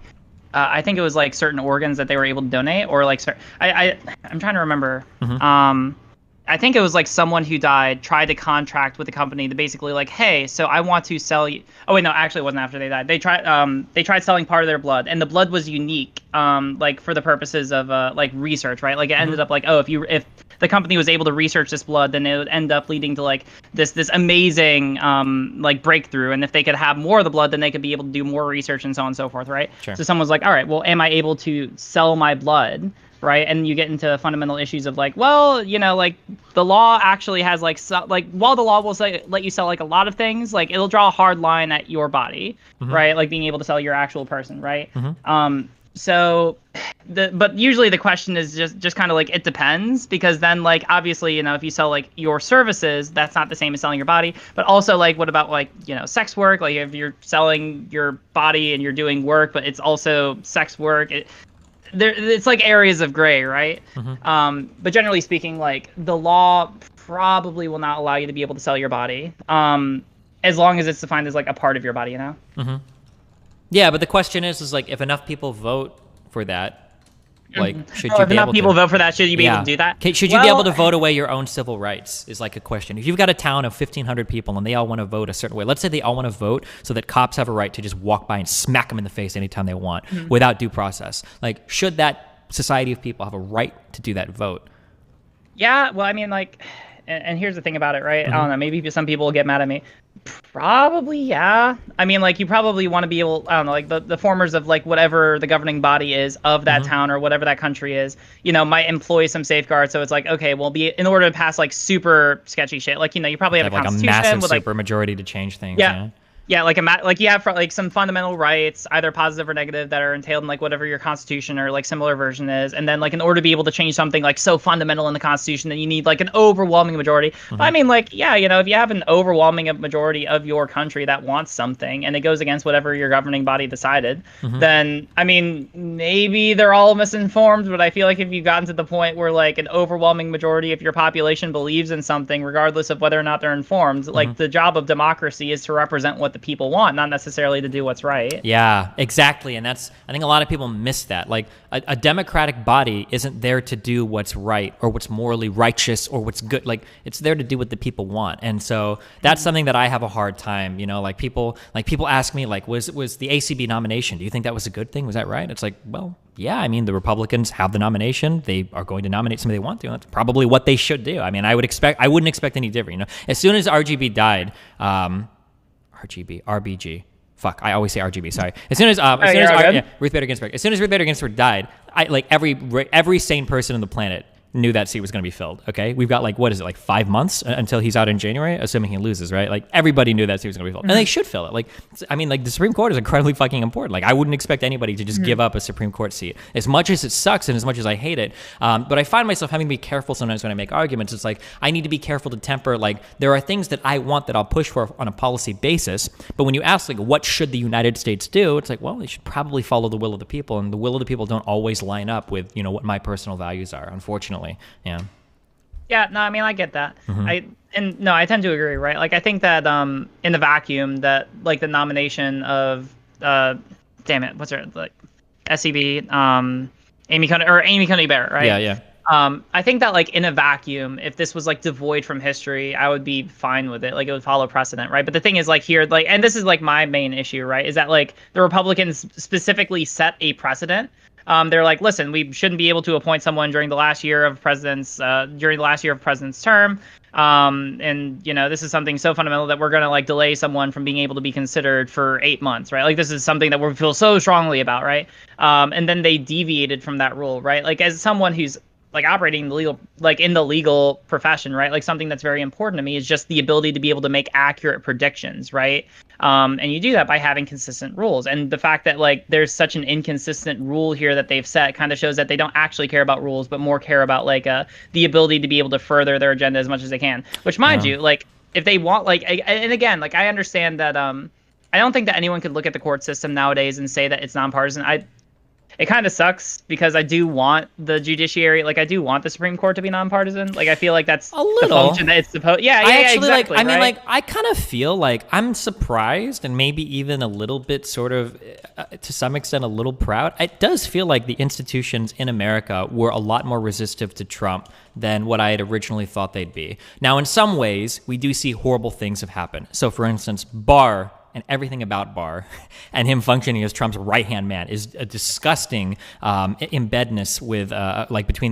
I think it was like certain organs that they were able to donate, or like, I'm trying to remember. I think it was like someone who died tried to contract with the company to basically like, hey, so I want to sell you. Oh wait, no, actually, it wasn't after they died. They tried selling part of their blood, and the blood was unique, like for the purposes of like research, right? Like it ended up like, oh, if the company was able to research this blood, then it would end up leading to like this amazing like breakthrough. And if they could have more of the blood, then they could be able to do more research and so on and so forth, right? Sure. So someone's like, all right, well, am I able to sell my blood? Right, and you get into fundamental issues of like, well, you know, like the law actually has like, while the law will say let you sell like a lot of things, like it'll draw a hard line at your body, right? Like being able to sell your actual person, right? So, but usually the question is just kind of like it depends, because then like obviously, you know, if you sell like your services, that's not the same as selling your body. But also like, what about like, you know, sex work? Like if you're selling your body and you're doing work, but it's also sex work. It's like areas of gray, right? But generally speaking, like the law probably will not allow you to be able to sell your body, as long as it's defined as like a part of your body, you know? Yeah, but the question is like if enough people vote for that, like should you if be enough able people to vote for that, should you be able to do that? Should you be able to vote away your own civil rights is like a question. If you've got a town of 1,500 people and they all want to vote a certain way, let's say they all want to vote so that cops have a right to just walk by and smack them in the face anytime they want without due process. Like, should that society of people have a right to do that vote? Yeah, well, I mean, like, and here's the thing about it, right? I don't know, maybe some people will get mad at me. Probably, yeah. I mean, like, you probably want to be able, I don't know, like, the formers of, like, whatever the governing body is of that town or whatever that country is, you know, might employ some safeguards. So it's like, okay, well, in order to pass, like, super sketchy shit, like, you know, you probably have a like constitution. A massive with, like, super majority to change things. Yeah, like you have like some fundamental rights, either positive or negative, that are entailed in like whatever your constitution or like similar version is. And then like in order to be able to change something like so fundamental in the constitution, then you need like an overwhelming majority. But I mean, like, yeah, you know, if you have an overwhelming majority of your country that wants something and it goes against whatever your governing body decided, then I mean, maybe they're all misinformed. But I feel like if you've gotten to the point where like an overwhelming majority of your population believes in something, regardless of whether or not they're informed, like the job of democracy is to represent what the people want, not necessarily to do what's right. Yeah, exactly. And that's, I think a lot of people miss that. Like a democratic body isn't there to do what's right or what's morally righteous or what's good. Like it's there to do what the people want. And so that's something that I have a hard time, you know, like people ask me like, was the ACB nomination, do you think that was a good thing? Was that right? It's like, well, yeah, I mean, the Republicans have the nomination. They are going to nominate somebody they want to. And that's probably what they should do. I mean, I wouldn't expect any different, you know. As soon as RGB died, RBG. Fuck, I always say RGB. Sorry. As soon as Ruth Bader Ginsburg. As soon as Ruth Bader Ginsburg died, every sane person on the planet knew that seat was going to be filled. Okay, we've got like, what is it, like 5 months until he's out in January, assuming he loses, right? Like everybody knew that seat was going to be filled, and they should fill it. Like, I mean, like the Supreme Court is incredibly fucking important. Like I wouldn't expect anybody to just give up a Supreme Court seat, as much as it sucks and as much as I hate it. But I find myself having to be careful sometimes when I make arguments. It's like I need to be careful to temper. Like there are things that I want that I'll push for on a policy basis, but when you ask like what should the United States do, it's like, well, they should probably follow the will of the people, and the will of the people don't always line up with, you know, what my personal values are, unfortunately. Yeah. Yeah, no, I mean, I get that. I tend to agree, right? Like, I think that in the vacuum, that like the nomination of damn it, what's her, like SCB, Amy Coney Barrett, right? Yeah. I think that like in a vacuum, if this was like devoid from history, I would be fine with it. Like it would follow precedent, right? But the thing is like here, like, and this is like my main issue, right? Is that like the Republicans specifically set a precedent. They're like, listen, we shouldn't be able to appoint someone during the last year of president's term. And you know, this is something so fundamental that we're going to like delay someone from being able to be considered for 8 months, right? Like this is something that we feel so strongly about, right? And then they deviated from that rule, right? Like as someone who's like operating the legal, like in the legal profession, right? Like something that's very important to me is just the ability to be able to make accurate predictions, right? And you do that by having consistent rules. And the fact that like there's such an inconsistent rule here that they've set kind of shows that they don't actually care about rules, but more care about like the ability to be able to further their agenda as much as they can. Which, mind you, like if they want, like, and again, like I understand that I don't think that anyone could look at the court system nowadays and say that it's nonpartisan. It kind of sucks because I do want the judiciary, like I do want the Supreme Court to be nonpartisan. Like I feel like that's a little the function that it's supposed. Yeah, I actually exactly, like. I mean, right? like I kind of feel like I'm surprised and maybe even a little bit, sort of, to some extent, a little proud. It does feel like the institutions in America were a lot more resistive to Trump than what I had originally thought they'd be. Now, in some ways, we do see horrible things have happened. So, for instance, Barr and everything about Barr and him functioning as Trump's right-hand man is a disgusting embedness with like between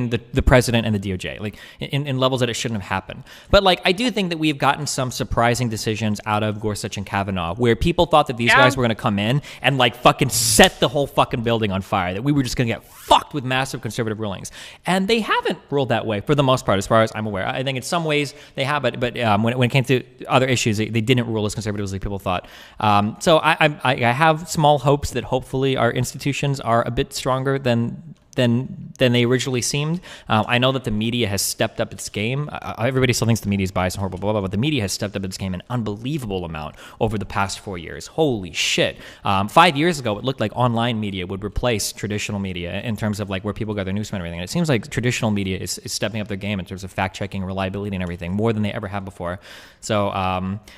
the president and the DOJ, like in levels that it shouldn't have happened. But like I do think that we've gotten some surprising decisions out of Gorsuch and Kavanaugh where people thought that these guys were going to come in and like fucking set the whole fucking building on fire, that we were just going to get fucked with massive conservative rulings. And they haven't ruled that way for the most part, as far as I'm aware. I think in some ways they have, but when it came to other issues, they didn't rule as conservative as people thought. So I have small hopes that hopefully our institutions are a bit stronger than they originally seemed. I know that the media has stepped up its game. Everybody still thinks the media is biased and horrible, blah, blah, blah, but the media has stepped up its game an unbelievable amount over the past 4 years. Holy shit. 5 years ago, it looked like online media would replace traditional media in terms of like where people got their news from and everything. And it seems like traditional media is stepping up their game in terms of fact-checking, reliability, and everything more than they ever have before. So,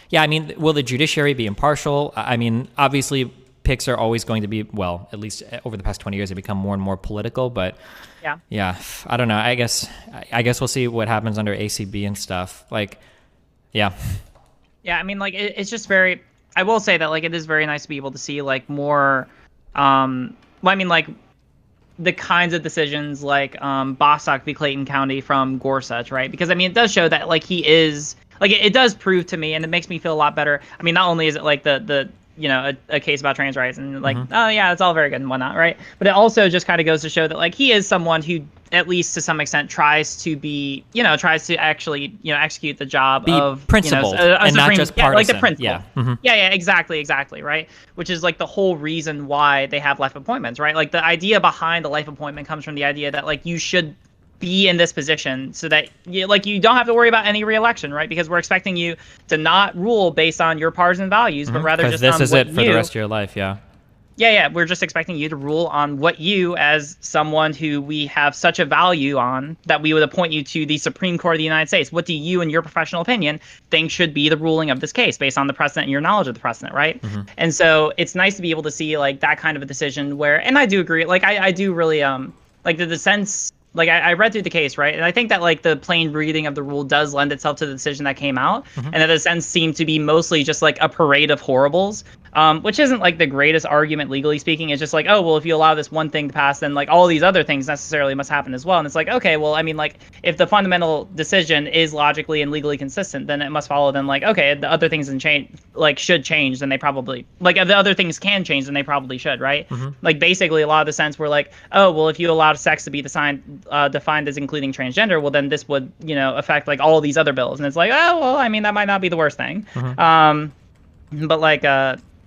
yeah, I mean, will the judiciary be impartial? I mean, obviously, picks are always going to be, well, at least over the past 20 years, they become more and more political. But yeah, I don't know. I guess we'll see what happens under ACB and stuff. Like, yeah. I mean, like it's just very. I will say that like it is very nice to be able to see like more. Well, I mean, like the kinds of decisions like Bostock v. Clayton County from Gorsuch, right? Because I mean, it does show that like he is like it does prove to me, and it makes me feel a lot better. I mean, not only is it like the you know, a case about trans rights and like, oh yeah, it's all very good and whatnot, right? But it also just kind of goes to show that like he is someone who, at least to some extent, tries to be, you know, tries to actually, you know, execute the job of principled, you know, and not just partisan. Like the principle. Yeah. Yeah, exactly, right? Which is like the whole reason why they have life appointments, right? Like the idea behind the life appointment comes from the idea that like you should be in this position so that you don't have to worry about any re-election, right? Because we're expecting you to not rule based on your partisan values, but rather just this on is it for the rest of your life. Yeah, we're just expecting you to rule on what you, as someone who we have such a value on, that we would appoint you to the Supreme Court of the United States. What do you, in your professional opinion, think should be the ruling of this case based on the precedent and your knowledge of the precedent, right? And so it's nice to be able to see like that kind of a decision where, and I do agree, like I do really like the dissents. Like I read through the case, right? And I think that like the plain reading of the rule does lend itself to the decision that came out, and that the dissents seem to be mostly just like a parade of horribles, which isn't like the greatest argument legally speaking. It's just like, oh well, if you allow this one thing to pass, then like all these other things necessarily must happen as well. And it's like, okay, well, I mean, like if the fundamental decision is logically and legally consistent, then it must follow. Then like, okay, the other things should change, then they probably like if the other things can change, then they probably should, right? Like basically, a lot of the sense were like, oh well, if you allowed sex to be defined as including transgender, well then this would, you know, affect like all these other bills. And it's like, oh well, I mean that might not be the worst thing. But like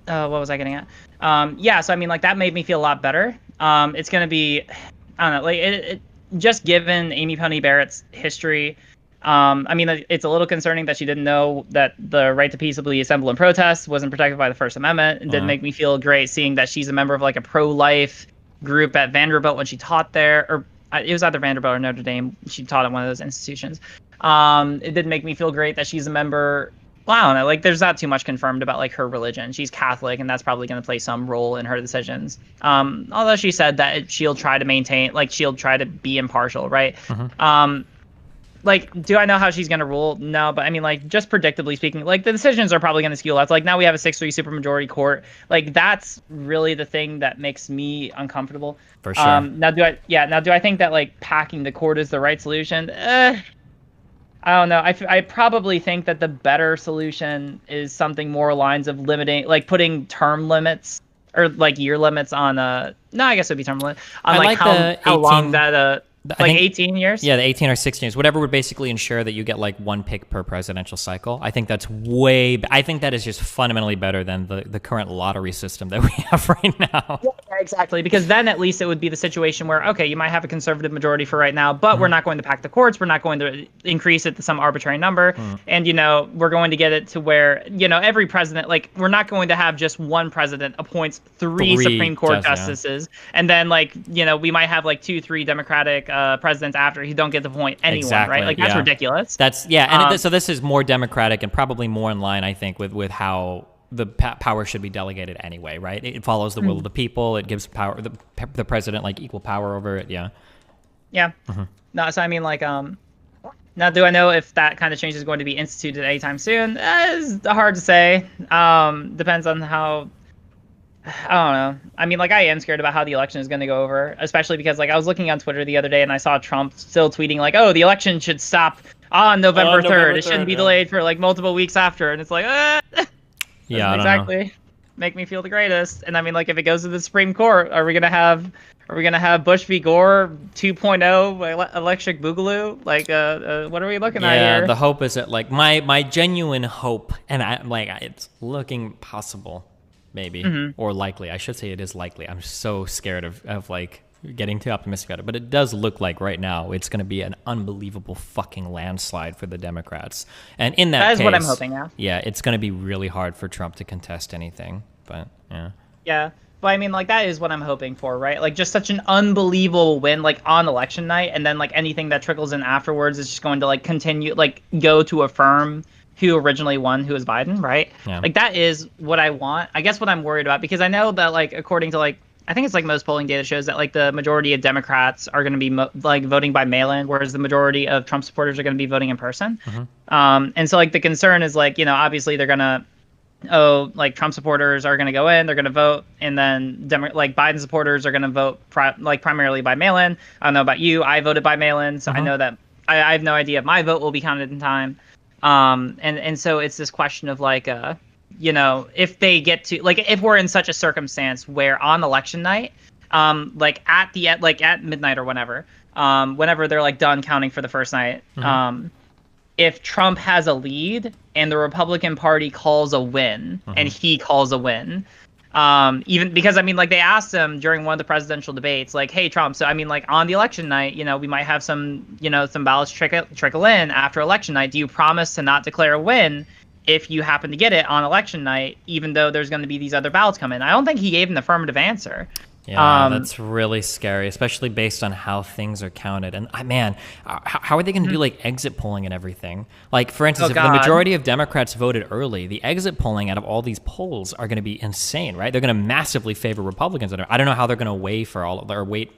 what was I getting at? Yeah, so I mean like that made me feel a lot better. It's gonna be, I don't know, like it just given Amy Coney Barrett's history. I mean, it's a little concerning that she didn't know that the right to peaceably assemble and protest wasn't protected by the First Amendment. It didn't make me feel great seeing that she's a member of like a pro-life group at Vanderbilt when she taught there, or it was either Vanderbilt or Notre Dame. She taught at one of those institutions. It didn't make me feel great that she's a member. Well, I don't know. Like, there's not too much confirmed about like her religion. She's Catholic, and that's probably going to play some role in her decisions. Although she said that she'll try to maintain, like, she'll try to be impartial, right? Like, do I know how she's going to rule? No, but I mean, like, just predictably speaking, like, the decisions are probably going to skew left. Like, now we have a 6-3 supermajority court. Like, that's really the thing that makes me uncomfortable. For sure. Now, do I think that, like, packing the court is the right solution? I don't know. I probably think that the better solution is something more lines of limiting, like, putting term limits or, like, year limits on, no, I guess it would be term limit. On, like how long that, Like 18 years? Yeah, the 18 or 16 years, whatever would basically ensure that you get like one pick per presidential cycle. I think that's I think that is just fundamentally better than the current lottery system that we have right now. Yeah, exactly. Because then at least it would be the situation where, okay, you might have a conservative majority for right now, but we're not going to pack the courts. We're not going to increase it to some arbitrary number. And, we're going to get it to where, every president, like, we're not going to have just one president appoints three Supreme Court justices. Yeah. And then, like, we might have like 2-3 Democratic presidents after who don't get to appoint anyone, right? Like, that's ridiculous. So this is more democratic and probably more in line, I think, with how the power should be delegated anyway, right? It follows the will of the people. It gives the president like equal power over it. Yeah. Yeah. No, so I mean, like, now, do I know if that kind of change is going to be instituted anytime soon? It's hard to say. Depends on how. I don't know. I mean, like, I am scared about how the election is going to go over, especially because, like, I was looking on Twitter the other day and I saw Trump still tweeting, like, oh, the election should stop on November 3rd. It shouldn't be delayed for, like, multiple weeks after. And it's like, yeah, exactly make me feel the greatest. And I mean, like, if it goes to the Supreme Court, are we going to have Bush v. Gore 2.0 electric boogaloo? Like, what are we looking at here? Yeah, the hope is that, like, my genuine hope, and it's looking possible. Maybe, or likely. I should say it is likely. I'm so scared of like getting too optimistic about it. But it does look like right now it's going to be an unbelievable fucking landslide for the Democrats. And in that case, what I'm hoping, yeah. Yeah, it's going to be really hard for Trump to contest anything. But, yeah. Yeah. But I mean, like, that is what I'm hoping for, right? Like, just such an unbelievable win, like, on election night. And then, like, anything that trickles in afterwards is just going to, like, continue, like, go to affirm who originally won, who was Biden, right? Yeah. Like, that is what I want. I guess what I'm worried about, because I know that, like, according to, like, I think it's, like, most polling data shows that, like, the majority of Democrats are going to be, like, voting by mail-in, whereas the majority of Trump supporters are going to be voting in person. And so, like, the concern is, like, obviously they're going to, like, Trump supporters are going to go in, they're going to vote, and then, like, Biden supporters are going to vote, primarily by mail-in. I don't know about you. I voted by mail-in, so I know that I have no idea if my vote will be counted in time. And so it's this question of, like, if they get to, like, if we're in such a circumstance where on election night, like at midnight or whenever they're, like, done counting for the first night, if Trump has a lead and the Republican Party calls a win, and he calls a win, even because, I mean, like, they asked him during one of the presidential debates, like, hey, Trump, so I mean, like, on the election night, we might have some ballots trickle in after election night. Do you promise to not declare a win if you happen to get it on election night, even though there's going to be these other ballots come in? I don't think he gave an affirmative answer. Yeah, that's really scary, especially based on how things are counted. And man, how are they going to do like exit polling and everything? Like, for instance, if the majority of Democrats voted early, the exit polling out of all these polls are going to be insane, right? They're going to massively favor Republicans. I don't know how they're going to wait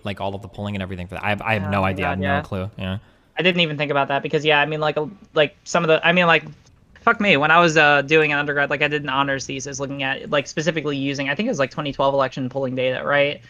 like all of the polling and everything for that. I have no idea. I have no clue. Yeah, I didn't even think about that because, yeah, I mean, like some of the, I mean, like, fuck me. When I was doing an undergrad, like, I did an honors thesis looking at, like, specifically using, I think it was like 2012 election polling data, right?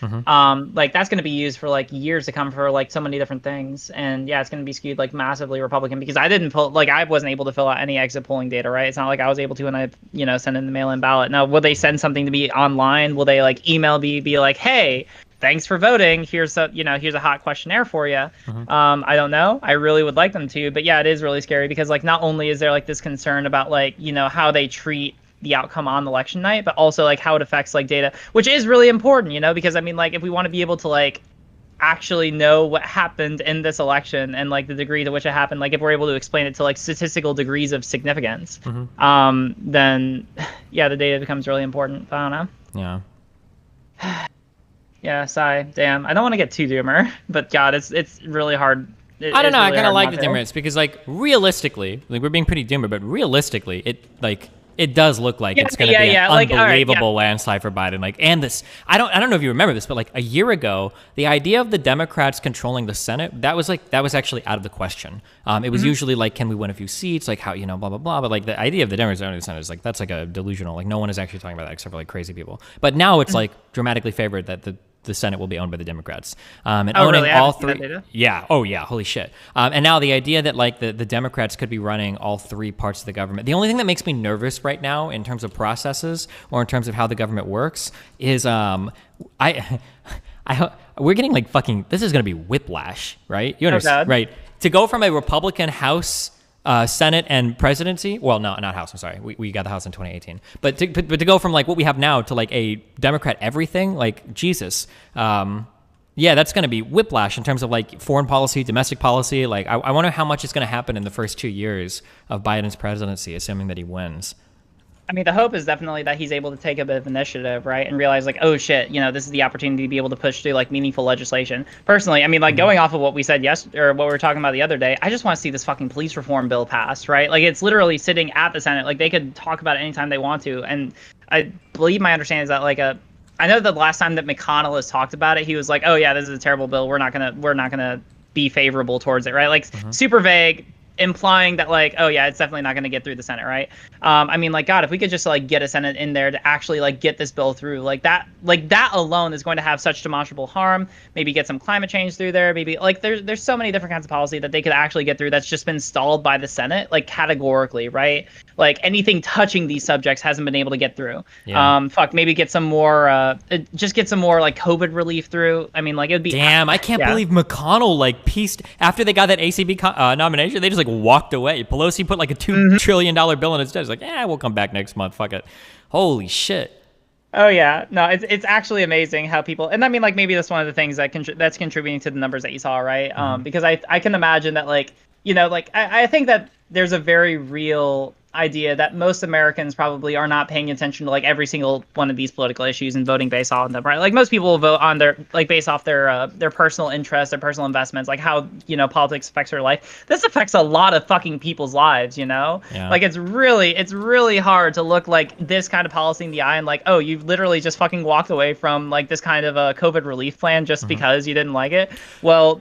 Like, that's going to be used for, like, years to come for, like, so many different things. And yeah, it's going to be skewed, like, massively Republican because I wasn't able to fill out any exit polling data, right? It's not like I was able to when I, send in the mail-in ballot. Now, will they send something to be online? Will they, like, email me, be like, hey, thanks for voting. Here's a hot questionnaire for you. I don't know. I really would like them to, but yeah, it is really scary because, like, not only is there, like, this concern about, like, how they treat the outcome on election night, but also, like, how it affects, like, data, which is really important, because, I mean, like, if we want to be able to, like, actually know what happened in this election and, like, the degree to which it happened, like, if we're able to explain it to, like, statistical degrees of significance, then yeah, the data becomes really important. I don't know. Yeah. Yeah, sigh. Damn. I don't want to get too doomer, but God, it's really hard. I don't know. Really I kind of like the doomers because, like, realistically, like, we're being pretty doomer, but realistically, it does look like it's going to be an unbelievable landslide for Biden. Like, and this, I don't know if you remember this, but, like, a year ago, the idea of the Democrats controlling the Senate, that was actually out of the question. It was usually like, can we win a few seats? Like, how, blah, blah, blah. But, like, the idea of the Democrats owning the Senate is, like, that's, like, a delusional. Like, no one is actually talking about that except for, like, crazy people. But now it's like dramatically favored that the Senate will be owned by the Democrats. And owning really? all three. Yeah. Oh, yeah. Holy shit. And now the idea that, like, the Democrats could be running all three parts of the government. The only thing that makes me nervous right now in terms of processes or in terms of how the government works is we're getting like fucking. This is gonna be whiplash, right? You understand, right? To go from a Republican House, Senate, and presidency. Well, no, not House. I'm sorry. We got the House in 2018. But to go from like what we have now to like a Democrat everything, like Jesus. Yeah, that's going to be whiplash in terms of like foreign policy, domestic policy. Like, I wonder how much is going to happen in the first 2 years of Biden's presidency, assuming that he wins. I mean, the hope is definitely that he's able to take a bit of initiative, right, and realize like, oh shit, this is the opportunity to be able to push through like meaningful legislation. Personally, I mean, like going off of what we said or what we were talking about the other day, I just want to see this fucking police reform bill passed, right? Like, it's literally sitting at the Senate. Like, they could talk about it anytime they want to, and I believe my understanding is that like I know that the last time that McConnell has talked about it, he was like, "Oh yeah, this is a terrible bill. We're not gonna be favorable towards it." Right? Like super vague, implying that like, "Oh yeah, it's definitely not gonna get through the Senate." Right? I mean, like God, if we could just like get a Senate in there to actually like get this bill through, like that alone is going to have such demonstrable harm. Maybe get some climate change through there. Maybe like there's so many different kinds of policy that they could actually get through that's just been stalled by the Senate, like categorically, right? Like anything touching these subjects hasn't been able to get through. Yeah. Maybe get some more, just get some more like COVID relief through. I mean, like it'd be. Damn, I can't believe McConnell like pieced after they got that ACB nomination. They just like walked away. Pelosi put like a $2 trillion bill in its desk. Like, yeah, we'll come back next month. Fuck it. Holy shit. Oh yeah, no, it's actually amazing how people, and I mean, like maybe that's one of the things that that's contributing to the numbers that you saw, right? Because I can imagine that like like I think that there's a very real idea that most Americans probably are not paying attention to like every single one of these political issues and voting based on them, right? Like most people will vote on their like based off their personal interests, their personal investments, like how politics affects their life. This affects a lot of fucking people's lives, Yeah. Like it's really hard to look like this kind of policy in the eye and like, oh, you've literally just fucking walked away from like this kind of a COVID relief plan just because you didn't like it. Well,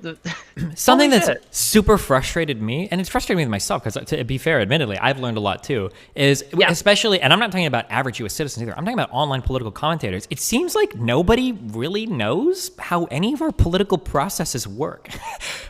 something that's super frustrated me, and it's frustrated me myself because to be fair, admittedly, I've learned a lot too, is especially, and I'm not talking about average U.S. citizens either, I'm talking about online political commentators. It seems like nobody really knows how any of our political processes work,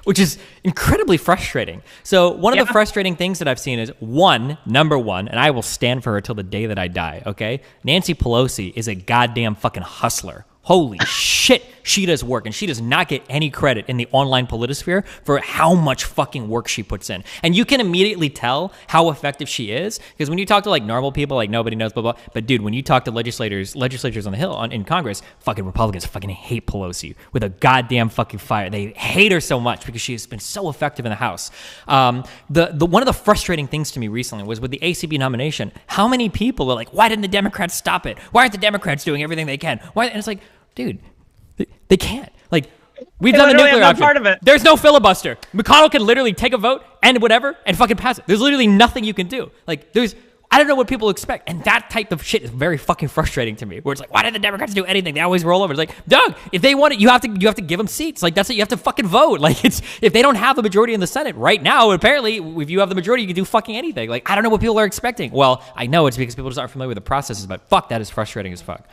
which is incredibly frustrating. So one of the frustrating things that I've seen is number one, and I will stand for her till the day that I die, okay? Nancy Pelosi is a goddamn fucking hustler. Holy shit, she does work, and she does not get any credit in the online politosphere for how much fucking work she puts in. And you can immediately tell how effective she is, because when you talk to like normal people, like nobody knows, blah, blah, but dude, when you talk to legislators on the Hill in Congress, fucking Republicans fucking hate Pelosi with a goddamn fucking fire. They hate her so much because she has been so effective in the House. The one of the frustrating things to me recently was with the ACB nomination, how many people are like, why didn't the Democrats stop it? Why aren't the Democrats doing everything they can? Why? And it's like, dude, they can't. Like, we've done the nuclear option. Part of it. There's no filibuster. McConnell can literally take a vote and whatever and fucking pass it. There's literally nothing you can do. Like, I don't know what people expect. And that type of shit is very fucking frustrating to me. Where it's like, why did the Democrats do anything? They always roll over. It's like, Doug, if they want it, you have to give them seats. Like, that's it. You have to fucking vote. Like, if they don't have a majority in the Senate right now, apparently, if you have the majority, you can do fucking anything. Like, I don't know what people are expecting. Well, I know it's because people just aren't familiar with the processes, but fuck, that is frustrating as fuck.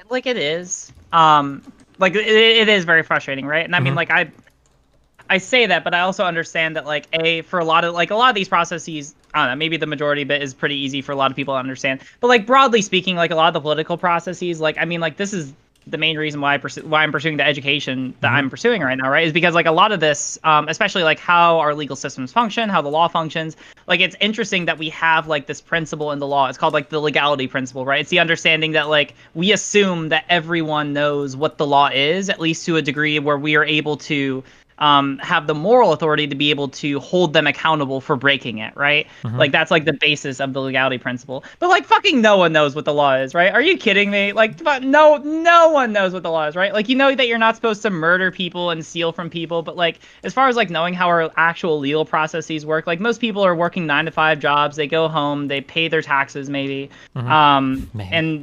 Like it is. Like it is very frustrating, right? And I mean, like I say that, but I also understand that like for a lot of these processes, I don't know, maybe the majority bit is pretty easy for a lot of people to understand. But like broadly speaking, like a lot of the political processes, like I mean, like this is the main reason why I'm pursuing the education that I'm pursuing right now, right? Is because like a lot of this, especially like how our legal systems function, how the law functions, like it's interesting that we have like this principle in the law. It's called like the legality principle, right? It's the understanding that like we assume that everyone knows what the law is, at least to a degree where we are able to have the moral authority to be able to hold them accountable for breaking it, right? Like that's like the basis of the legality principle. But like fucking no one knows what the law is, right? Are you kidding me? Like no one knows what the law is, right? Like you know that you're not supposed to murder people and steal from people, but like as far as like knowing how our actual legal processes work, like most people are working 9-to-5 jobs, they go home, they pay their taxes maybe, and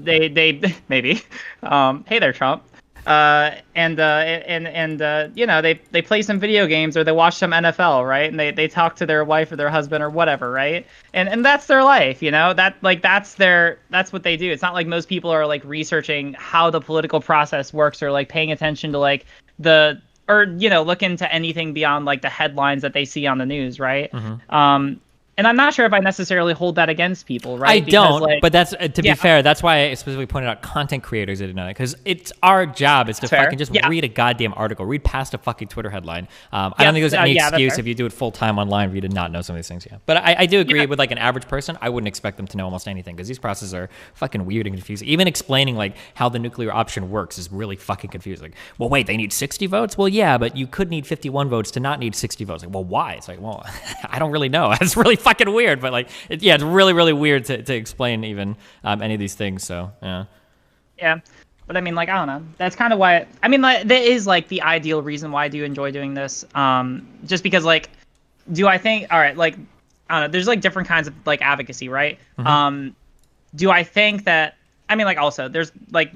they maybe, hey there Trump. And they play some video games or they watch some NFL, right? And they talk to their wife or their husband or whatever, right? And that's their life, that like that's what they do. It's not like most people are like researching how the political process works or like paying attention to like look into anything beyond like the headlines that they see on the news, right? And And I'm not sure if I necessarily hold that against people, right? I don't, but that's to be fair. That's why I specifically pointed out content creators that didn't know that, because it's our job is to fucking just read a goddamn article, read past a fucking Twitter headline. I don't think there's any excuse if you do it full time online for you to not know some of these things. Yeah, but I do agree with like an average person. I wouldn't expect them to know almost anything because these processes are fucking weird and confusing. Even explaining like how the nuclear option works is really fucking confusing. Like, well, wait, they need 60 votes? Well, yeah, but you could need 51 votes to not need 60 votes. Like, well, why? It's like, well, I don't really know. It's really fucking weird, but like, it's really, really weird to explain even any of these things. So, yeah. Yeah. But I mean, like, I don't know. That's kind of why, I mean, like, that is like the ideal reason why I do enjoy doing this. Just because like, do I think, all right, like, I don't know, there's like different kinds of like advocacy, right? Do I think that, I mean, like, also there's like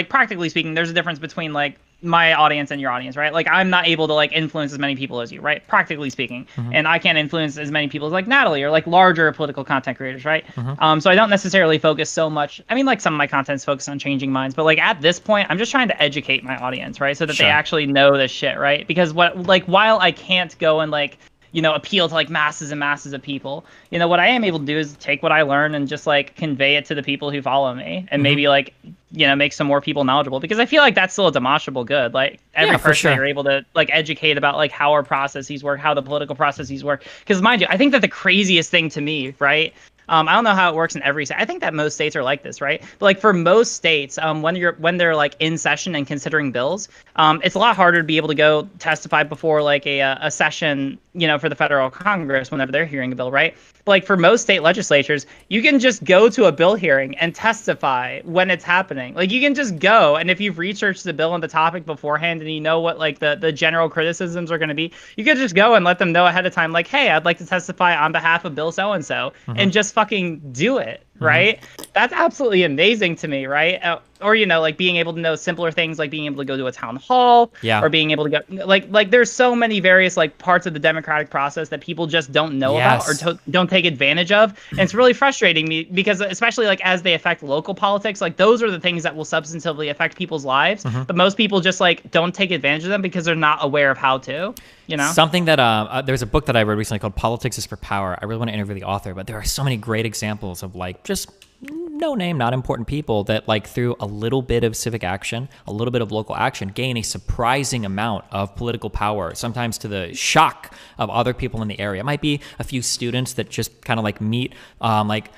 practically speaking, there's a difference between like my audience and your audience, right? Like, I'm not able to like influence as many people as you, right? Practically speaking. And I can't influence as many people as like Natalie or like larger political content creators, right? So I don't necessarily focus so much. I mean, like some of my content's focused on changing minds, but like at this point, I'm just trying to educate my audience, right? So that they actually know this shit, right? Because while I can't go and like, you know, appeal to like masses and masses of people, you know, what I am able to do is take what I learn and just like convey it to the people who follow me and maybe like, you know, make some more people knowledgeable, because I feel like that's still a demonstrable good. Like every person you're able to like educate about like how our processes work, how the political processes work. Because mind you, I think that the craziest thing to me, right? I don't know how it works in every state. I think that most states are like this, right? But like for most states, when they're like in session and considering bills, it's a lot harder to be able to go testify before like a session, you know, for the federal Congress whenever they're hearing a bill, right? But like for most state legislatures, you can just go to a bill hearing and testify when it's happening. Like you can just go, and if you've researched the bill and the topic beforehand and you know what like the general criticisms are going to be, you could just go and let them know ahead of time, like, hey, I'd like to testify on behalf of Bill so-and-so, and just fucking do it, right? That's absolutely amazing to me, right? Or, you know, like being able to know simpler things, like being able to go to a town hall, or being able to go, like there's so many various like parts of the democratic process that people just don't know about or don't take advantage of. And it's really frustrating me because especially like as they affect local politics, like those are the things that will substantively affect people's lives. But most people just like don't take advantage of them because they're not aware of how to, you know? Something that, there's a book that I read recently called Politics is for Power. I really want to interview the author, but there are so many great examples of like just no name, not important people that like through a little bit of civic action, a little bit of local action, gain a surprising amount of political power, sometimes to the shock of other people in the area. It might be a few students that just kind of like meet, like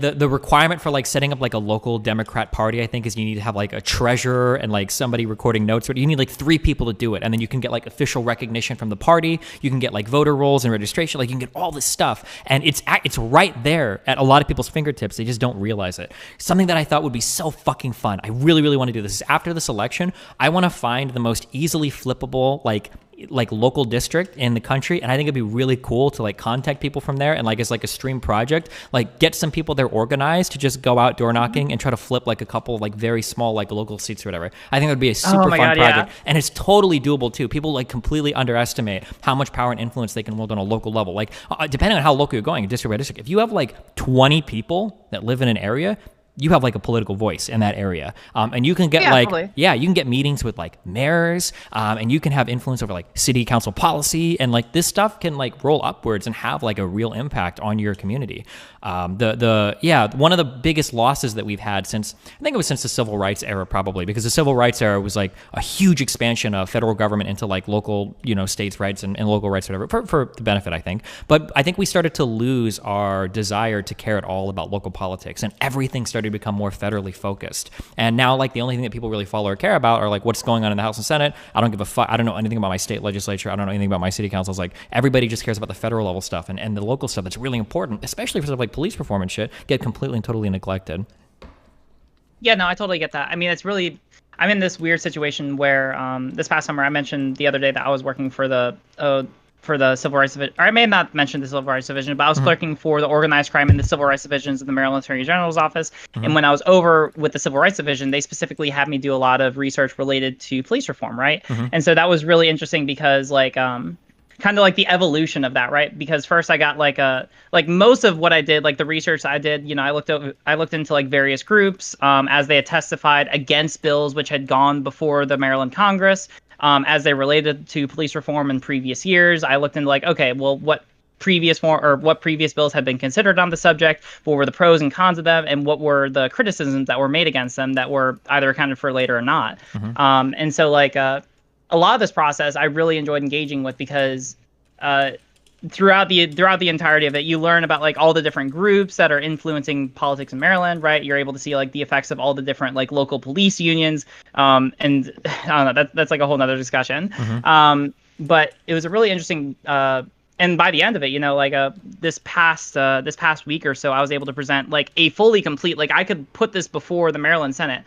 the requirement for like setting up like a local Democrat party, I think, is you need to have like a treasurer and like somebody recording notes. But you need like 3 people to do it, and then you can get like official recognition from the party. You can get like voter rolls and registration. Like you can get all this stuff, and it's right there at a lot of people's fingertips. They just don't realize it. Something that I thought would be so fucking fun. I really, really want to do this. Is after this election, I want to find the most easily flippable like local district in the country, and I think it'd be really cool to like contact people from there and like as like a stream project, like get some people there organized to just go out door knocking and try to flip like a couple like very small like local seats or whatever. I think it would be a super fun project, and it's totally doable too. People like completely underestimate how much power and influence they can wield on a local level. Like depending on how local you're going, district by district, if you have like 20 people that live in an area, you have like a political voice in that area. And you can get you can get meetings with like mayors, and you can have influence over like city council policy, and like this stuff can like roll upwards and have like a real impact on your community. One of the biggest losses that we've had since the civil rights era, probably, because the civil rights era was like a huge expansion of federal government into like local, you know, states' rights and local rights, whatever, for the benefit, I think. But I think we started to lose our desire to care at all about local politics, and everything started to become more federally focused. And now like the only thing that people really follow or care about are like what's going on in the House and Senate. I don't give a fuck. I don't know anything about my state legislature. I don't know anything about my city councils. Like everybody just cares about the federal level stuff, and the local stuff that's really important, especially for stuff like police reform and shit, get completely and totally neglected. Yeah, no, I totally get that. I mean, it's really, I'm in this weird situation where this past summer I mentioned the other day that I was working for the Civil Rights Division, or I may have not mentioned the Civil Rights Division, but I was clerking for the organized crime and the Civil Rights Divisions in the Maryland Attorney General's office. And when I was over with the Civil Rights Division, they specifically had me do a lot of research related to police reform, right? And so that was really interesting because like kind of like the evolution of that, right? Because first I got like most of what I did, like the research I did, you know, I looked into like various groups as they had testified against bills which had gone before the Maryland Congress. As they related to police reform in previous years. I looked into like, okay, well, what previous bills had been considered on the subject, what were the pros and cons of them, and what were the criticisms that were made against them that were either accounted for later or not. And so like a lot of this process I really enjoyed engaging with because throughout the entirety of it, you learn about like all the different groups that are influencing politics in Maryland, right? You're able to see like the effects of all the different like local police unions, and I don't know, that's like a whole nother discussion. But it was a really interesting. And by the end of it, you know, like this past week or so, I was able to present like a fully complete, like I could put this before the Maryland Senate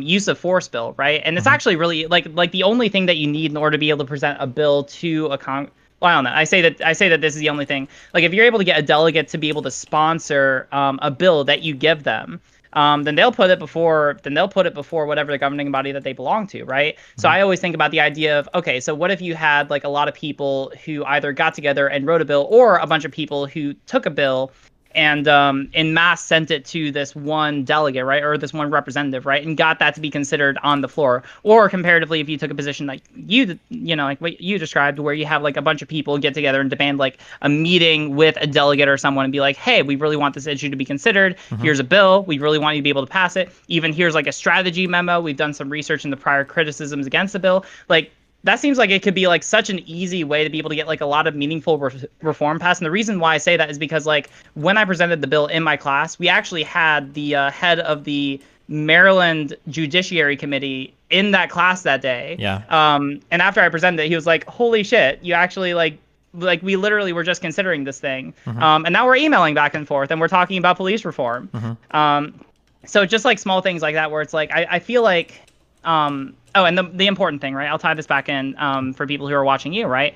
use of force bill, right? And it's actually really like the only thing that you need in order to be able to present a bill to a well, I don't know. I say that this is the only thing. Like, if you're able to get a delegate to be able to sponsor a bill that you give them, then they'll put it before whatever the governing body that they belong to, right? So I always think about the idea of, okay, so what if you had like a lot of people who either got together and wrote a bill, or a bunch of people who took a bill and in mass sent it to this one delegate, right, or this one representative, right, and got that to be considered on the floor. Or comparatively, if you took a position like like what you described, where you have like a bunch of people get together and demand like a meeting with a delegate or someone and be like, hey, we really want this issue to be considered. Here's a bill. We really want you to be able to pass it. Even here's like a strategy memo. We've done some research into prior criticisms against the bill. Like, that seems like it could be like such an easy way to be able to get like a lot of meaningful reform passed. And the reason why I say that is because like when I presented the bill in my class, we actually had the head of the Maryland Judiciary Committee in that class that day. Yeah. And after I presented it, he was like, "Holy shit! You actually like we literally were just considering this thing." And now we're emailing back and forth, and we're talking about police reform. So just like small things like that, where it's like I feel like. Oh, and the important thing, right? I'll tie this back in for people who are watching you, right?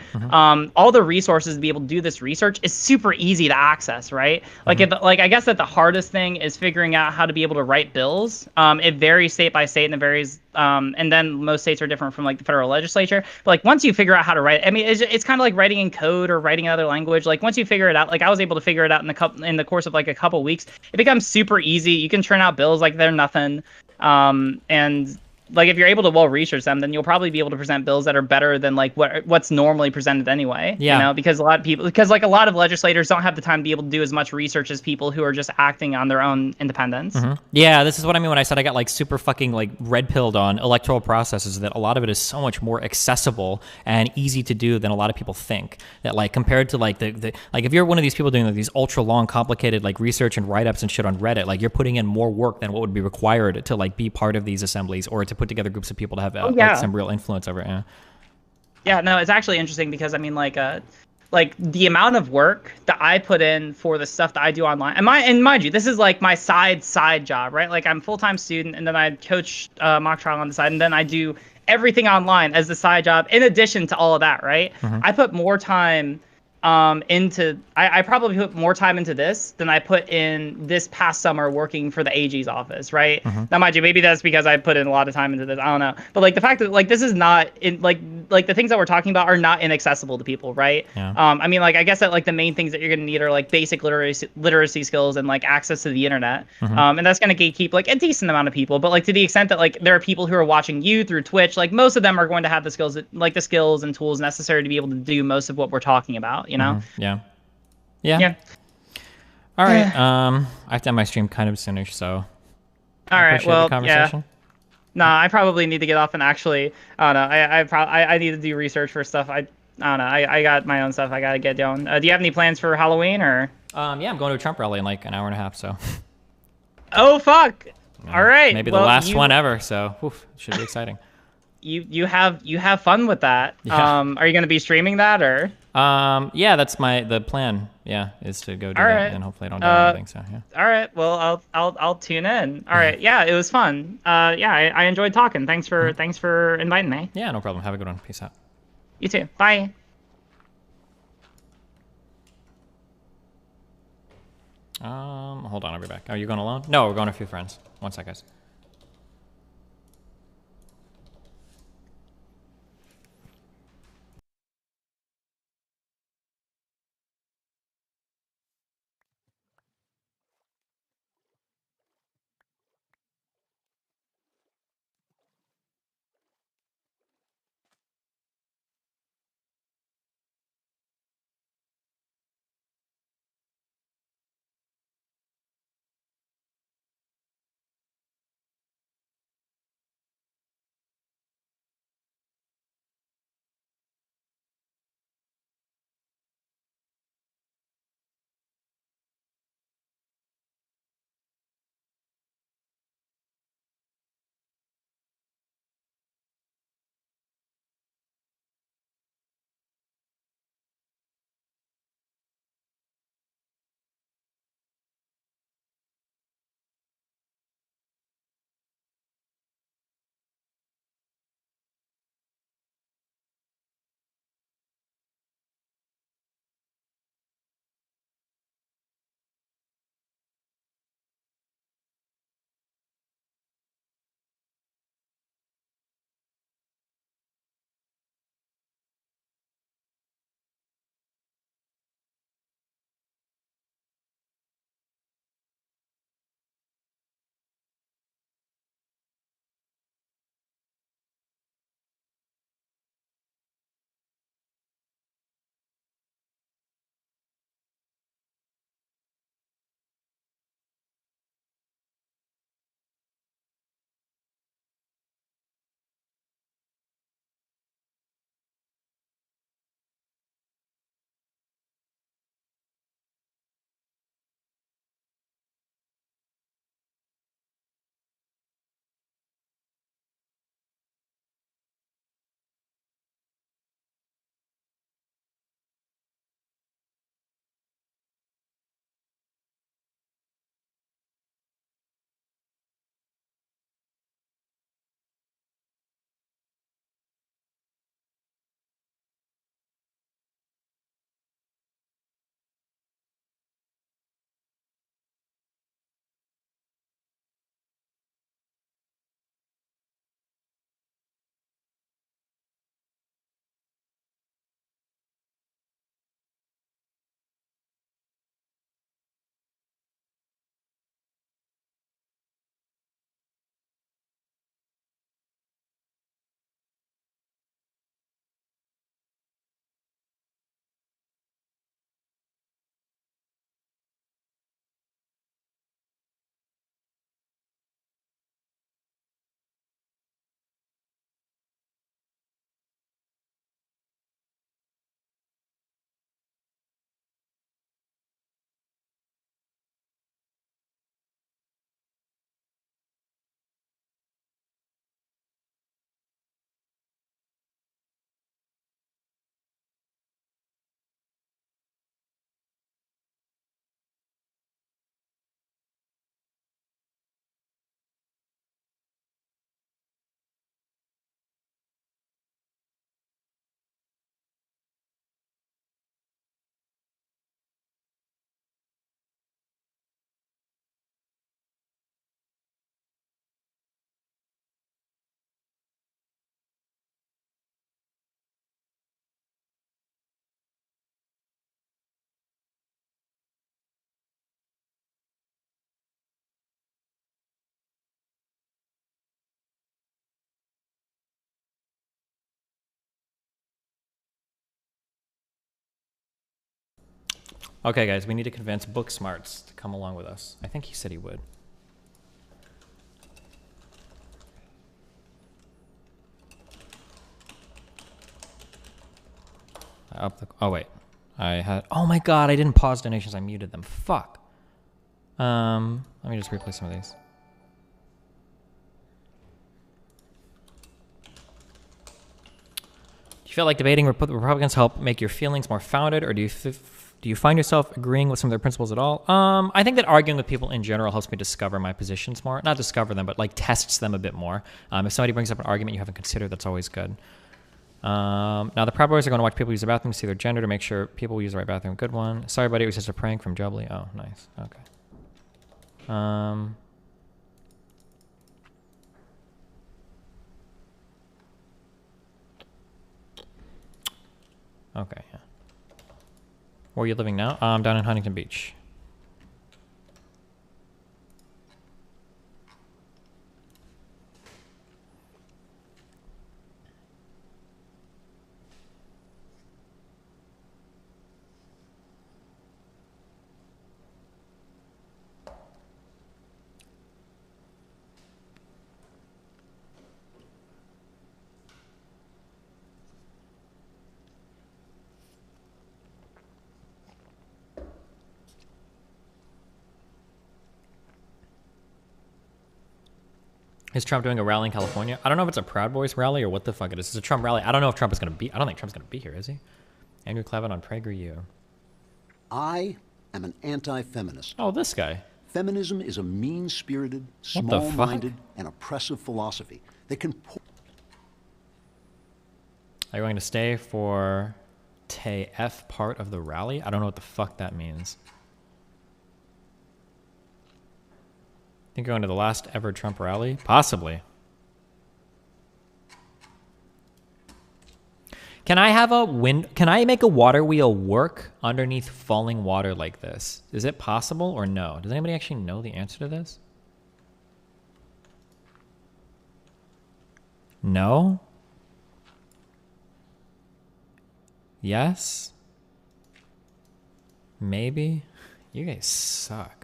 All the resources to be able to do this research is super easy to access, right? Like, I guess that the hardest thing is figuring out how to be able to write bills. It varies state by state, and it varies, and then most states are different from like the federal legislature. But like once you figure out how to write, I mean, it's kind of like writing in code or writing another language. Like once you figure it out, like I was able to figure it out in the course of like a couple weeks. It becomes super easy. You can churn out bills like they're nothing, and like if you're able to well research them, then you'll probably be able to present bills that are better than like what's normally presented anyway. Yeah. You know, because a lot of legislators don't have the time to be able to do as much research as people who are just acting on their own independence. Yeah, this is what I mean when I said I got like super fucking like red pilled on electoral processes, that a lot of it is so much more accessible and easy to do than a lot of people think. That like compared to like the like if you're one of these people doing like these ultra long complicated like research and write-ups and shit on Reddit, like you're putting in more work than what would be required to like be part of these assemblies or to put together groups of people to have like, some real influence over it. Yeah, no, it's actually interesting because I mean like the amount of work that I put in for the stuff that I do online, and mind you, this is like my side job, right? Like I'm a full-time student, and then I coach mock trial on the side, and then I do everything online as the side job in addition to all of that, right? I put more time I probably put more time into this than I put in this past summer working for the AG's office, right? Now, mind you, maybe that's because I put in a lot of time into this. I don't know. But like the fact that like this is not in like the things that we're talking about are not inaccessible to people, right? Yeah. I mean, like I guess that like the main things that you're gonna need are like basic literacy skills and like access to the internet. And that's gonna gatekeep like a decent amount of people. But like to the extent that like there are people who are watching you through Twitch, like most of them are going to have the skills and tools necessary to be able to do most of what we're talking about. You know? Yeah. All right. I have to end my stream kind of soonish, so. All right. Well, the conversation. Nah, I probably need to get off and actually. I don't know. I need to do research for stuff. I don't know. I got my own stuff I gotta get doing. Do you have any plans for Halloween or? Yeah, I'm going to a Trump rally in like an hour and a half, so. Oh fuck! All right. Maybe the last one ever, so should be exciting. You have fun with that. Yeah. Are you gonna be streaming that or? Yeah, that's the plan. Yeah, is to go do that, and hopefully I don't die or anything. So yeah. All right. Well, I'll tune in. All right. Yeah, it was fun. Yeah, I enjoyed talking. Thanks for inviting me. Yeah, no problem. Have a good one. Peace out. You too. Bye. Hold on, I'll be back. Are you going alone? No, we're going with a few friends. One sec, guys. Okay, guys, we need to convince Book Smarts to come along with us. I think he said he would. Oh wait, I had. Oh my god, I didn't pause donations. I muted them. Fuck. Let me just replay some of these. Do you feel like debating Republicans help make your feelings more founded, or do you find yourself agreeing with some of their principles at all? I think that arguing with people in general helps me discover my positions more. Not discover them, but like tests them a bit more. If somebody brings up an argument you haven't considered, that's always good. Now the Proud Boys are going to watch people use the bathroom to see their gender to make sure people use the right bathroom. Good one. Sorry, buddy, it was just a prank from Jubbly. Oh, nice. Okay. Okay, yeah. Where are you living now? I'm down in Huntington Beach. Is Trump doing a rally in California? I don't know if it's a Proud Boys rally or what the fuck it is. It's a Trump rally. I don't know if Trump is going to be... I don't think Trump's going to be here, is he? Andrew Clevin on PragerU. I am an anti-feminist. Oh, this guy. Feminism is a mean-spirited, small-minded, and oppressive philosophy that can... Are you going to stay for TF part of the rally? I don't know what the fuck that means. Think you're going to the last ever Trump rally? Possibly. Can I have a wind? Can I make a water wheel work underneath falling water like this? Is it possible or no? Does anybody actually know the answer to this? No? Yes? Maybe? You guys suck.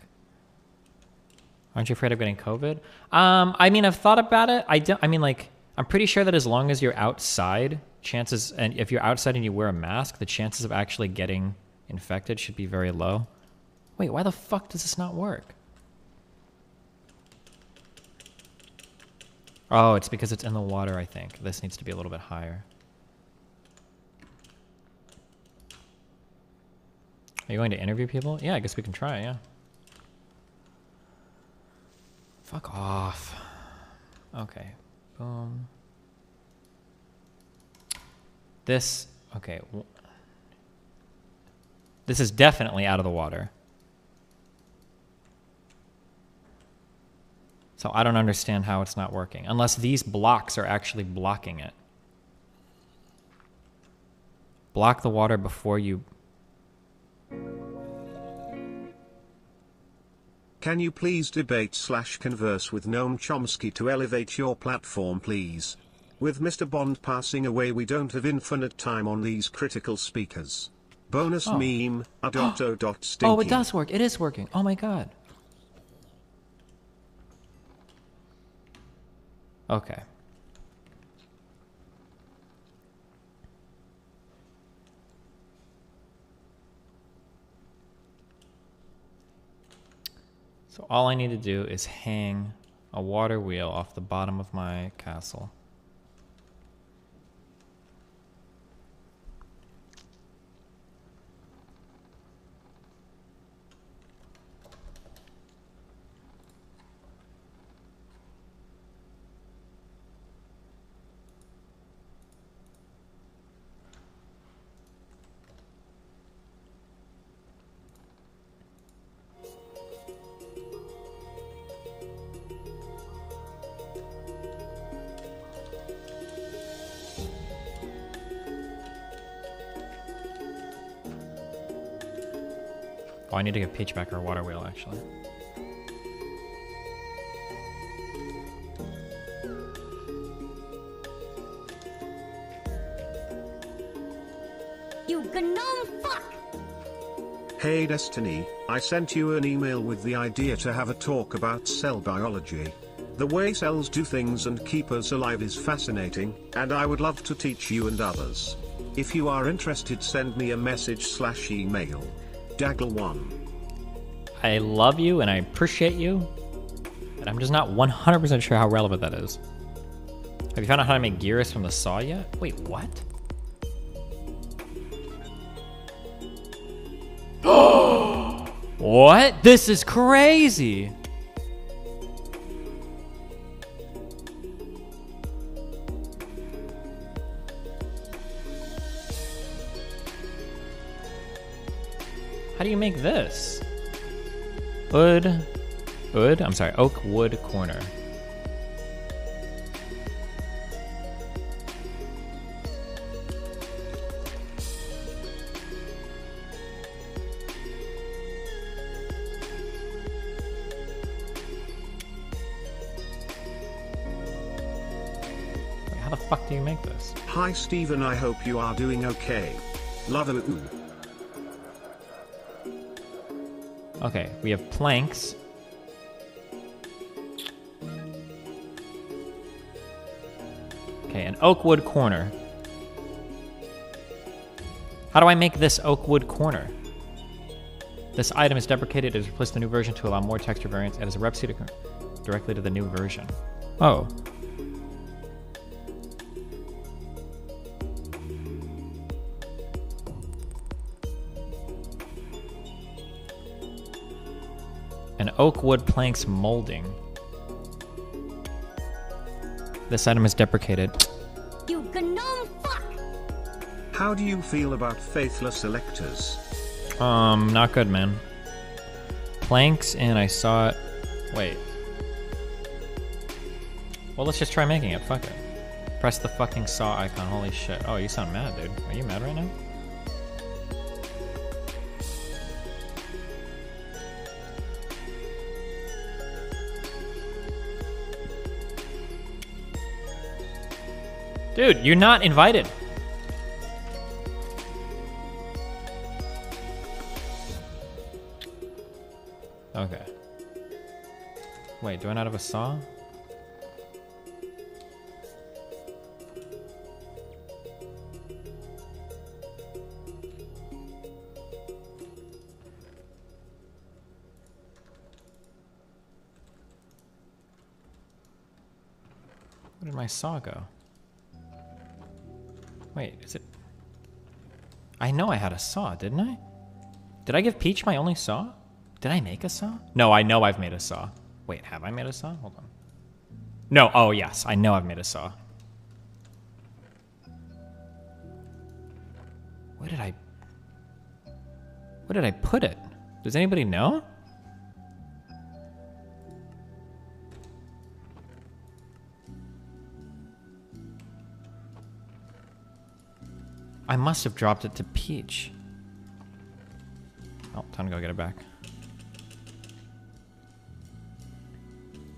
Aren't you afraid of getting COVID? I mean, I've thought about it. I'm pretty sure that as long as you're outside, chances, and if you're outside and you wear a mask, the chances of actually getting infected should be very low. Wait, why the fuck does this not work? Oh, it's because it's in the water, I think. This needs to be a little bit higher. Are you going to interview people? Yeah, I guess we can try, yeah. Fuck off. Okay. Boom. This, okay. This is definitely out of the water. So I don't understand how it's not working. Unless these blocks are actually blocking it. Block the water before you... Can you please debate/converse with Noam Chomsky to elevate your platform, please? With Mr. Bond passing away, we don't have infinite time on these critical speakers. Bonus meme, stinky. Oh, it does work. It is working. Oh my god. Okay. So all I need to do is hang a water wheel off the bottom of my castle. Oh, I need to give Peach back her water wheel, actually. You gnome fuck! Hey Destiny, I sent you an email with the idea to have a talk about cell biology. The way cells do things and keep us alive is fascinating, and I would love to teach you and others. If you are interested, send me a message/email. Daggle1. I love you and I appreciate you, but I'm just not 100% sure how relevant that is. Have you found out how to make gyros from the saw yet? Wait, what? What? This is crazy! How do you make this? Oak wood corner. Wait, how the fuck do you make this? Hi Steven, I hope you are doing okay. Love you. Okay, we have planks. Okay, an oak wood corner. How do I make this oak wood corner? This item is deprecated. It is replaced with a new version to allow more texture variants. It is a rep sheet directly to the new version. Oh. An oak wood planks molding. This item is deprecated. You gnome fuck! How do you feel about faithless electors? Not good, man. Planks, and I saw it. Wait. Well, let's just try making it. Fuck it. Press the fucking saw icon. Holy shit. Oh, you sound mad, dude. Are you mad right now? Dude, you're not invited. Okay. Wait, do I not have a saw? Where did my saw go? Wait, is it? I know I had a saw, didn't I? Did I give Peach my only saw? Did I make a saw? No, I know I've made a saw. Wait, have I made a saw? Hold on. No, oh yes, I know I've made a saw. Where did I put it? Does anybody know? I must have dropped it to Peach. Oh, time to go get it back.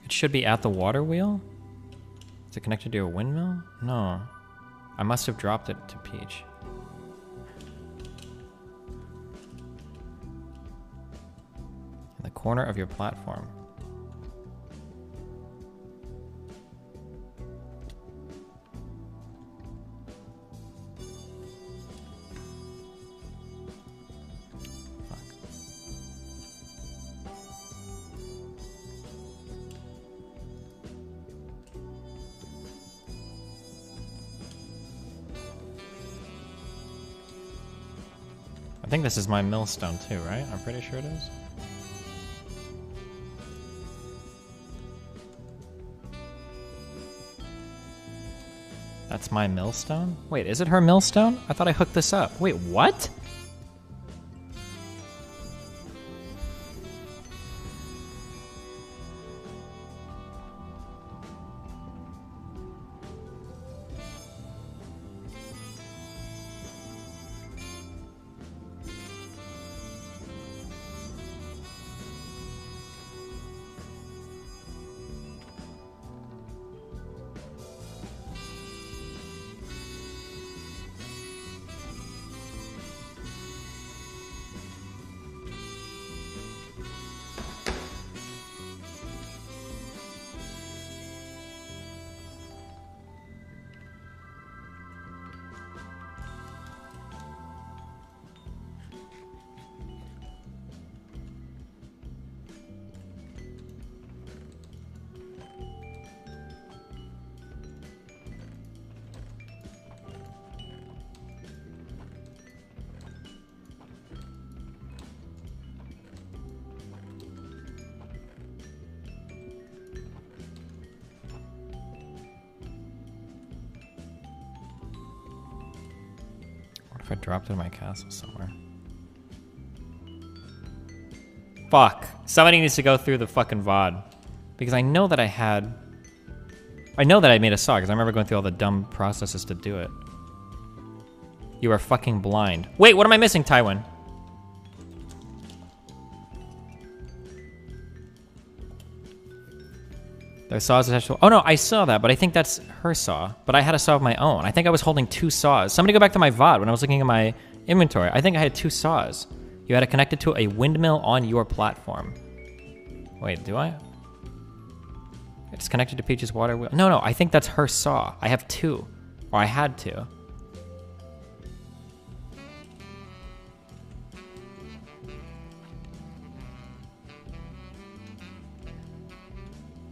It should be at the water wheel? Is it connected to a windmill? No. I must have dropped it to Peach. In the corner of your platform. I think this is my millstone too, right? I'm pretty sure it is. That's my millstone? Wait, is it her millstone? I thought I hooked this up. Wait, what? What if I dropped it in my castle somewhere? Fuck. Somebody needs to go through the fucking VOD. Because I know that I had... I know that I made a saw, because I remember going through all the dumb processes to do it. You are fucking blind. Wait, what am I missing, Tywin? Their saws attached to... Oh no, I saw that, but I think that's her saw. But I had a saw of my own. I think I was holding 2 saws. Somebody go back to my VOD when I was looking at my inventory. I think I had 2 saws. You had it connected to a windmill on your platform. Wait, do I? It's connected to Peach's water wheel. No, I think that's her saw. I have 2. Or I had 2.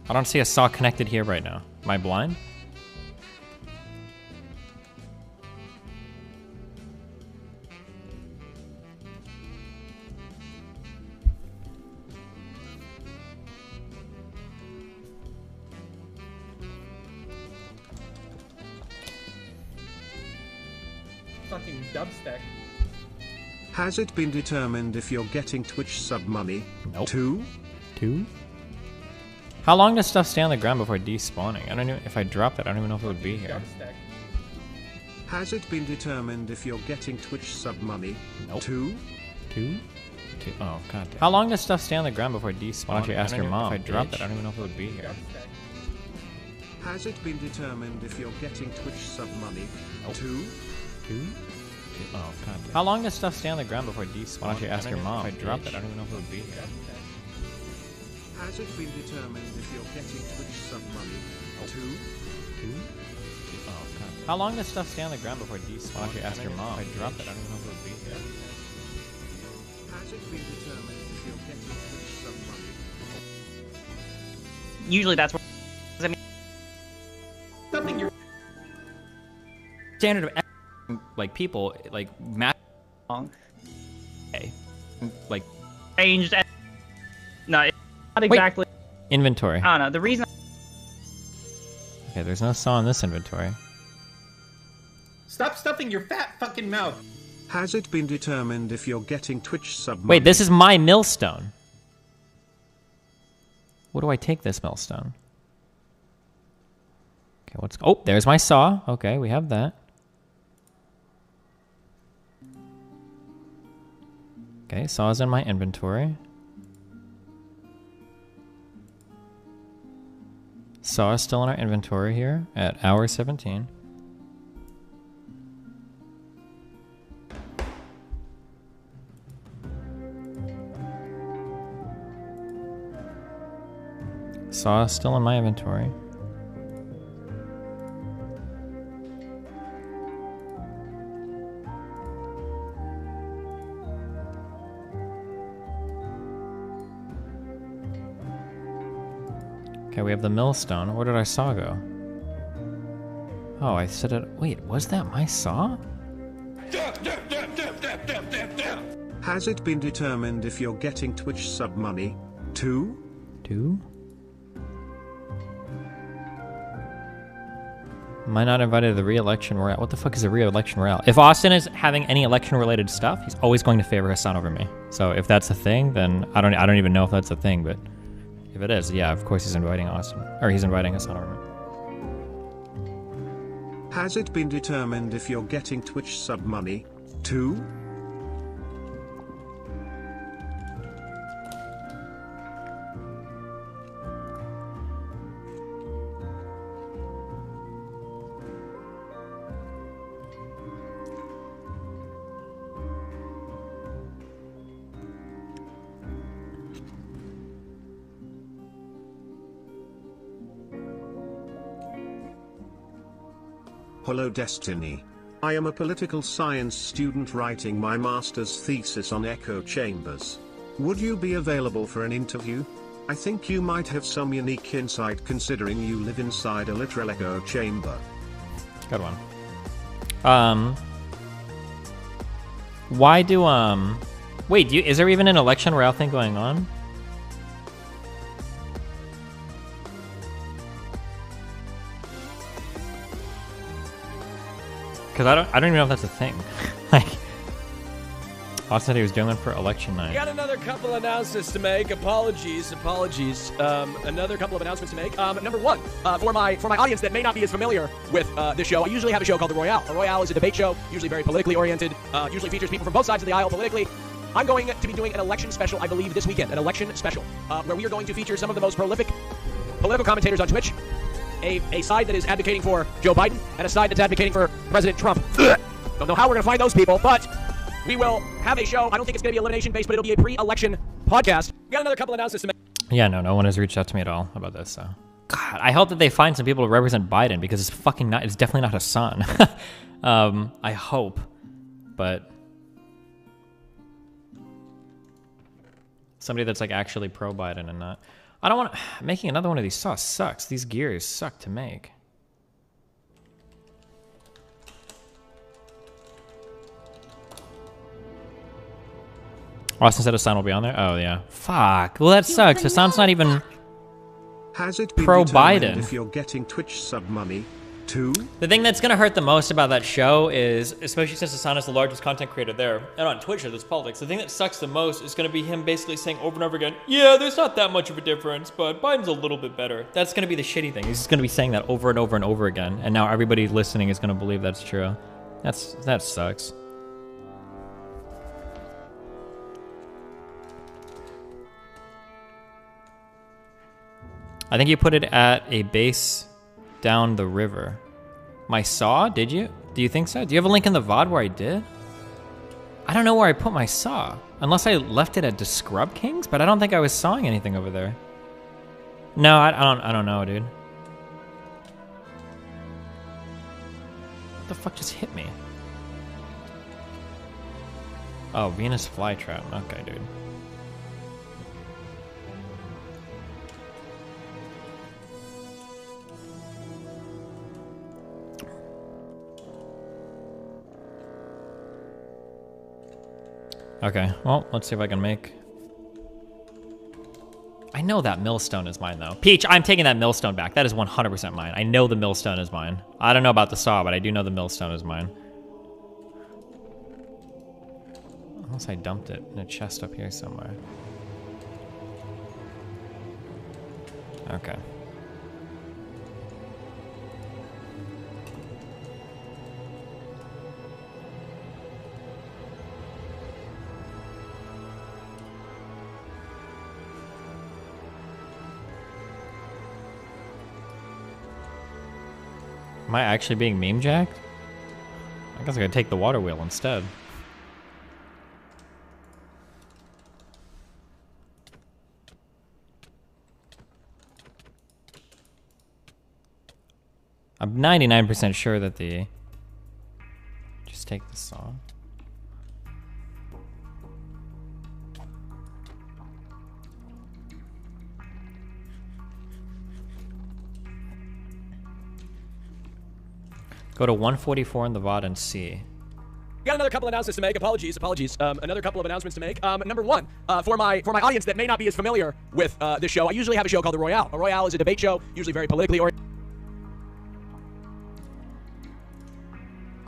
I don't see a saw connected here right now. Am I blind? Fucking dubstep. Has it been determined if you're getting Twitch sub money? Nope. 2? 2? How long does stuff stay on the ground before despawning? I don't know if I dropped it. I don't even know if it would be here. Has it been determined if you're getting Twitch sub money? Nope. 2? 2? 2? Oh, god damn. How long does stuff stay on the ground before despawning? Why don't you ask your mom? If I dropped it, I don't even know if it would be here. Has it been determined if you're getting Twitch sub money? Nope. 2? 2? Oh, god damn. How long does stuff stay on the ground before despawning? Why don't you ask your mom? If I dropped it, I don't even know if it would be here. Has it been determined if you're getting Twitch sub money? 2? 2? Oh, god. How long does stuff stay on the ground before despawning? Why don't you ask your mom? If I dropped it, I don't even know if it would be here. Has it been determined if you're getting Twitch sub money? Usually that's what I mean. Something you're Standard of like people like math like changed. No, it's not exactly. Inventory. I don't know. The reason. Okay, there's no saw in this inventory. Stop stuffing your fat fucking mouth. Has it been determined if you're getting Twitch sub money? Wait, this is my millstone. What do I take this millstone? Okay, what's... Oh, there's my saw. Okay, we have that. Okay, saw's in my inventory. Saw is still in our inventory here at hour 17. Saw is still in my inventory. Okay, we have the millstone. Where did our saw go? Oh, I said it. Wait, was that my saw? Has it been determined if you're getting Twitch sub money? 2? 2? Am I not invited to the re-election royale? What the fuck is a re-election royale? If Austin is having any election-related stuff, he's always going to favor Hassan over me. So if that's a thing, then I don't even know if that's a thing, but if it is, yeah, of course he's inviting Austin. Or he's inviting Hassan over me. Has it been determined if you're getting Twitch sub money? 2? Hello Destiny. I am a political science student writing my master's thesis on echo chambers. Would you be available for an interview? I think you might have some unique insight considering you live inside a literal echo chamber. Good one. Why do, wait, is there even an election royale thing going on? Because I don't even know if that's a thing. Like, Austin said he was doing one for election night. Got another couple announcements to make. Apologies. Another couple of announcements to make. Number one, for my audience that may not be as familiar with this show, I usually have a show called The Royale. The Royale is a debate show, usually very politically oriented, usually features people from both sides of the aisle politically. I'm going to be doing an election special, I believe, this weekend. An election special, where we are going to feature some of the most prolific political commentators on Twitch. A side that is advocating for Joe Biden, and a side that's advocating for President Trump. Don't know how we're going to find those people, but we will have a show. I don't think it's going to be elimination-based, but it'll be a pre-election podcast. We got another couple announcements to make. Yeah, no one has reached out to me at all about this, so. God, I hope that they find some people to represent Biden, because it's fucking not, it's definitely not his son. I hope, but somebody that's like actually pro-Biden and not. I don't want, making another one of these saws sucks. These gears suck to make. Austin said Hassan will be on there? Oh, yeah. Fuck. Well, that sucks. Hassan's not even Has it been pro-Biden. If you're getting Twitch sub money, too? The thing that's going to hurt the most about that show is, especially since Hassan is the largest content creator there, and on Twitch there's politics, the thing that sucks the most is going to be him basically saying over and over again, yeah, there's not that much of a difference, but Biden's a little bit better. That's going to be the shitty thing. He's just going to be saying that over and over and over again, and now everybody listening is going to believe that's true. That sucks. I think you put it at a base down the river. My saw? Did you? Do you think so? Do you have a link in the VOD where I did? I don't know where I put my saw. Unless I left it at Descrub Kings, but I don't think I was sawing anything over there. No, I don't know, dude. What the fuck just hit me? Oh, Venus flytrap. Okay, dude. Okay, well, let's see if I can make... I know that millstone is mine, though. Peach, I'm taking that millstone back. That is 100% mine. I know the millstone is mine. I don't know about the saw, but I do know the millstone is mine. Unless I dumped it in a chest up here somewhere. Okay. Am I actually being meme jacked? I guess I gotta take the water wheel instead. I'm 99% sure that the... Just take the saw. Go to 144 in the VOD and see. Got another couple announcements to make. Apologies. Another couple of announcements to make. Number one, for my audience that may not be as familiar with this show, I usually have a show called The Royale. The Royale is a debate show, usually very politically oriented.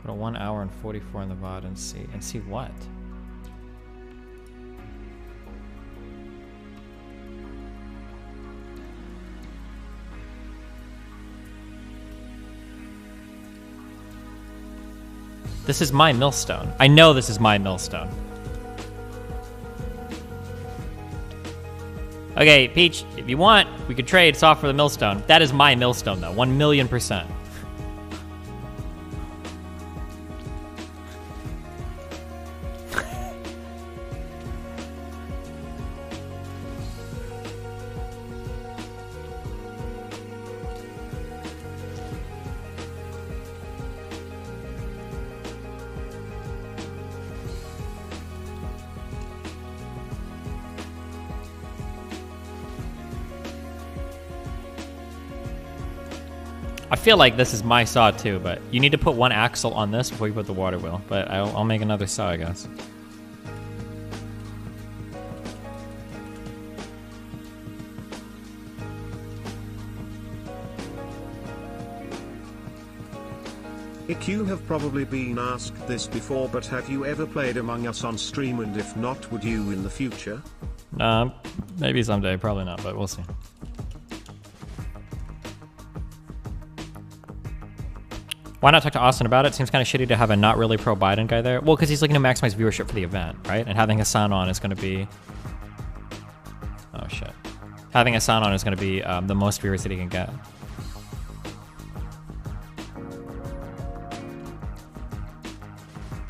Go to 1 hour and 44 in the VOD and see. And see what? This is my millstone. I know this is my millstone. Okay, Peach, if you want, we could trade soft for the millstone. That is my millstone, though. 1,000,000%. I feel like this is my saw too, but you need to put one axle on this before you put the water wheel. But I'll make another saw, I guess. You have probably been asked this before, but have you ever played Among Us on stream, and if not, would you in the future? Maybe someday, probably not, but we'll see. Why not talk to Austin about it? Seems kind of shitty to have a not really pro Biden guy there. Well, because he's looking to maximize viewership for the event, right? And having Hassan on is going to be... Oh, shit. Having Hassan on is going to be the most viewers that he can get.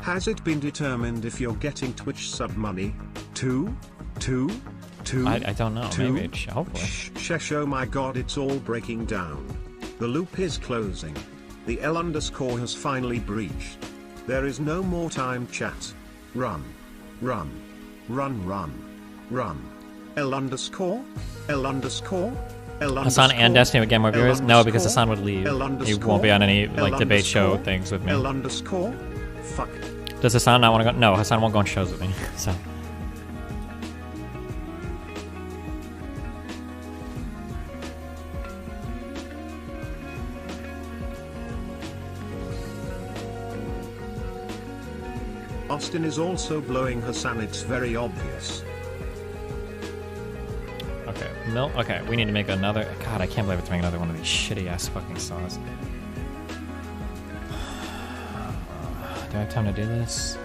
Has it been determined if you're getting Twitch sub money? Two? I don't know. Maybe. Hopefully. Shesh, oh my god, it's all breaking down. The loop is closing. The L_ has finally breached. There is no more time, chat. Run. Run. Run, run. Run. L_? Hassan and Destiny would get more viewers? No, because Hassan would leave. He won't be on any like debate show things with me. Fuck. Does Hassan not want to go? No, Hassan won't go on shows with me. So. Austin is also blowing Hassan, it's very obvious. Okay, okay, we need to make another. God, I can't believe it's making another one of these shitty ass fucking saws. Do I have time to do this?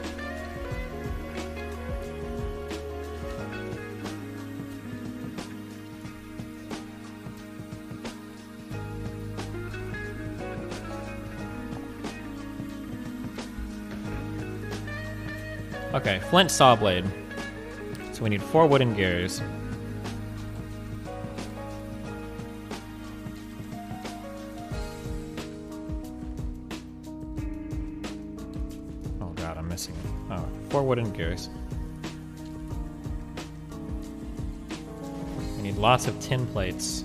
Okay, flint saw blade. So we need 4 wooden gears. Oh god, I'm missing it. Oh, 4 wooden gears. We need lots of tin plates.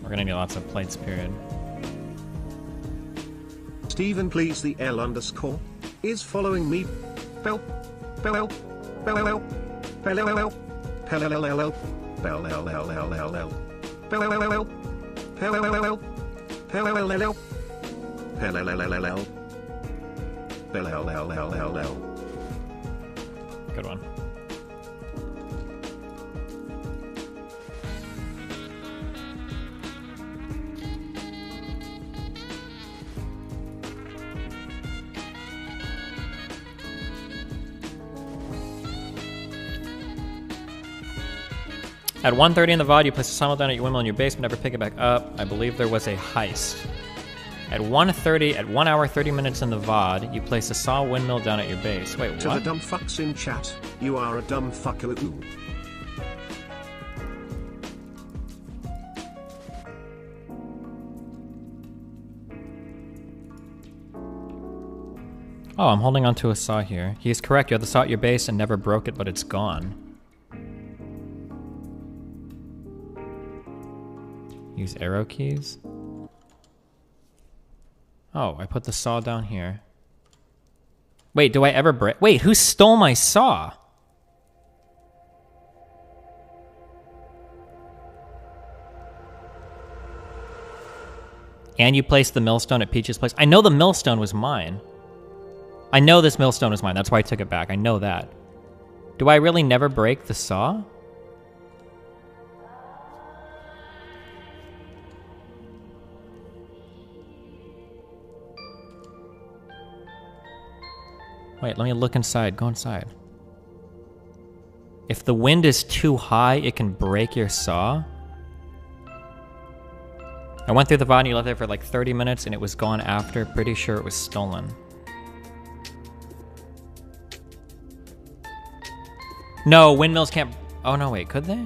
We're gonna need lots of plates, period. Steven, please, the L_ is following me. Bell. Bell. Bell. Bell. Good one. At 1:30 in the VOD, you place a saw down at your windmill in your base, but never pick it back up. I believe there was a heist. At 1:30, at 1 hour 30 minutes in the VOD, you place a saw windmill down at your base. Wait, what? To the dumb fucks in chat, you are a dumb fucker. Oh, I'm holding onto a saw here. He is correct. You had the saw at your base and never broke it, but it's gone. Use arrow keys. Oh, I put the saw down here. Wait, do I ever break? Wait, who stole my saw? And you placed the millstone at Peach's place. I know the millstone was mine. I know this millstone was mine. That's why I took it back. I know that. Do I really never break the saw? Wait, let me look inside. Go inside. If the wind is too high, it can break your saw. I went through the VOD and you left there for like 30 minutes and it was gone after. Pretty sure it was stolen. No, windmills can't... Oh no, wait, could they?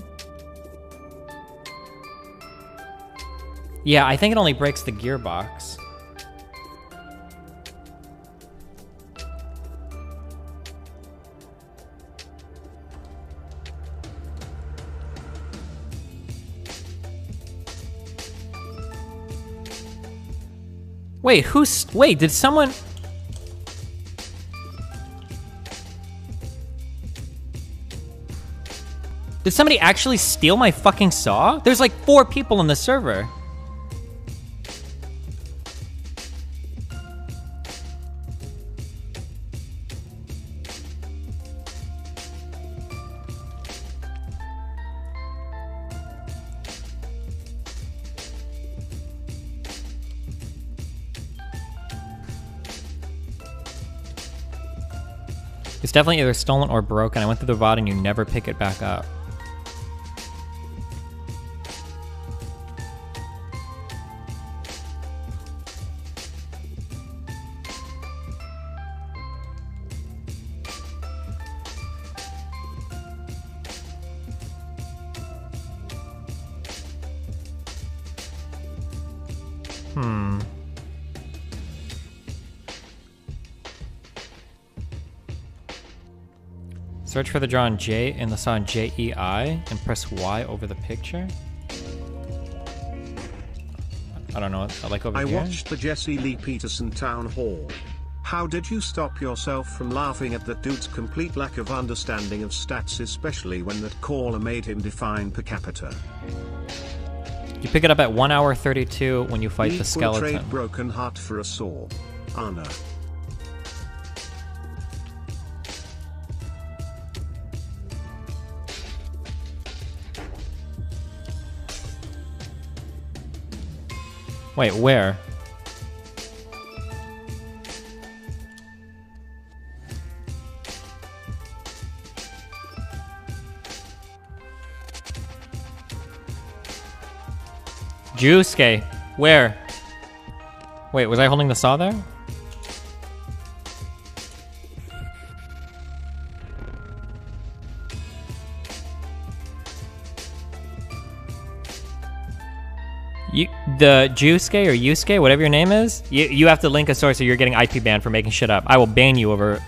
Yeah, I think it only breaks the gearbox. Wait, wait, did someone... Did somebody actually steal my fucking saw? There's like 4 people in the server. It's definitely either stolen or broken. I went through the VOD and you never pick it back up. Search for the draw on J and the saw on JEI and press Y over the picture. I don't know. I like over here. I watched the Jesse Lee Peterson town hall. How did you stop yourself from laughing at that dude's complete lack of understanding of stats, especially when that caller made him define per capita? You pick it up at 1 hour 32 when you fight the Equal skeleton. Trade broken heart for a saw. Anna. Wait, where? Juice-K. Where? Wait, was I holding the saw there? The Juice-K or Yusuke, whatever your name is, you have to link a source or you're getting IP banned for making shit up. I will ban you over...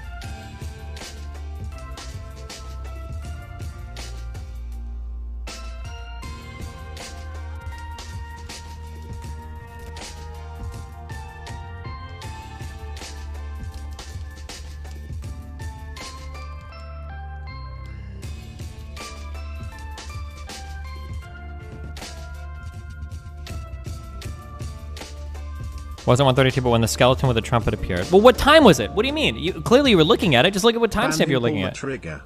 Wasn't 132, but when the skeleton with the trumpet appeared. Well, what time was it? What do you mean? Clearly you were looking at it. Just look at what timestamp you're looking at. Trigger.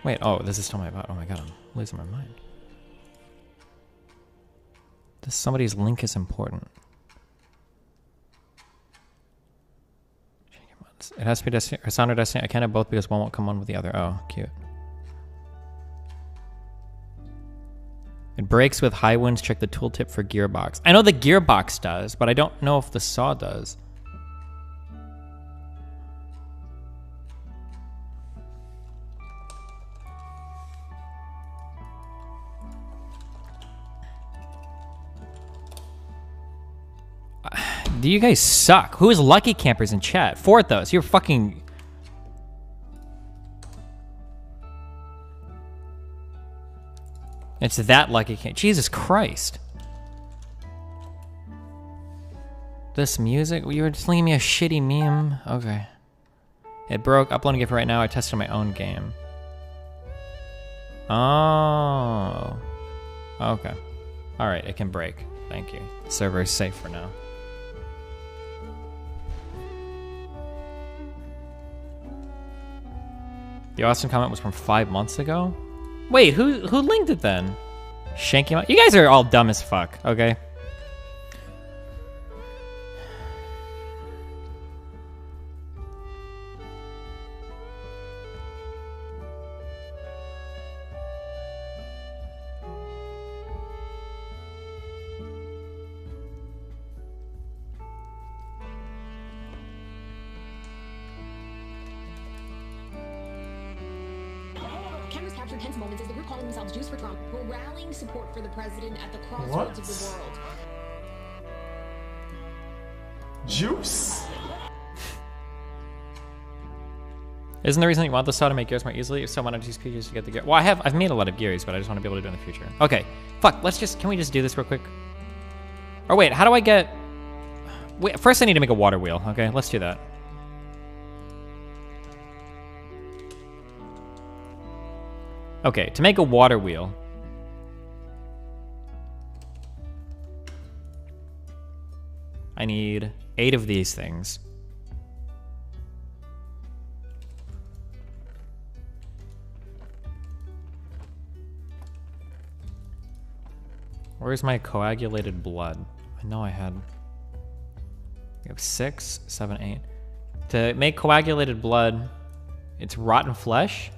Wait, oh, this is still my bot. Oh my god, I'm losing my mind. Somebody's link is important. It has to be Destiny or Sound or Destiny. I can't have both because one won't come on with the other. Oh, cute. It breaks with high winds. Check the tooltip for gearbox. I know the gearbox does, but I don't know if the saw does. Do you guys suck? Who is Lucky Campers in chat? Forthos, you're fucking... It's that Lucky Camp. Jesus Christ. This music? You were just leaving me a shitty meme? Okay. It broke. Uploading it for right now. I tested my own game. Oh. Okay. Alright, it can break. Thank you. The server is safe for now. The Austin comment was from 5 months ago? Wait, who linked it then? Shanky Mount? You guys are all dumb as fuck, okay? Cameras captured tense moments as the group calling themselves Juice for Trump were rallying support for the president at the crossroads of the world. Juice? Isn't the reason you want the saw to make gears more easily? If so, why not use PGs to get the gear? Well, I've made a lot of gears, but I just want to be able to do it in the future. Okay, fuck. Can we just do this real quick? Or wait, how do I get? Wait, first I need to make a water wheel. Okay, let's do that. Okay, to make a water wheel, I need 8 of these things. Where's my coagulated blood? I know I had... We have 6, 7, 8. To make coagulated blood, it's rotten flesh?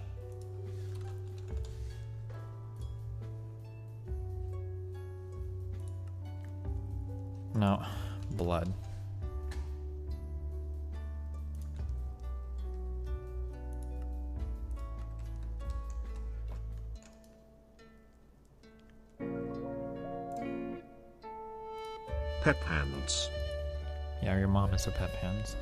No, blood. Pep hands. Yeah, your mom is a pep hands.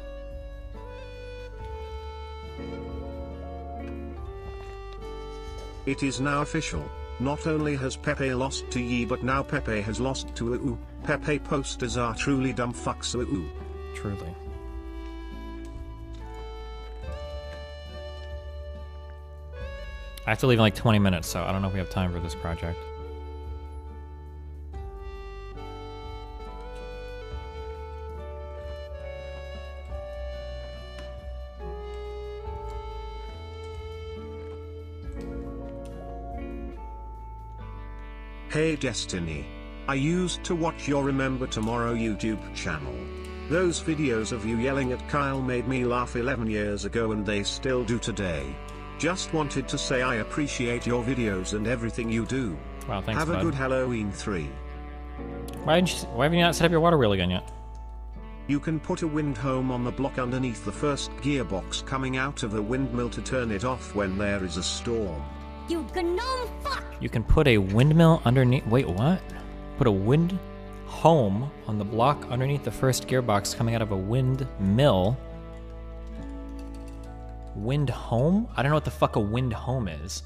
It is now official. Not only has Pepe lost to Yi, but now Pepe has lost to Uu. Pepe posters are truly dumb fucks. Uu. Truly. I have to leave in like 20 minutes, so I don't know if we have time for this project. Hey Destiny. I used to watch your Remember Tomorrow YouTube channel. Those videos of you yelling at Kyle made me laugh 11 years ago and they still do today. Just wanted to say I appreciate your videos and everything you do. Wow, thanks, Have bud. a good Halloween 3. Why have you not set up your water wheel again yet? You can put a wind home on the block underneath the first gearbox coming out of the windmill to turn it off when there is a storm. You gnome fuck! You can put a windmill underneath... Wait, what? Put a wind home on the block underneath the first gearbox coming out of a windmill. Wind home? I don't know what the fuck a wind home is.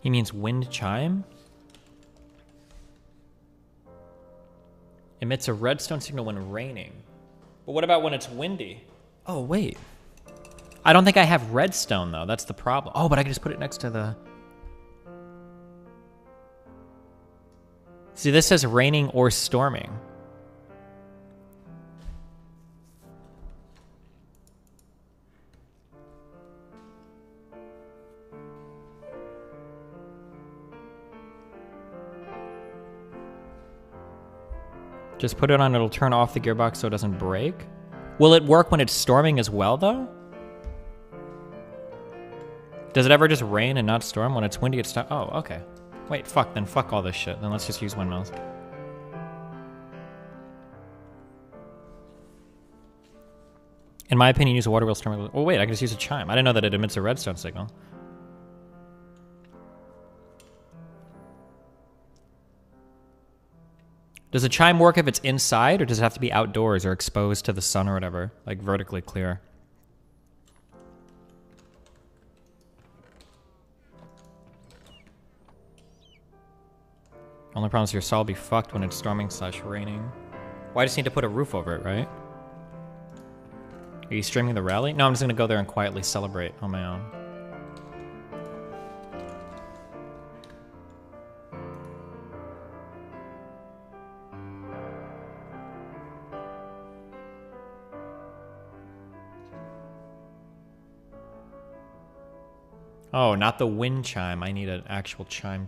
He means wind chime? Emits a redstone signal when raining. But what about when it's windy? Oh, wait. I don't think I have redstone, though. That's the problem. Oh, but I can just put it next to the... See, this says raining or storming. Just put it on, it'll turn off the gearbox so it doesn't break. Will it work when it's storming as well, though? Does it ever just rain and not storm? When it's windy, it's... Oh, okay. Wait, fuck, then fuck all this shit. Then let's just use windmills. In my opinion, use a water wheel storm... Oh, wait, I can just use a chime. I didn't know that it emits a redstone signal. Does a chime work if it's inside, or does it have to be outdoors or exposed to the sun or whatever? Like vertically clear? Only problem is your saw will be fucked when it's storming / raining. Well, I just need to put a roof over it, right? Are you streaming the rally? No, I'm just gonna go there and quietly celebrate on my own. Oh, not the wind chime. I need an actual chime.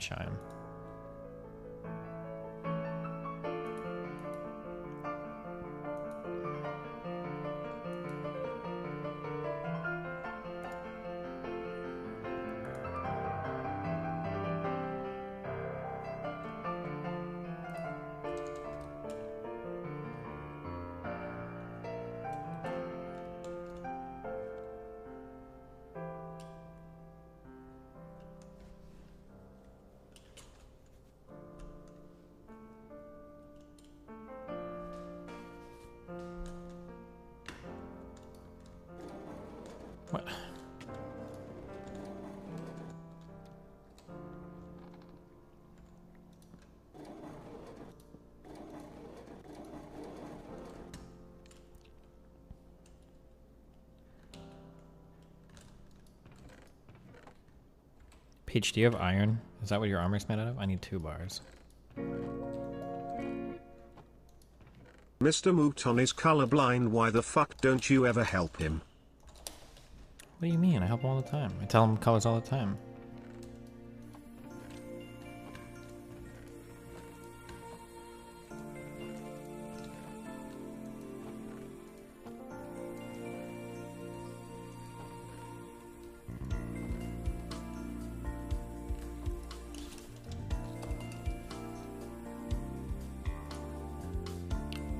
What? Peach, do you have iron? Is that what your armor's made out of? I need 2 bars. Mr. Mouton is colorblind. Why the fuck don't you ever help him? What do you mean? I help him all the time. I tell him colors all the time.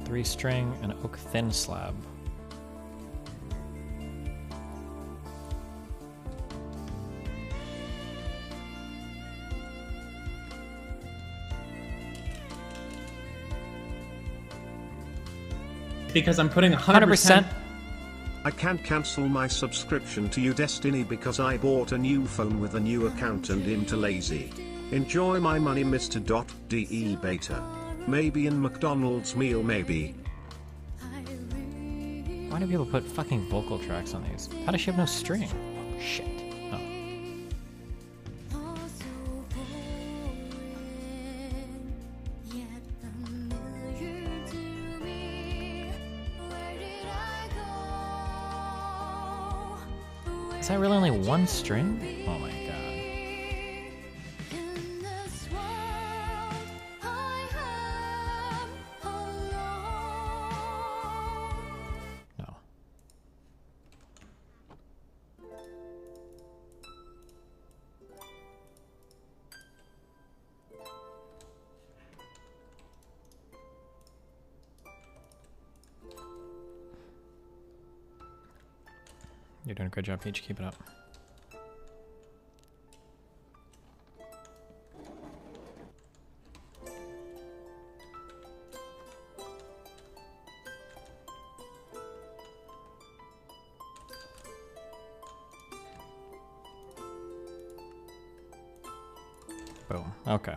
Three string and oak thin slab. Because I'm putting 100%. I can't cancel my subscription to you Destiny because I bought a new phone with a new account and into lazy. Enjoy my money Mr. .de beta. Maybe in McDonald's meal maybe. Why do people put fucking vocal tracks on these? How does she have no string? Shit. Oh. Is that really only one string? Oh my god. No. You're doing a great job, Peach. Keep it up. Boom. Okay.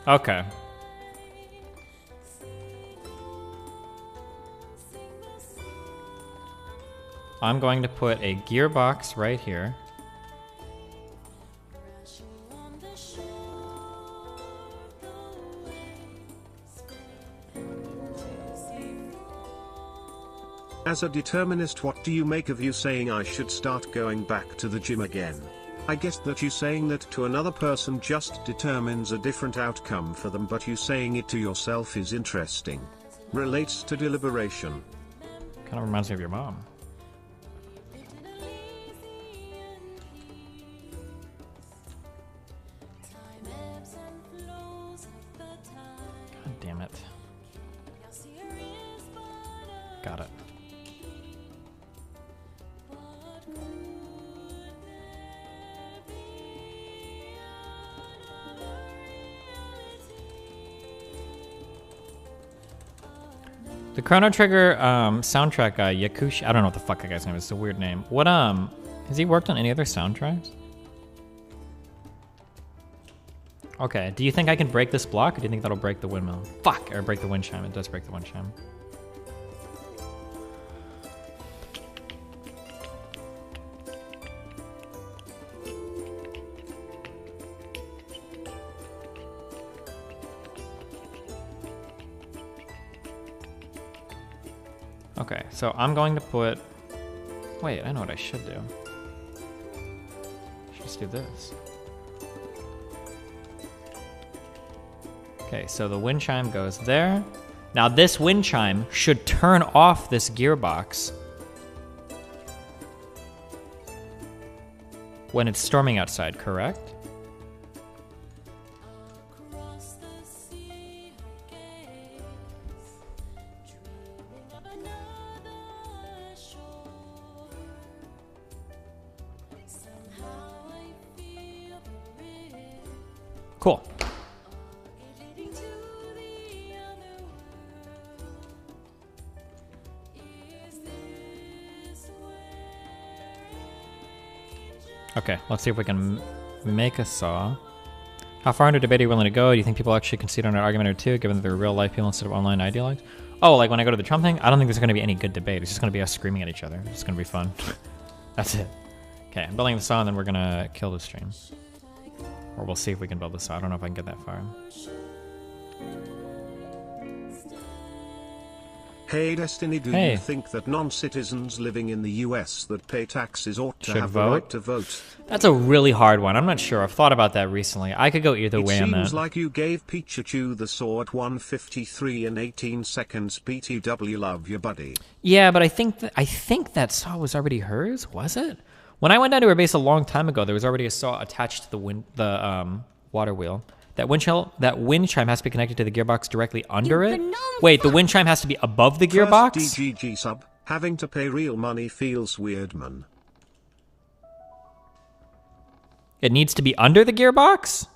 Okay. I'm going to put a gearbox right here. As a determinist, what do you make of you saying I should start going back to the gym again? I guess that you saying that to another person just determines a different outcome for them, but you saying it to yourself is interesting. Relates to deliberation. Kind of reminds me of your mom. God damn it. Got it. The Chrono Trigger soundtrack guy, Yakushi, I don't know what the fuck that guy's name is. It's a weird name. What has he worked on any other soundtracks? Okay, do you think I can break this block, or do you think that'll break the windmill? Fuck, or break the wind chime. It does break the wind chime. Okay, so I'm going to put... Wait, I know what I should do. I should just do this. Okay, so the wind chime goes there. Now this wind chime should turn off this gearbox when it's storming outside, correct? Cool. Okay, let's see if we can make a saw. How far into debate are you willing to go? Do you think people actually concede on an argument or two, given that they're real life people instead of online ideologues? Oh, like when I go to the Trump thing? I don't think there's going to be any good debate. It's just going to be us screaming at each other. It's going to be fun. That's it. Okay, I'm building the saw, and then we're going to kill the stream. Or we'll see if we can build the saw. I don't know if I can get that far. Hey Destiny, do you think that non-citizens living in the US that pay taxes ought to have the right to vote? That's a really hard one. I'm not sure. I've thought about that recently. I could go either way on that. It seems like you gave Pikachu the saw at 1:53 and 18 seconds. PTW, love your buddy. Yeah, but I think that saw was already hers. Was it? When I went down to her base a long time ago, there was already a saw attached to the water wheel. That wind chime has to be connected to the gearbox directly under it? Wait, the wind chime has to be above the gearbox? First DGG sub. Having to pay real money feels weird, man. It needs to be under the gearbox?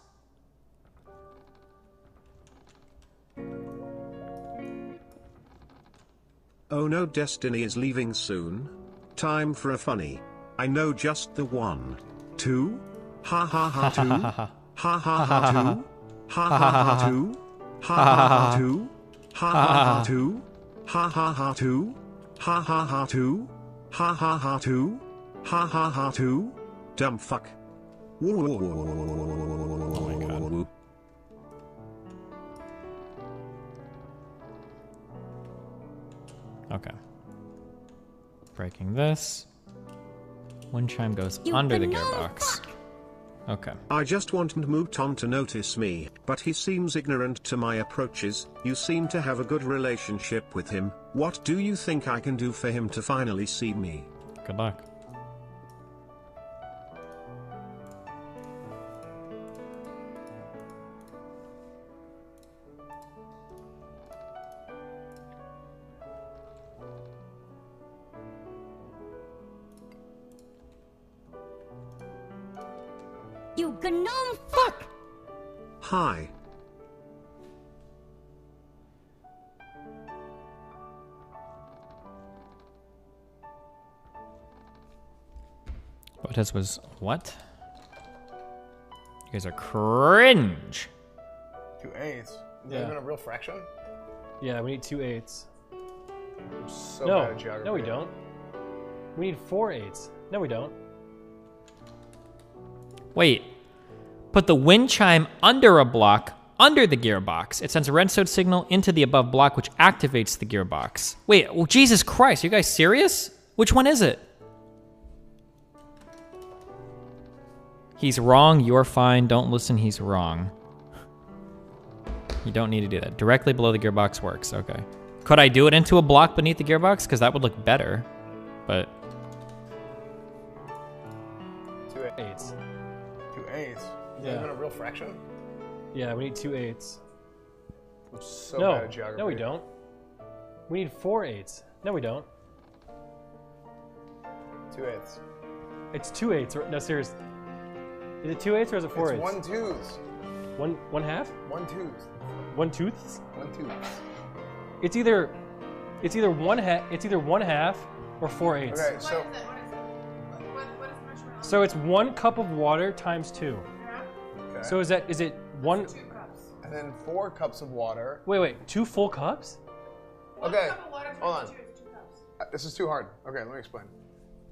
Oh no, Destiny is leaving soon. Time for a funny. I know just the one. Two? Ha ha ha two? Ha ha ha two? Ha ha ha two? Ha ha ha two? Ha ha ha two? Ha ha ha two? Ha ha ha two? Ha ha ha two? Ha ha ha two? Dumb fuck. Oh my god. Okay. Breaking this. Wind chime goes under the gearbox. Okay. I just want Muton to notice me, but he seems ignorant to my approaches. You seem to have a good relationship with him. What do you think I can do for him to finally see me? Good luck. You gnome fuck! Hi. Botas was what? You guys are cringe. 2/8. Is that Yeah. even a real fraction? Yeah, we need 2/8. I'm so No, bad at geography. no, we don't. We need 4/8. No, we don't. Wait. Put the wind chime under a block, under the gearbox. It sends a redstone signal into the above block, which activates the gearbox. Wait, well, Jesus Christ, are you guys serious? Which one is it? He's wrong, you're fine, don't listen, he's wrong. You don't need to do that. Directly below the gearbox works, okay. Could I do it into a block beneath the gearbox? Because that would look better, but... 2/8. 2/8. Is Yeah. that even a real fraction? Yeah, we need 2/8. I'm so No, bad at geography. no, we don't. We need 4/8. No, we don't. 2/8. It's 2/8. No, serious. Is it 2/8 or is it 4/8? It's 1/2. One half? 1/2. 1/2? 1/2. It's either one half. It's either 1/2 or 4/8. Okay, so So it's 1 cup of water times 2. okay. So is it one? And then 4 cups of water. Wait, 2 full cups? Okay, hold on. This is too hard. Okay, let me explain.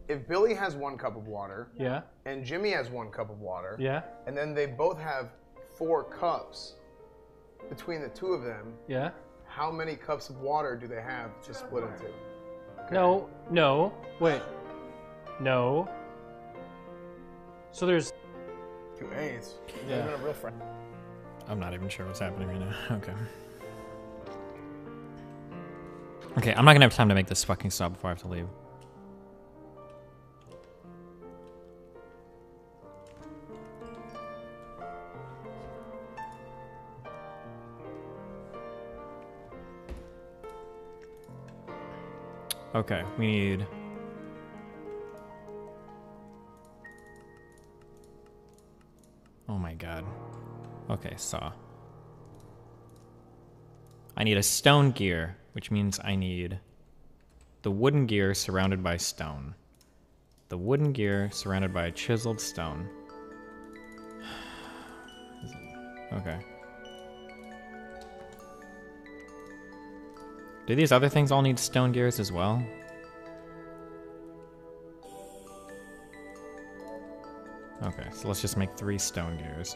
If Billy has 1 cup of water, Yeah. and Jimmy has 1 cup of water, Yeah. and then they both have 4 cups between the two of them, Yeah. how many cups of water do they have to split into? Okay. No. Wait. No. So there's 2/8. Is that Yeah. even a real fraction? I'm not even sure what's happening right now. Okay. Okay, I'm not gonna have time to make this fucking saw before I have to leave. Okay, we need... Oh my god. Okay, saw. I need a stone gear, which means I need the wooden gear surrounded by stone. the wooden gear surrounded by chiseled stone. Okay. Do these other things all need stone gears as well? Okay, so let's just make 3 stone gears.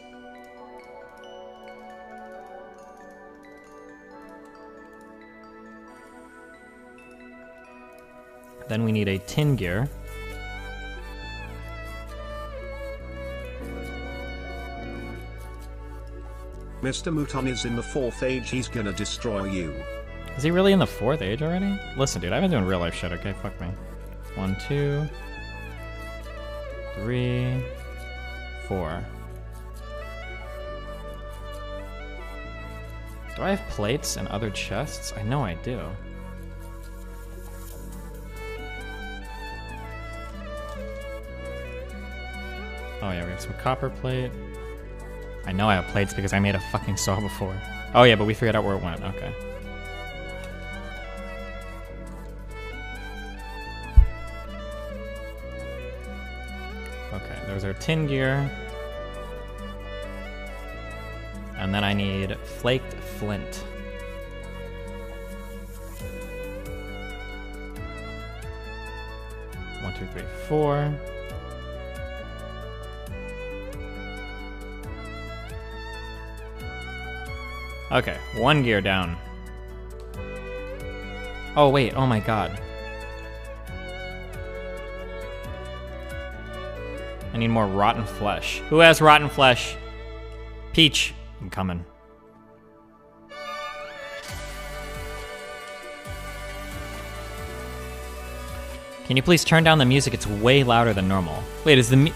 Then we need a tin gear. Mr. Mouton is in the 4th age, he's gonna destroy you. Is he really in the 4th age already? Listen, dude, I've been doing real life shit, okay? Fuck me. 1, 2, 3, 4. Do I have plates and other chests? I know I do. Oh yeah, we have some copper plate. I know I have plates because I made a fucking saw before. Oh yeah, but we figured out where it went. Okay. Okay, there's our tin gear. And then I need flaked flint. One, two, three, 4. Okay, 1 gear down. Oh wait, oh my god. I need more rotten flesh. Who has rotten flesh? Peach, I'm coming. Can you please turn down the music? It's way louder than normal. Wait, is the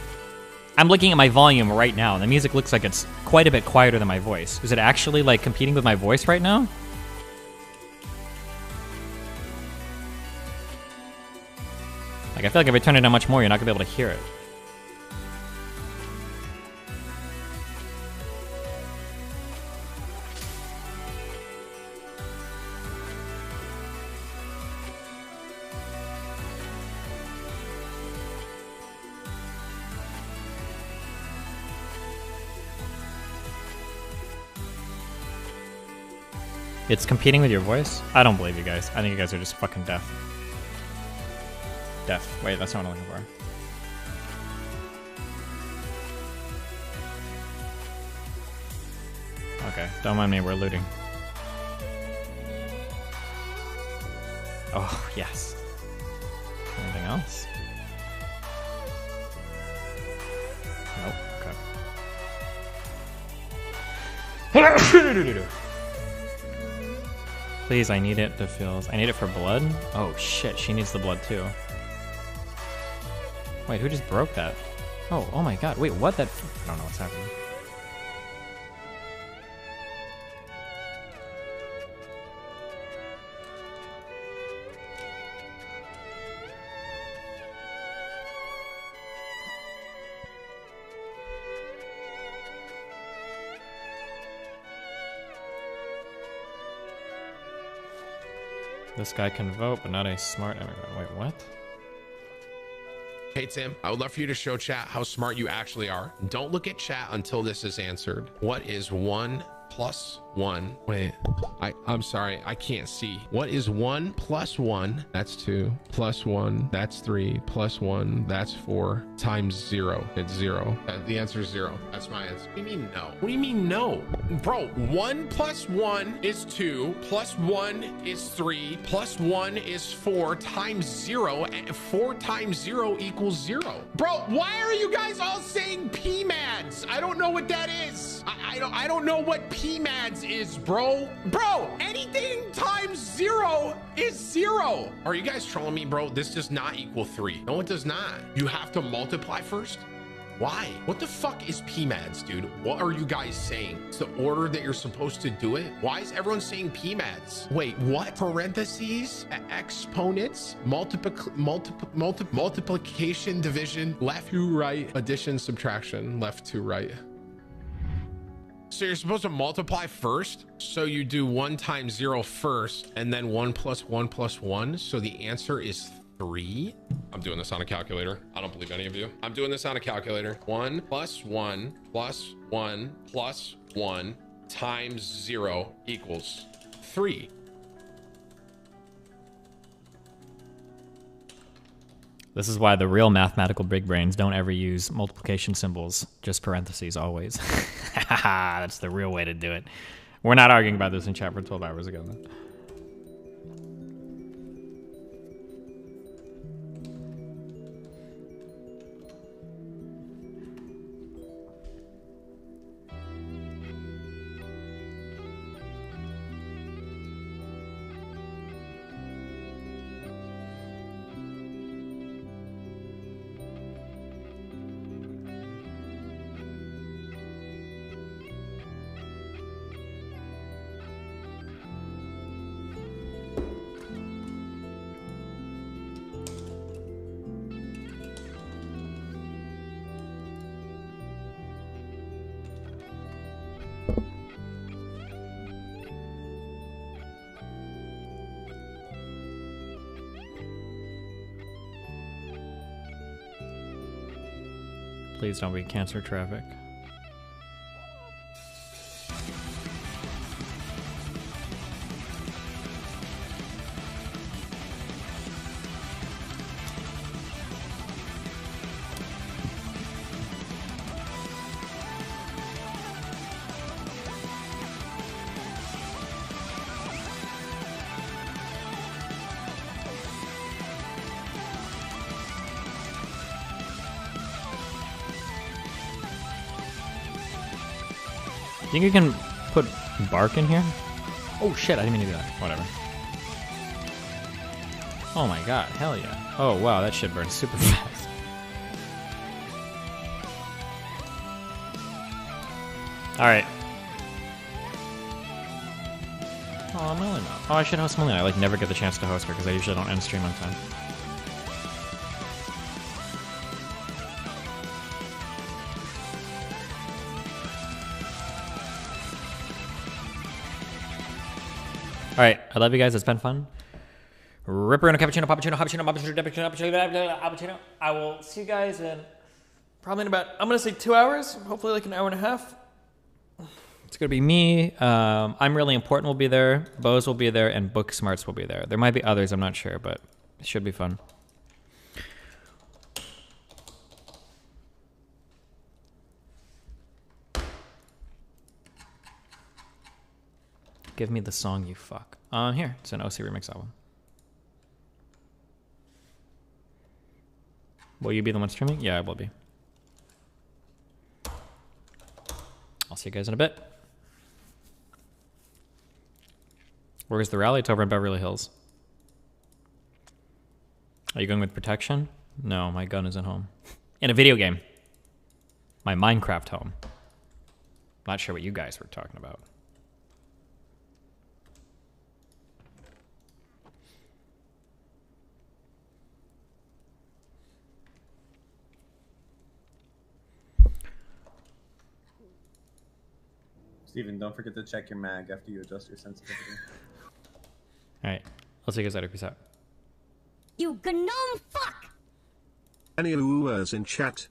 I'm looking at my volume right now, and the music looks like it's quite a bit quieter than my voice. Is it actually, like, competing with my voice right now? Like, I feel like if I turn it down much more, you're not gonna be able to hear it. It's competing with your voice? I don't believe you guys. I think you guys are just fucking deaf. Deaf. Wait, that's not what I'm looking for. Okay, don't mind me, we're looting. Oh, yes. Anything else? Nope, okay. Please, I need it to fill. I need it for blood? Oh shit, she needs the blood too. Wait, who just broke that? Oh my god, wait, what? That. I don't know what's happening. This guy can vote, but not a smart immigrant. Wait, what? Hey Tim, I would love for you to show chat how smart you actually are. Don't look at chat until this is answered. What is 1 plus 1? Wait, I'm sorry, I can't see. What is 1 plus 1? That's 2. Plus 1, that's 3. Plus 1, that's 4. Times 0, it's 0. The answer is 0. That's my answer. What do you mean no? What do you mean no? Bro, 1 plus 1 is 2. Plus 1 is 3. Plus 1 is 4 times 0. And 4 times 0 equals 0. Bro, why are you guys all saying PMADS? I don't know what that is. I don't know what PMADS is, bro. Bro, anything times 0 is 0. Are you guys trolling me, bro? This does not equal 3. No, it does not. You have to multiply first. Why? What the fuck is PMADS, dude? What are you guys saying? It's the order that you're supposed to do it? Why is everyone saying PMADS? Wait, what? Parentheses, exponents, multiplication, division, left to right, addition, subtraction, left to right. So you're supposed to multiply first. So you do 1 times 0 first, and then 1 plus 1 plus 1. So the answer is 3. I'm doing this on a calculator. I don't believe any of you. I'm doing this on a calculator. 1 plus 1 plus 1 plus 1 times 0 equals 3. This is why the real mathematical big brains don't ever use multiplication symbols, just parentheses always. That's the real way to do it. We're not arguing about this in chat for 12 hours ago, though. Please don't be cancer traffic. Think you can put bark in here? Oh shit, I didn't mean to do that. Whatever. Oh my god, hell yeah. Oh wow, that shit burns super fast. Alright. Oh, Melanie. Oh, I should host Melanie. I like never get the chance to host her because I usually don't end stream on time. All right, I love you guys. It's been fun. Ripper and a cappuccino, cappuccino. I will see you guys in probably in about, I'm gonna say 2 hours, hopefully like an hour and a half. It's gonna be me. I'm Really Important will be there. Bose will be there, and Book Smarts will be there. There might be others, I'm not sure, but it should be fun. Give me the song, you fuck. Here, it's an OC remix album. Will you be the one streaming? Yeah, I will be. I'll see you guys in a bit. Where's the rally? It's over in Beverly Hills. Are you going with protection? No, my gun is at home. In a video game. My Minecraft home. Not sure what you guys were talking about. Steven, don't forget to check your mag after you adjust your sensitivity. Alright, I'll see you guys later. Peace out. You gnome fuck! Any viewers in chat,